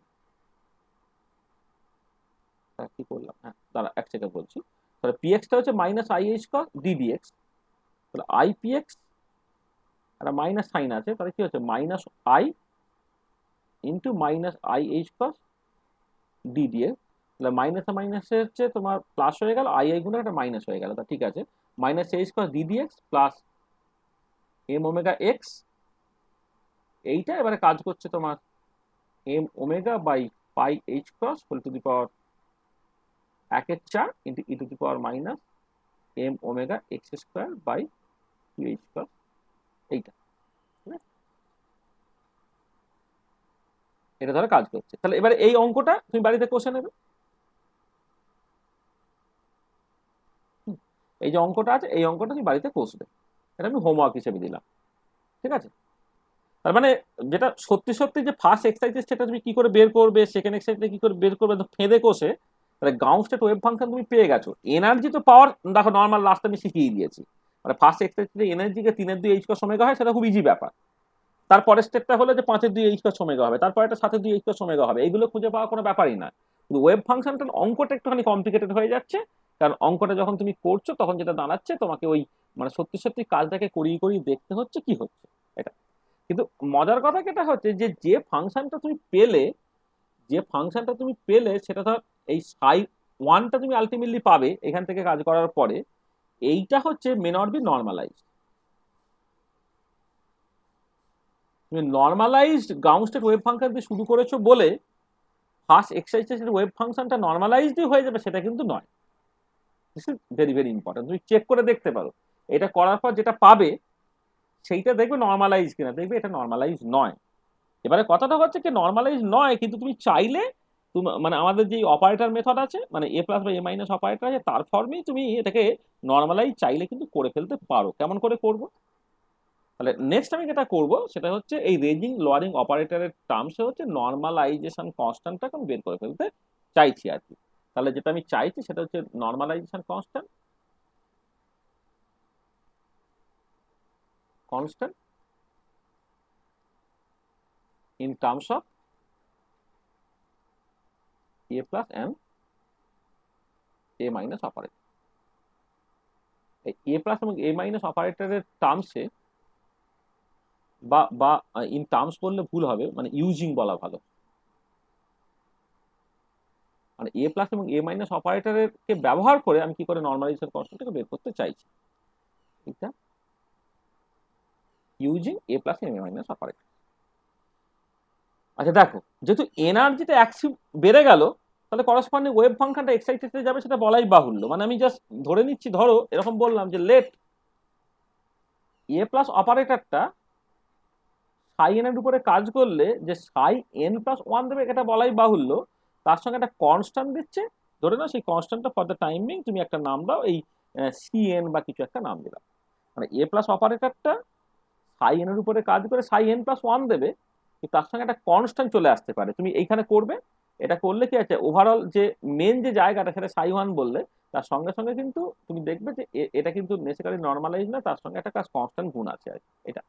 কি করলাম, হ্যাঁ দাঁড়া এক সেকেন্ড বলছি, তাহলে পিএক্সটা হচ্ছে minus i h cross ddx, তাহলে আই পিএক্স একটা মাইনাস সাইন আছে, তাহলে কি হচ্ছে minus i into minus i h cross ddx, তাহলে মাইনাসে মাইনাসে হচ্ছে তোমার প্লাস হয়ে গেল, আই আই গুণে একটা মাইনাস হয়ে গেল, তা ঠিক আছে, minus h cross d dx plus m omega x, এইটা এবারে কাজ করছে তোমার m omega by pi h cross whole to the power 1/4 into e to the power minus m omega x square by 2h cross, এইটা এটা ধরে কাজ করছে। তাহলে এবারে এই অঙ্কটা তুমি বাড়িতে কষে নেবে, এই যে অঙ্কটা আছে এই অঙ্কটা তুমি বাড়িতে কষবে, এটা আমি হোমওয়ার্ক হিসেবে দিলাম, ঠিক আছে? তার মানে যেটা সত্যি সত্যি যে ফার্স্ট এক্সাইটেড সেটা তুমি কি করে বের করবে, সেকেন্ড এক্সাইটেড কি করে বের করবে, ফেঁদে কষে, তাহলে গ্রাউন্ড স্টেট ওয়েভ ফাংশন তুমি পেয়ে গেছো। এনার্জি তো পাওয়ার দেখো নর্মাল লাস্ট আমি শিখিয়ে দিয়েছি, মানে ফার্স্ট এক্সাইটেড এনার্জিকে 3/2 h cos ওমেগা হয়, সেটা খুব ইজি ব্যাপার। তারপরের স্টেপটা হলো যে 5/2 h cos ওমেগা হবে, তারপর এটা 7/2 h cos ওমেগা হবে, এইগুলো খুঁজে পাওয়া কোনো ব্যাপারই না। কিন্তু ওয়েভ ফাংশনটার অঙ্কটা একটুখানি কমপ্লিকেটেড হয়ে যাচ্ছে, কারণ অঙ্কটা যখন তুমি করছো তখন যেটা দাঁড়াচ্ছে তোমাকে ওই মানে সত্যি সত্যি কাজটাকে করিয়ে করিয়ে দেখতে হচ্ছে কি হচ্ছে এটা। কিন্তু মজার কথা যেটা হচ্ছে যে ফাংশনটা তুমি পেলে, সেটা ধর এই সাই ওয়ানটা তুমি আলটিমেটলি পাবে এখান থেকে কাজ করার পরে, এইটা হচ্ছে মে নট বি নর্মালাইজ। তুমি normalised ground state wave function দিয়ে শুরু করেছো বলে ফার্স্ট এক্সারসাইজের ওয়েভ ফাংশনটা নর্মালাইজডই হয়ে যাবে সেটা কিন্তু নয়। This is very very important. তুমি চেক করে দেখতে পারো, এটা করার পর যেটা পাবে সেইটা দেখবে নর্মালাইজ কিনা, দেখবে এটা নর্মালাইজ নয়। এবারে কথাটা হচ্ছে কি নর্মালাইজ নয়, কিন্তু তুমি চাইলে তুমি মানে আমাদের যে অপারেটর মেথড আছে মানে এ প্লাস বা এ মাইনাস অপারেটর আছে তার ফর্মেই তুমি এটাকে নর্মালাইজ চাইলে কিন্তু করে ফেলতে পারো। কেমন করে করবো? তাহলে নেক্সট আমি যেটা করব সেটা হচ্ছে এই রেজিং লোয়ারিং অপারেটরের টার্মসে হচ্ছে নর্মালাইজেশন কনস্ট্যান্টটাকে আমি বের করে ফেলতে চাইছি আর কি। তাহলে যেটা আমি চাইছি সেটা হচ্ছে normalization constant in terms of a plus and a minus operator. এই a প্লাস এবং a মাইনাস অপারেটরের টার্মসে বা বা ইন টার্মস বললে ভুল হবে, মানে ইউজিং বলা ভালো। মানে a প্লাস এবং a মাইনাস অপারেটরের কে ব্যবহার করে আমি কি করে নর্মালাইজেশন কনস্ট্যান্টটাকে বের করতে চাইছি, এটা ইউজিং a প্লাস এবং a মাইনাস অপারেটর। আচ্ছা দেখো, যেহেতু এনার্জিটা অ্যাক্সিভ বেড়ে গেল তাহলে করসপন্ডিং ওয়েভ ফাংশনটা এক্সাইটেড যাবে সেটা বলাই বাহুল্য। মানে আমি জাস্ট ধরে নিচ্ছি, ধরো এরকম বললাম যে let a plus অপারেটরটা Sai N এর উপরে কাজ করলে যে সাই এন প্লাস ওয়ান দেবে এটা বলাই বাহুল্য, তার সঙ্গে একটা কনস্ট্যান্ট দিচ্ছে, ধরে নাও সেই কনস্ট্যান্টটা ফর দ্য টাইমিং তুমি একটা নাম দাও, এই সি এন বা কিছু একটা নাম দিলাম। মানে এ প্লাস অপারেটরটা সাই এন এর উপরে কাজ করে সাই এন প্লাস ওয়ান দেবে, তার সঙ্গে একটা কনস্ট্যান্ট চলে আসতে পারে। তুমি এইখানে করবে, এটা করলে কি আছে ওভারঅল যে মেন যে জায়গাটা সেটা সাই ওয়ান বললে তার সঙ্গে সঙ্গে কিন্তু তুমি দেখবে যে এটা কিন্তু নেসেসারি নর্মালাইজ না, তার সঙ্গে একটা কনস্ট্যান্ট গুণ আছে আর এটা।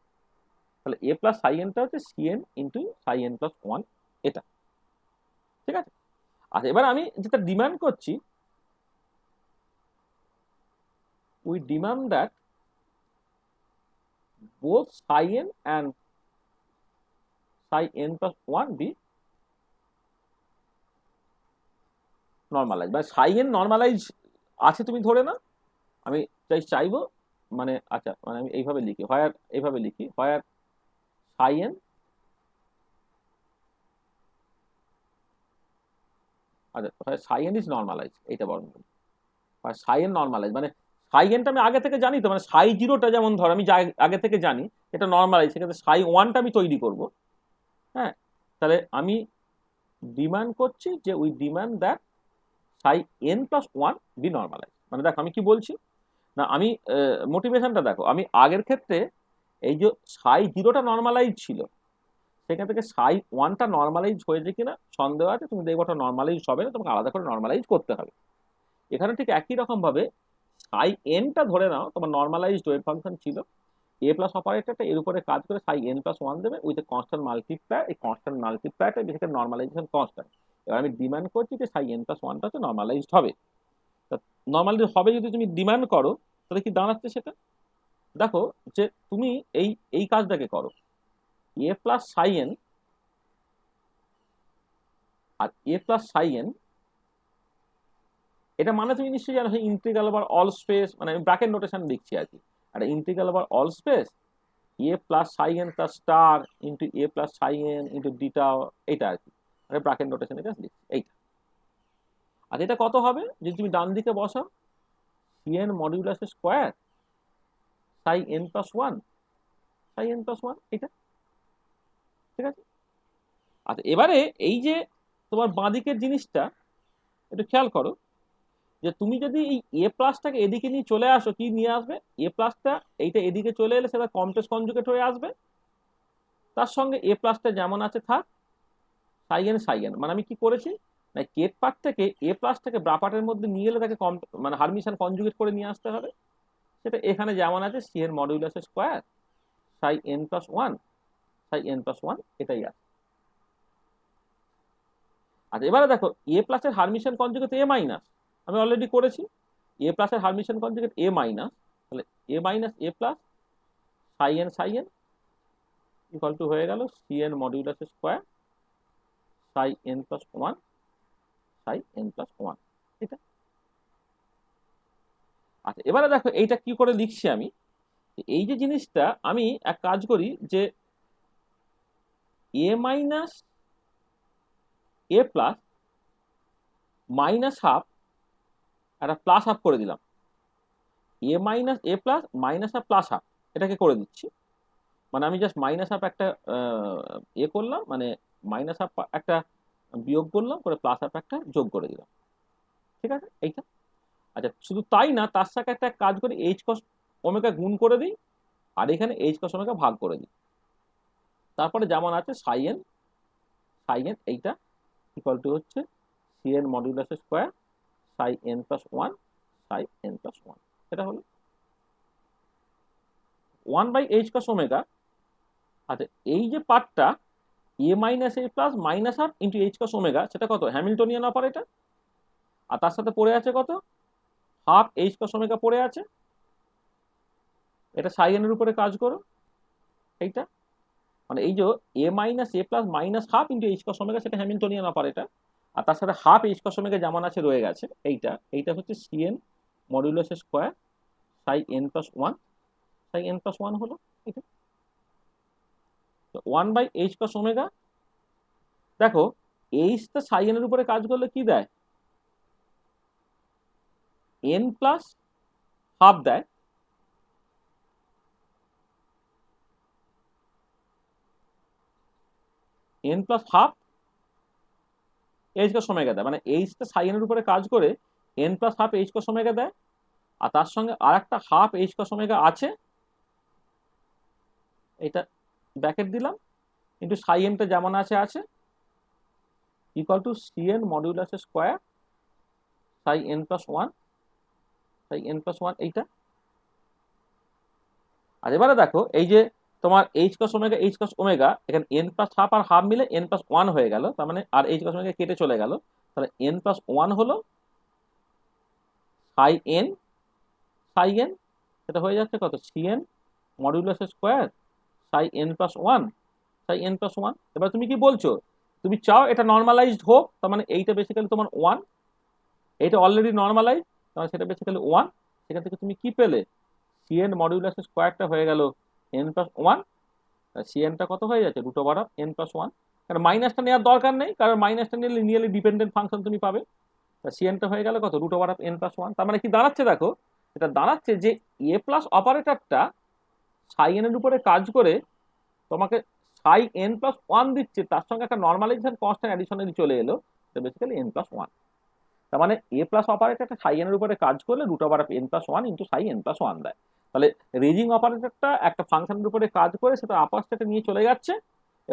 তাহলে এ প্লাস সাই এনটা হচ্ছে c N into psi n plus one, এটা ঠিক আছে। আচ্ছা এবার আমি যেটা ডিমান্ড করছি, we demand that both psi n and psi n plus 1 be normalized, বা psi n নর্মালাইজ আছে তুমি ধরে না, আমি চাইবো মানে আচ্ছা মানে আমি এইভাবে লিখি, হোয়ার এইভাবে লিখি হোয়ার psi n আচ্ছা হোয়ার psi n is normalized, এইটা বরং আর psi n নর্মালাইজ মানে psi n টা আমি আগে থেকে জানি তো, মানে psi জিরোটা যেমন ধর আমি আগে থেকে জানি এটা নর্মালাইজ, সেক্ষেত্রে psi ওয়ানটা আমি তৈরি করব। হ্যাঁ, তাহলে আমি ডিমান্ড করছি যে we demand that psi n plus one be normalize. মানে দেখো আমি কি বলছি না, আমি মোটিভেশনটা দেখো, আমি আগের ক্ষেত্রে এই যে সাই জিরোটা নর্মালাইজ ছিল সেখান থেকে সাই ওয়ানটা নর্মালাইজ হয়েছে কিনা সন্দেহ আছে, তুমি দেখবো ওটা নর্মালাইজ হবে না, তোমাকে আলাদা করে নর্মালাইজ করতে হবে। এখানে ঠিক একই রকম ভাবে সাই এনটা ধরে নাও তোমার নর্মালাইজড ওয়েভ ফাংশন ছিল, এ প্লাস অপারেটরটা এর উপরে কাজ করে সাই এন প্লাস ওয়ান দেবে উইথ এ কনস্ট্যান্ট মাল্টিপ্লায়ার, এই কনস্ট্যান্ট মাল্টিপ্লায়ারটা বেসিক্যালি নর্মালাইজেশন কনস্ট্যান্ট। এবার আমি ডিমান্ড করছি যে সাই এন প্লাস ওয়ানটা হচ্ছে নর্মালাইজড হবে। নর্মালি হবে যদি তুমি ডিমান্ড করো তাহলে কি দাঁড়াচ্ছে সেটা দেখো, যে তুমি এই এই কাজটাকে করো এ plus psi N R a plus psi N, এটা মানে তুমি নিশ্চয়ই জানো ইন্টিগ্রাল ওভার অল স্পেস, মানে আমি ব্র্যাকেট নোটেশন লিখছি আর কি, আর integral over all space A plus psi n plus star into a plus psi N into ডিটা, এটা আর কি মানে ব্র্যাকেট নোটেশন এটা লিখছি এইটা। আর এটা কত হবে যদি তুমি ডান দিকে বসাও, c n modulus square psi n plus one, psi n plus one, এটা ঠিক আছে। আচ্ছা এবারে এই যে তোমার বাঁদিকের জিনিসটা একটু খেয়াল করো, যে তুমি যদি এই এ প্লাসটাকে এদিকে নিয়ে চলে আসো, কি নিয়ে আসবে এ প্লাসটা, এইটা এদিকে চলে এলে সেটা কমপ্লেক্স কনজুগেট হয়ে আসবে, তার সঙ্গে এ প্লাসটা যেমন আছে থাক সাই এন, মানে আমি কি করেছি না কেট পার্ট থেকে এ প্লাসটাকে ব্রা পার্টের মধ্যে নিয়ে এলে তাকে মানে হারমিশন কনজুগেট করে নিয়ে আসতে হবে, সেটা এখানে যেমন আছে সি এর modulus square psi n plus one, psi n plus one এটাই আছে। আচ্ছা এবারে দেখো এ প্লাসের হারমিশন কনজুগেট এ মাইনাস, আমি অলরেডি করেছি। এ প্লাসের হারমিশন কনজুগেট এ মাইনাস, তাহলে a minus a plus psi n equal to হয়ে গেল c n modulus square psi n plus one psi n plus one. এটা আচ্ছা এবারে দেখো এইটা কি করে লিখছি আমি, এই যে জিনিসটা আমি এক কাজ করি যে a minus a plus minus half একটা প্লাস হাফ করে দিলাম, a minus a plus minus half plus half এটাকে করে দিচ্ছি। মানে আমি জাস্ট মাইনাস হাফ একটা এ করলাম, মানে মাইনাস হাফ একটা বিয়োগ করলাম, করে প্লাস হাফ একটা যোগ করে দিলাম। ঠিক আছে এইটা। আচ্ছা শুধু তাই না, তার সাথে একটা কাজ করি এইচ কস ওমেগা গুণ করে দিই, আর এখানে এইচ কস ওমেগা ভাগ করে দিই। তারপরে যেমন আছে সাই এন এইটা ইকুয়াল টু হচ্ছে c n modulus square psi n plus one psi n plus one. এটা হলো 1/h cos ওমেগা। আচ্ছা এই যে পার্টটা a minus a plus minus half into h cross omega, সেটা কত হ্যামিল্টনিয়ান অপারেটর, আর তার সাথে পড়ে আছে কত হাফ এইচ কস ওমেগা পড়ে আছে। এটা সাই এনের উপরে কাজ করো এইটা, মানে এই যে a minus a plus minus half into h cross omega, সেটা হ্যামিল্টনিয়ান অপারেটর, আর তার সাথে হাফ এইচ কস ওমেগা যেমন আছে রয়ে গেছে। এইটা হচ্ছে c n modulus square psi n plus one psi n plus one হলো এটা 1/h cos ওমেগা। দেখো এইচটা সাই এনের উপরে কাজ করলে কি দেয়, এন প্লাস হাফ দেয়, N plus half h cross omega দেয়। মানে এইচটা সাই এনের উপরে কাজ করে N plus half h cross omega দেয়, আর তার সঙ্গে আর একটা হাফ এইচ কস ওমেগা আছে, এটা ব্র্যাকেট দিলাম, কিন্তু সাই এনটা যেমন আছে আছে equal to c n modulus square psi n plus one psi n plus one এইটা। আর এবারে দেখো এই যে তোমার এইচ কস ওমেগা এখানে এন প্লাস হাফ আর হাফ মিলে এন প্লাস ওয়ান হয়ে গেল, তার মানে আর এইচ কস ওমেগা কেটে চলে গেল, তাহলে এন প্লাস ওয়ান হলো সাই এন সেটা হয়ে যাচ্ছে কত c n modulus square psi n plus one psi n plus one. এবার তুমি কি বলছো, তুমি চাও এটা নর্মালাইজড হোক, তার মানে এইটা বেসিক্যালি তোমার ওয়ান, এইটা অলরেডি নর্মালাইজ, তাহলে সেটা বেসিক্যালি ওয়ান। সেখান থেকে তুমি কি পেলে, সি এন মডিউলাস স্কোয়ারটা হয়ে গেল এন প্লাস ওয়ান, সি এনটা কত হয়ে যাচ্ছে root over of n plus one. কারণ মাইনাসটা নেওয়ার দরকার নেই, কারণ মাইনাসটা নিয়ে লিনিয়ারলি ডিপেন্ডেন্ট ফাংশন তুমি পাবে। সি এনটা হয়ে গেল কত root over of n plus one. তার মানে কি দাঁড়াচ্ছে দেখো, এটা দাঁড়াচ্ছে যে এ প্লাস অপারেটরটা সাই এন এর উপরে কাজ করে তোমাকে সাই এন প্লাস ওয়ান দিচ্ছে, তার সঙ্গে একটা নর্মালাইজেশন কনস্ট্যান্ট অ্যাডিশনালি চলে এলো, এটা বেসিক্যালি এন প্লাস ওয়ান। তার মানে এ প্লাস অপারেটরটা সাই এন এর উপরে কাজ করলে root over of n plus one into psi n plus one দেয়। তাহলে রেজিং অপারেটরটা একটা ফাংশনের উপরে কাজ করে সেটা আপার স্টেটে নিয়ে চলে যাচ্ছে,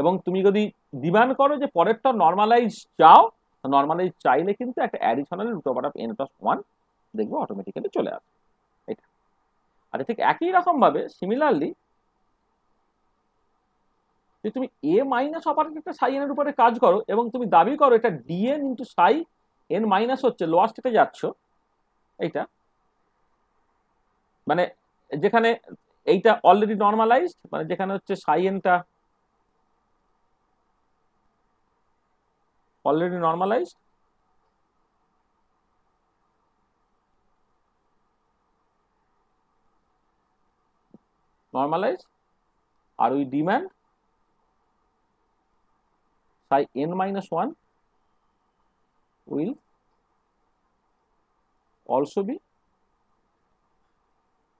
এবং তুমি যদি ডিমান্ড করো যে পরেরটা নর্মালাইজ চাও, নর্মালাইজ চাইলে কিন্তু একটা additional root over of n plus one দেখবো অটোমেটিক্যালি চলে আসে এটা। আচ্ছা ঠিক একই রকম ভাবে সিমিলারলি যদি তুমি এ মাইনাস অপারেটরটা সাই এন এর উপরে কাজ করো এবং তুমি দাবি করো এটা DNA into psi n minus হচ্ছে, লোয়ার স্টেটে যাচ্ছ এইটা, মানে যেখানে এইটা অলরেডি নর্মালাইজড, মানে যেখানে হচ্ছে সাই এনটা অলরেডি নর্মালাইজড, আর we demand psi n minus one will also be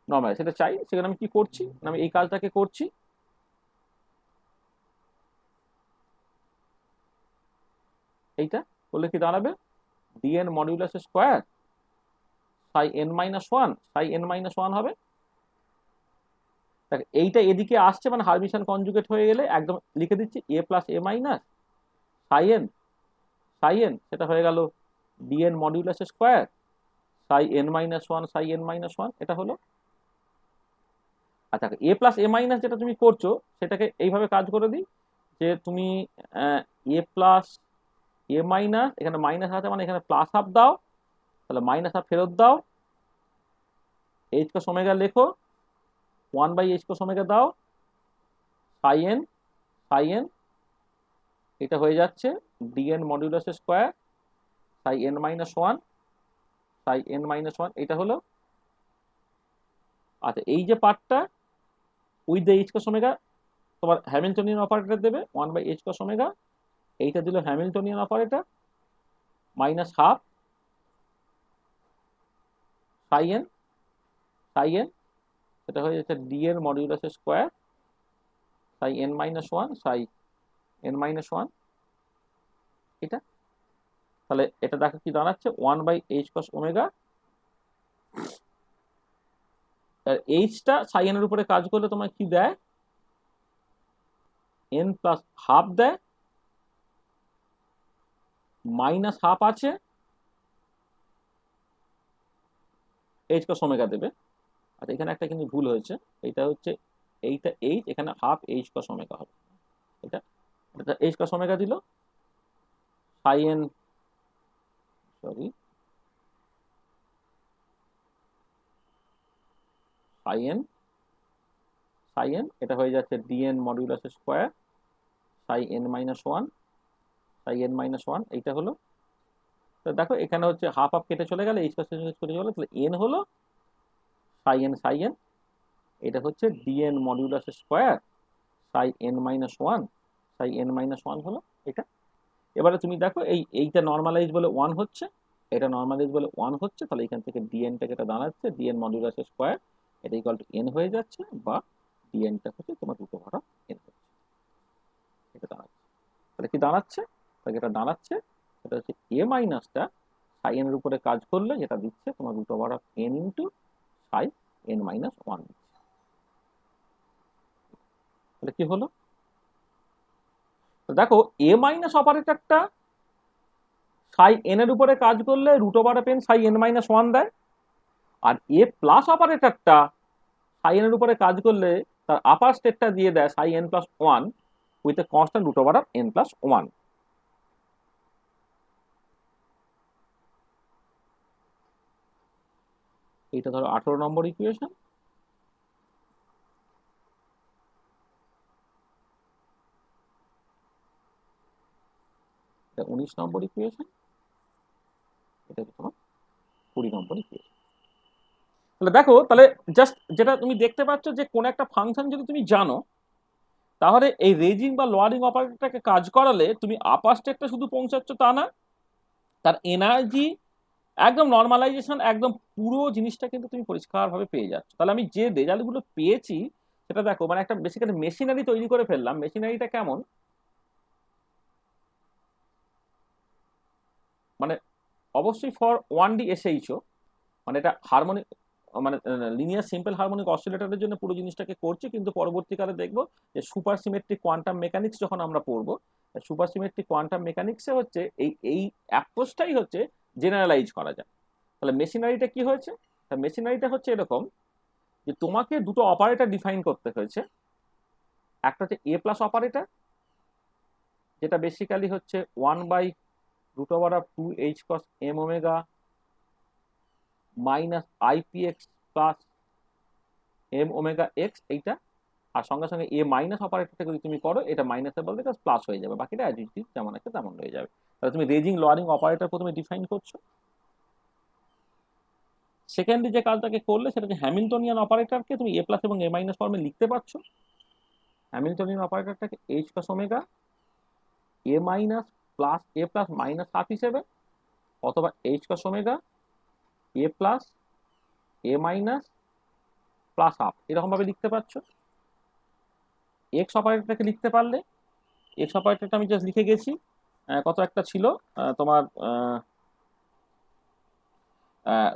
normalize. সেটা চাই, সেখানে আমি কি করছি, আমি এই কাজটাকে করছি, এইটা করলে কি দাঁড়াবে d n modulus square psi n minus one হবে। এইটা এদিকে আসছে, মানে হারমিশন কনজুগেট হয়ে গেলে একদম লিখে দিচ্ছি a plus a minus psi n সেটা হয়ে গেল d n modulus square psi n minus one এটা হলো। আচ্ছা এ প্লাস এ মাইনাস যেটা তুমি করছো সেটাকে এইভাবে কাজ করে দিই যে তুমি এ প্লাস এ মাইনাস, এখানে মাইনাস আছে মানে এখানে প্লাস হাফ দাও, তাহলে মাইনাস হাফ ফেরত দাও, এইচ কস ওমেগা লেখো, 1/h cos ওমেগা দাও, সাই এন এটা হয়ে যাচ্ছে dn মডিউলাস স্কয়ার সাই n মাইনাস ওয়ান, সাই n মাইনাস ওয়ান এটা হলো। আচ্ছা এই যে পার্টটা with the H cross omega তোমার হ্যামিল্টনিয়ান অপারেটর দেবে 1/h cos ওমেগা, এইটা দিল হ্যামিল্টনিয়ান অপারেটর মাইনাস হাফ সাই এন এটা হয়ে যাচ্ছে dn মডিউলাস স্কয়ার সাই n মাইনাস ওয়ান, সাই n মাইনাস ওয়ান এটা। তাহলে এটা দেখো কি দাঁড়াচ্ছে 1/h cos ওমেগা, আর এইচটা সাই এন এর উপরে কাজ করলে তোমার কি দেয়, n প্লাস হাফ দেয়, মাইনাস হাফ আছে, h cos ওমেগা দেবে। আর এখানে একটা কিন্তু ভুল হয়েছে, এটা হচ্ছে এইটা h, এখানে হাফ h cos ওমেগা হবে, এটা এটা h cos ওমেগা দিল সাই এন, সরি সাই এন এটা হয়ে যাচ্ছে dn মডিউলাস স্কয়ার সাই n মাইনাস ওয়ান, সাই n মাইনাস ওয়ান এইটা হলো। তো দেখো এখানে হচ্ছে হাফ হাফ কেটে চলে গেলে h cos কেটে চলে গেলে, তাহলে n হলো সাই এন এটা হচ্ছে dn মডিউলাস স্কয়ার সাই n মাইনাস ওয়ান, সাই n মাইনাস ওয়ান হলো এটা। এবারে তুমি দেখো এইটা নর্মালাইজ বলে 1 হচ্ছে, এটা নর্মালাইজ বলে 1 হচ্ছে, তাহলে এখান থেকে dnটাকে এটা দাঁড়াচ্ছে dn মডিউলাস স্কয়ার এটা ইকুয়াল টু n হয়ে যাচ্ছে, বা dnটা হচ্ছে তোমার রুট ওভার অফ n হচ্ছে, এটা দাঁড়াচ্ছে। তাহলে কি দাঁড়াচ্ছে, তাহলে এটা দাঁড়াচ্ছে এটা হচ্ছে a মাইনাসটা সাই n এর উপরে কাজ করলে যেটা দিচ্ছে তোমার root over of n into psi n minus one দিচ্ছে। তাহলে কি হলো, দেখো এ মাইনাস অপারেটরটা সাই এন এর উপরে কাজ করলে root over of n Sai n minus one দেয়, আর এ প্লাস অপারেটরটা সাই এন এর উপরে কাজ করলে তার আপার স্টেটটা দিয়ে দেয় psi n plus one with a constant root over of n plus one. এইটা ধরো 18 নম্বর ইকুয়েশন। এটা 19 নম্বর ইকুয়েশন, এটা তোমার 20 নম্বর ইকুয়েশন। তাহলে দেখো, তাহলে জাস্ট যেটা তুমি দেখতে পাচ্ছ যে কোন একটা ফাংশন যদি তুমি জানো, তাহলে এই রেজিং বা লোয়ারিং অপারেটরটাকে কাজ করালে তুমি আপার স্টেটটা শুধু পৌঁছাচ্ছ তা না, তার এনার্জি একদম নর্মালাইজেশন একদম পুরো জিনিসটা কিন্তু তুমি পরিষ্কারভাবে পেয়ে যাচ্ছ। তাহলে আমি যে রেজাল্টগুলো পেয়েছি সেটা দেখো, মানে একটা বেসিক্যালি মেশিনারি তৈরি করে ফেললাম। মেশিনারিটা কেমন, মানে অবশ্যই ফর 1D SHO, মানে এটা হারমোনিক মানে লিনিয়ার সিম্পল হারমোনিক অসিলেটরের জন্য পুরো জিনিসটাকে করছি, কিন্তু পরবর্তীকালে দেখবো যে সুপার সিমেট্রিক কোয়ান্টাম মেকানিক্স যখন আমরা পড়বো, সুপার সিমেট্রিক কোয়ান্টাম মেকানিক্সে হচ্ছে এই অ্যাপ্রোচটাই হচ্ছে জেনারেলাইজ করা যায়। তাহলে মেশিনারিটা কি হয়েছে, মেশিনারিটা হচ্ছে এরকম যে তোমাকে দুটো অপারেটর ডিফাইন করতে হয়েছে। একটা হচ্ছে এ প্লাস অপারেটর, যেটা বেসিক্যালি হচ্ছে 1/√2h cos m omega minus IPX plus m omega x এইটা, আর সঙ্গে সঙ্গে এ মাইনাস অপারেটরটা যদি তুমি করো এটা মাইনাসের বলতে প্লাস হয়ে যাবে, বাকিটা অ্যাজ ইট ইজ যেমন আছে তেমন হয়ে যাবে। তাহলে তুমি রেজিং লোয়ারিং অপারেটর প্রথমে ডিফাইন করছো। সেকেন্ডলি যে কাজটাকে করলে সেটা হচ্ছে হ্যামিল্টনিয়ান অপারেটরকে তুমি এ প্লাস এবং এ মাইনাস ফর্মে লিখতে পারছো। Hamiltonian অপারেটরটাকে h cos omega a minus plus A plus minus half হিসেবে, অথবা h cos omega a plus a minus plus half এরকম ভাবে লিখতে পারছো। এক্স অপারেটরটাকে লিখতে পারলে, এক্স অপারেটরটা আমি জাস্ট লিখে গেছি, কত একটা ছিল তোমার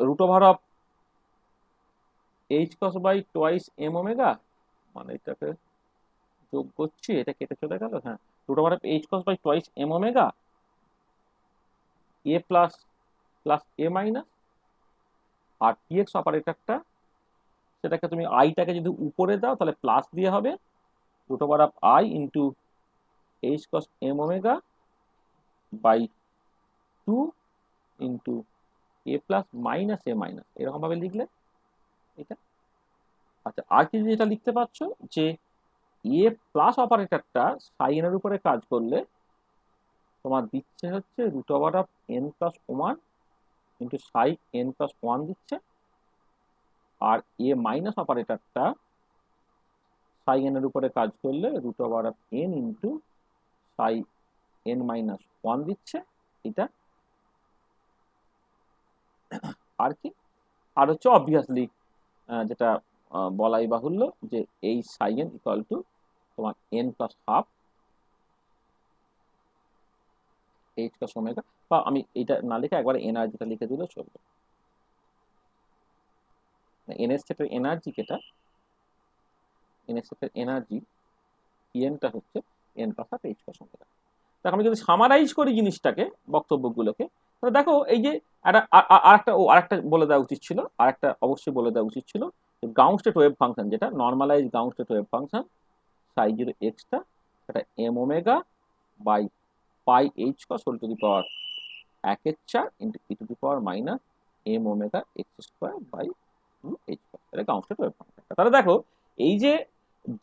root over of h cos by twice m omega, মানে এটাকে যোগ করছি, এটা কেটে চলে গেল, হ্যাঁ, root over of h cos by twice m omega a plus plus a minus, আর px অপারেটরটা সেটাকে তুমি আইটাকে যদি উপরে দাও তাহলে প্লাস দিয়ে হবে root over of i into h cos m omega by two into a plus minus a minus, এরকম ভাবে লিখলে এটা। আচ্ছা, আর কি যেটা লিখতে পারছো যে এ প্লাস অপারেটরটা সাইন এর উপরে কাজ করলে তোমার দিচ্ছে হচ্ছে root over of n plus one into psi n plus one দিচ্ছে, আর এ মাইনাস অপারেটরটা সাই এন এর উপরে কাজ করলে root over of n into psi n minus one দিচ্ছে এটা। আর কি, আর হচ্ছে অবভিয়াসলি যেটা বলাই বাহুল্য যে এই সাই এন ইকুয়াল টু তোমার N plus half H plus omega, বা আমি এটা না লিখে একবারে এনার্জিটা লিখে দিলে চলবে। এন এর ক্ষেত্রে এনার্জি যেটা, এন এর ক্ষেত্রে এনার্জি এনটা হচ্ছে N plus half H plus omega. দেখো আমি যদি সামারাইজ করি জিনিসটাকে, বক্তব্যগুলোকে, তাহলে দেখো এই যে আরেকটা বলে দেওয়া উচিত ছিল, আরেকটা অবশ্যই বলে দেওয়া উচিত ছিল, গ্রাউন্ড স্টেট ওয়েভ ফাংশন যেটা normalize ground state wave function psi zero এক্সটা, সেটা m omega by pi h cross whole to the power 1/4 into e to the power minus m omega x square by h cross, এটা ground state wave function. তাহলে দেখো এই যে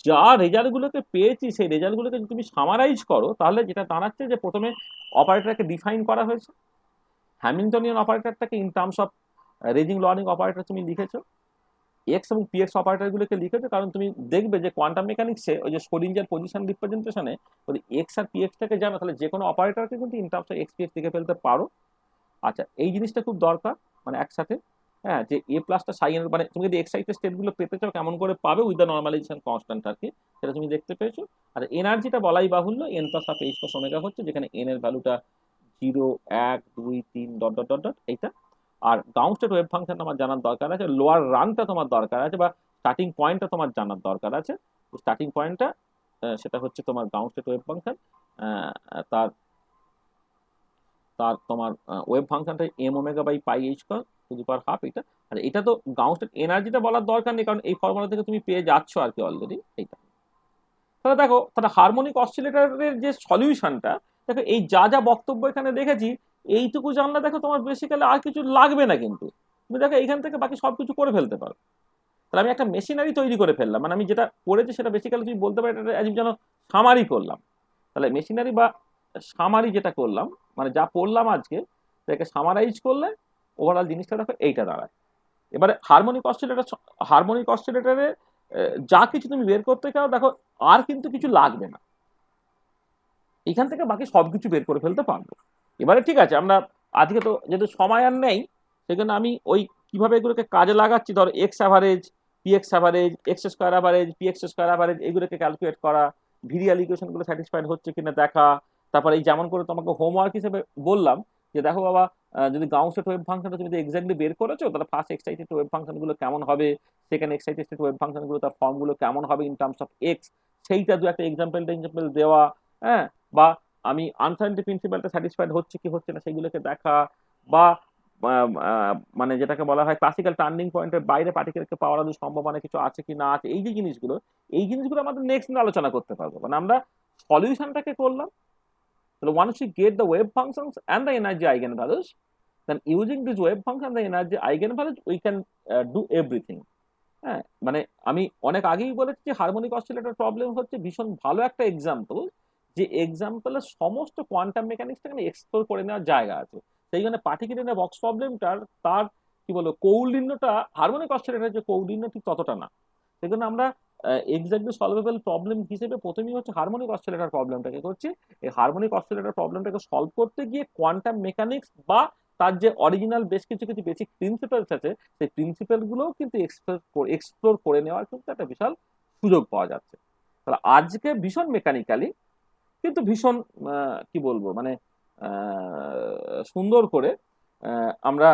যা রেজাল্টগুলোকে পেয়েছি সেই রেজাল্টগুলোকে যদি তুমি সামারাইজ করো, তাহলে যেটা দাঁড়াচ্ছে যে প্রথমে অপারেটরকে ডিফাইন করা হয়েছে, হ্যামিল্টনিয়ান অপারেটরটাকে in terms of raising lowering operator তুমি লিখেছো, এক্স এবং পিএক্স অপারেটরগুলোকে লিখেছো, কারণ তুমি দেখবে যে কোয়ান্টাম মেকানিক্সে ওই যে স্ক্রোডিঞ্জার পজিশন রিপ্রেজেন্টেশনে যদি এক্স আর পিএক্সটাকে জানো, তাহলে যে কোনো অপারেটরকে কিন্তু in terms of x PX লিখে ফেলতে পারো। আচ্ছা, এই জিনিসটা খুব দরকার, মানে একসাথে, হ্যাঁ, যে এ প্লাসটা সাই এর, মানে তুমি যদি এক্সাইটেড স্টেটগুলো পেতে চাও কেমন করে পাবে উইথ দ্য নর্মালাইজেশন কনস্ট্যান্ট আর কি, সেটা তুমি দেখতে পেয়েছো। আর এনার্জিটা বলাই বাহুল্য N plus half H plus omega হচ্ছে, যেখানে এন এর ভ্যালুটা 0 1 2 3 ডট ডট ডট ডট এইটা। আর গ্রাউন্ড স্টেট ওয়েভ ফাংশন আমার জানার দরকার আছে, লোয়ার রানটা তোমার দরকার আছে, বা স্টার্টিং পয়েন্টটা তোমার জানার দরকার আছে। স্টার্টিং পয়েন্টটা সেটা হচ্ছে তোমার গ্রাউন্ড স্টেট ওয়েভ ফাংশন, তার তার তোমার ওয়েভ ফাংশনটা m omega by pi h cross to the power half এটা। আর এটা তো গ্রাউন্ড স্টেট এনার্জিটা বলার দরকার নেই, কারণ এই ফর্মুলা থেকে তুমি পেয়ে যাচ্ছ আর কি অলরেডি এইটা। তাহলে দেখো, তাহলে হারমোনিক অসিলেটরের যে সলিউশনটা, দেখো এই যা যা বক্তব্য এখানে দেখেছি এইটুকু জানলে দেখো তোমার বেসিক্যালি আর কিছু লাগবে না, কিন্তু তুমি দেখো এইখান থেকে বাকি সব কিছু করে ফেলতে পারো। তাহলে আমি একটা মেশিনারি তৈরি করে ফেললাম, মানে আমি যেটা করেছি সেটা বেসিক্যালি তুমি বলতে পারো এটা যেন সামারি করলাম। তাহলে মেশিনারি বা সামারি যেটা করলাম, মানে যা পড়লাম আজকে তাকে সামারাইজ করলে ওভারঅল জিনিসটা দেখো এইটা দাঁড়ায়। এবারে হারমোনিক অসিলেটরে যা কিছু তুমি বের করতে চাও দেখো আর কিন্তু কিছু লাগবে না, এখান থেকে বাকি সবকিছু বের করে ফেলতে পারবো। এবারে ঠিক আছে, আমরা আজকে তো যেহেতু সময় আর নেই, সেজন্য আমি ওই কিভাবে এগুলোকে কাজে লাগাচ্ছি, ধর x average, PX average, x square average, PX square average, এগুলোকে ক্যালকুলেট করা, ভিরিয়াল ইকুয়েশনগুলো স্যাটিসফাইড হচ্ছে কিনা দেখা, তারপরে এই যেমন করে তোমাকে হোমওয়ার্ক হিসেবে বললাম যে দেখো বাবা, যদি গ্রাউন্ড স্টেট ওয়েভ ফাংশনটা তুমি যদি এক্স্যাক্টলি বের করেছো, তাহলে ফার্স্ট এক্সাইটেড ওয়েভ ফাংশনগুলো কেমন হবে, সেকেন্ড এক্সাইটেড ওয়েভ ফাংশনগুলো তার ফর্মগুলো কেমন হবে ইন টার্মস অফ এক্স, সেইটা দু একটা এক্সাম্পল দেওয়া, হ্যাঁ, বা আমি আনসার্টেনিটি প্রিন্সিপালটা স্যাটিসফাইড হচ্ছে কি হচ্ছে না সেগুলোকে দেখা, বা মানে যেটাকে বলা হয় ক্লাসিক্যাল টার্নিং পয়েন্টের বাইরে পার্টিকেলকে পাওয়ার সম্ভাবনা কিছু আছে কি না আছে, এই যে জিনিসগুলো আমাদের নেক্সট দিন আলোচনা করতে পারবো। মানে আমরা সলিউশনটাকে করলাম, তাহলে once we get the wave functions and the energy eigenvalues, then using this wave function and the energy eigenvalues we can do everything। হ্যাঁ, মানে আমি অনেক আগেই বলেছি যে হারমোনিক অসিলেটর প্রবলেম হচ্ছে ভীষণ ভালো একটা এক্সাম্পল, যে এক্সাম্পলের সমস্ত কোয়ান্টাম মেকানিক্সটাকে এক্সপ্লোর করে নেওয়ার জায়গা আছে। সেই জন্য পার্টিকুলার বক্স প্রবলেমটার তার কি বলবো কৌলিন্যটা হারমোনিক অসিলেটরের যে কৌলিন্য ঠিক ততটা না। সেই জন্য আমরা এক্স্যাক্টলি সলভেবল প্রবলেম হিসেবে প্রথমেই হচ্ছে হারমোনিক অসিলেটর প্রবলেমটাকে করছি। এই হারমোনিক অসিলেটর প্রবলেমটাকে সলভ করতে গিয়ে কোয়ান্টাম মেকানিক্স বা তার যে অরিজিনাল বেশ কিছু কিছু বেসিক প্রিন্সিপালস আছে, সেই প্রিন্সিপালগুলোও কিন্তু এক্সপ্লোর করে নেওয়ার কিন্তু একটা বিশাল সুযোগ পাওয়া যাচ্ছে। তাহলে আজকে ভীষণ মেকানিক্যালি কিন্তু ভীষণ কি বলবো, মানে সুন্দর করে আমরা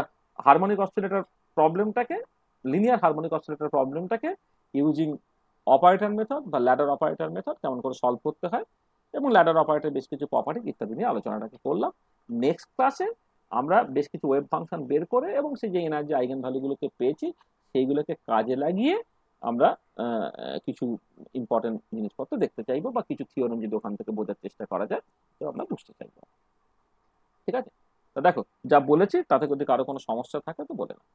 হারমোনিক অসিলেটর প্রবলেমটাকে, লিনিয়ার হারমোনিক অসিলেটর প্রবলেমটাকে ইউজিং অপারেটর মেথড বা ল্যাডার অপারেটর মেথড কেমন করে সলভ করতে হয়, এবং ল্যাডার অপারেটর বেশ কিছু প্রপার্টি ইত্যাদি নিয়ে আলোচনাটাকে করলাম। নেক্সট ক্লাসে আমরা বেশ কিছু ওয়েভ ফাংশন বের করে এবং সেই যে এনার্জি আইগেন ভ্যালুগুলোকে পেয়েছি সেইগুলোকে কাজে লাগিয়ে আমরা কিছু ইম্পর্টেন্ট জিনিসপত্র দেখতে চাইবো, বা কিছু থিওরেম যদি ওখান থেকে বোঝার চেষ্টা করা যায় তো আমরা বুঝতে চাইবো। ঠিক আছে। তা দেখো যা বলেছি তাতে যদি কারো কোনো সমস্যা থাকে তো বলে নাও।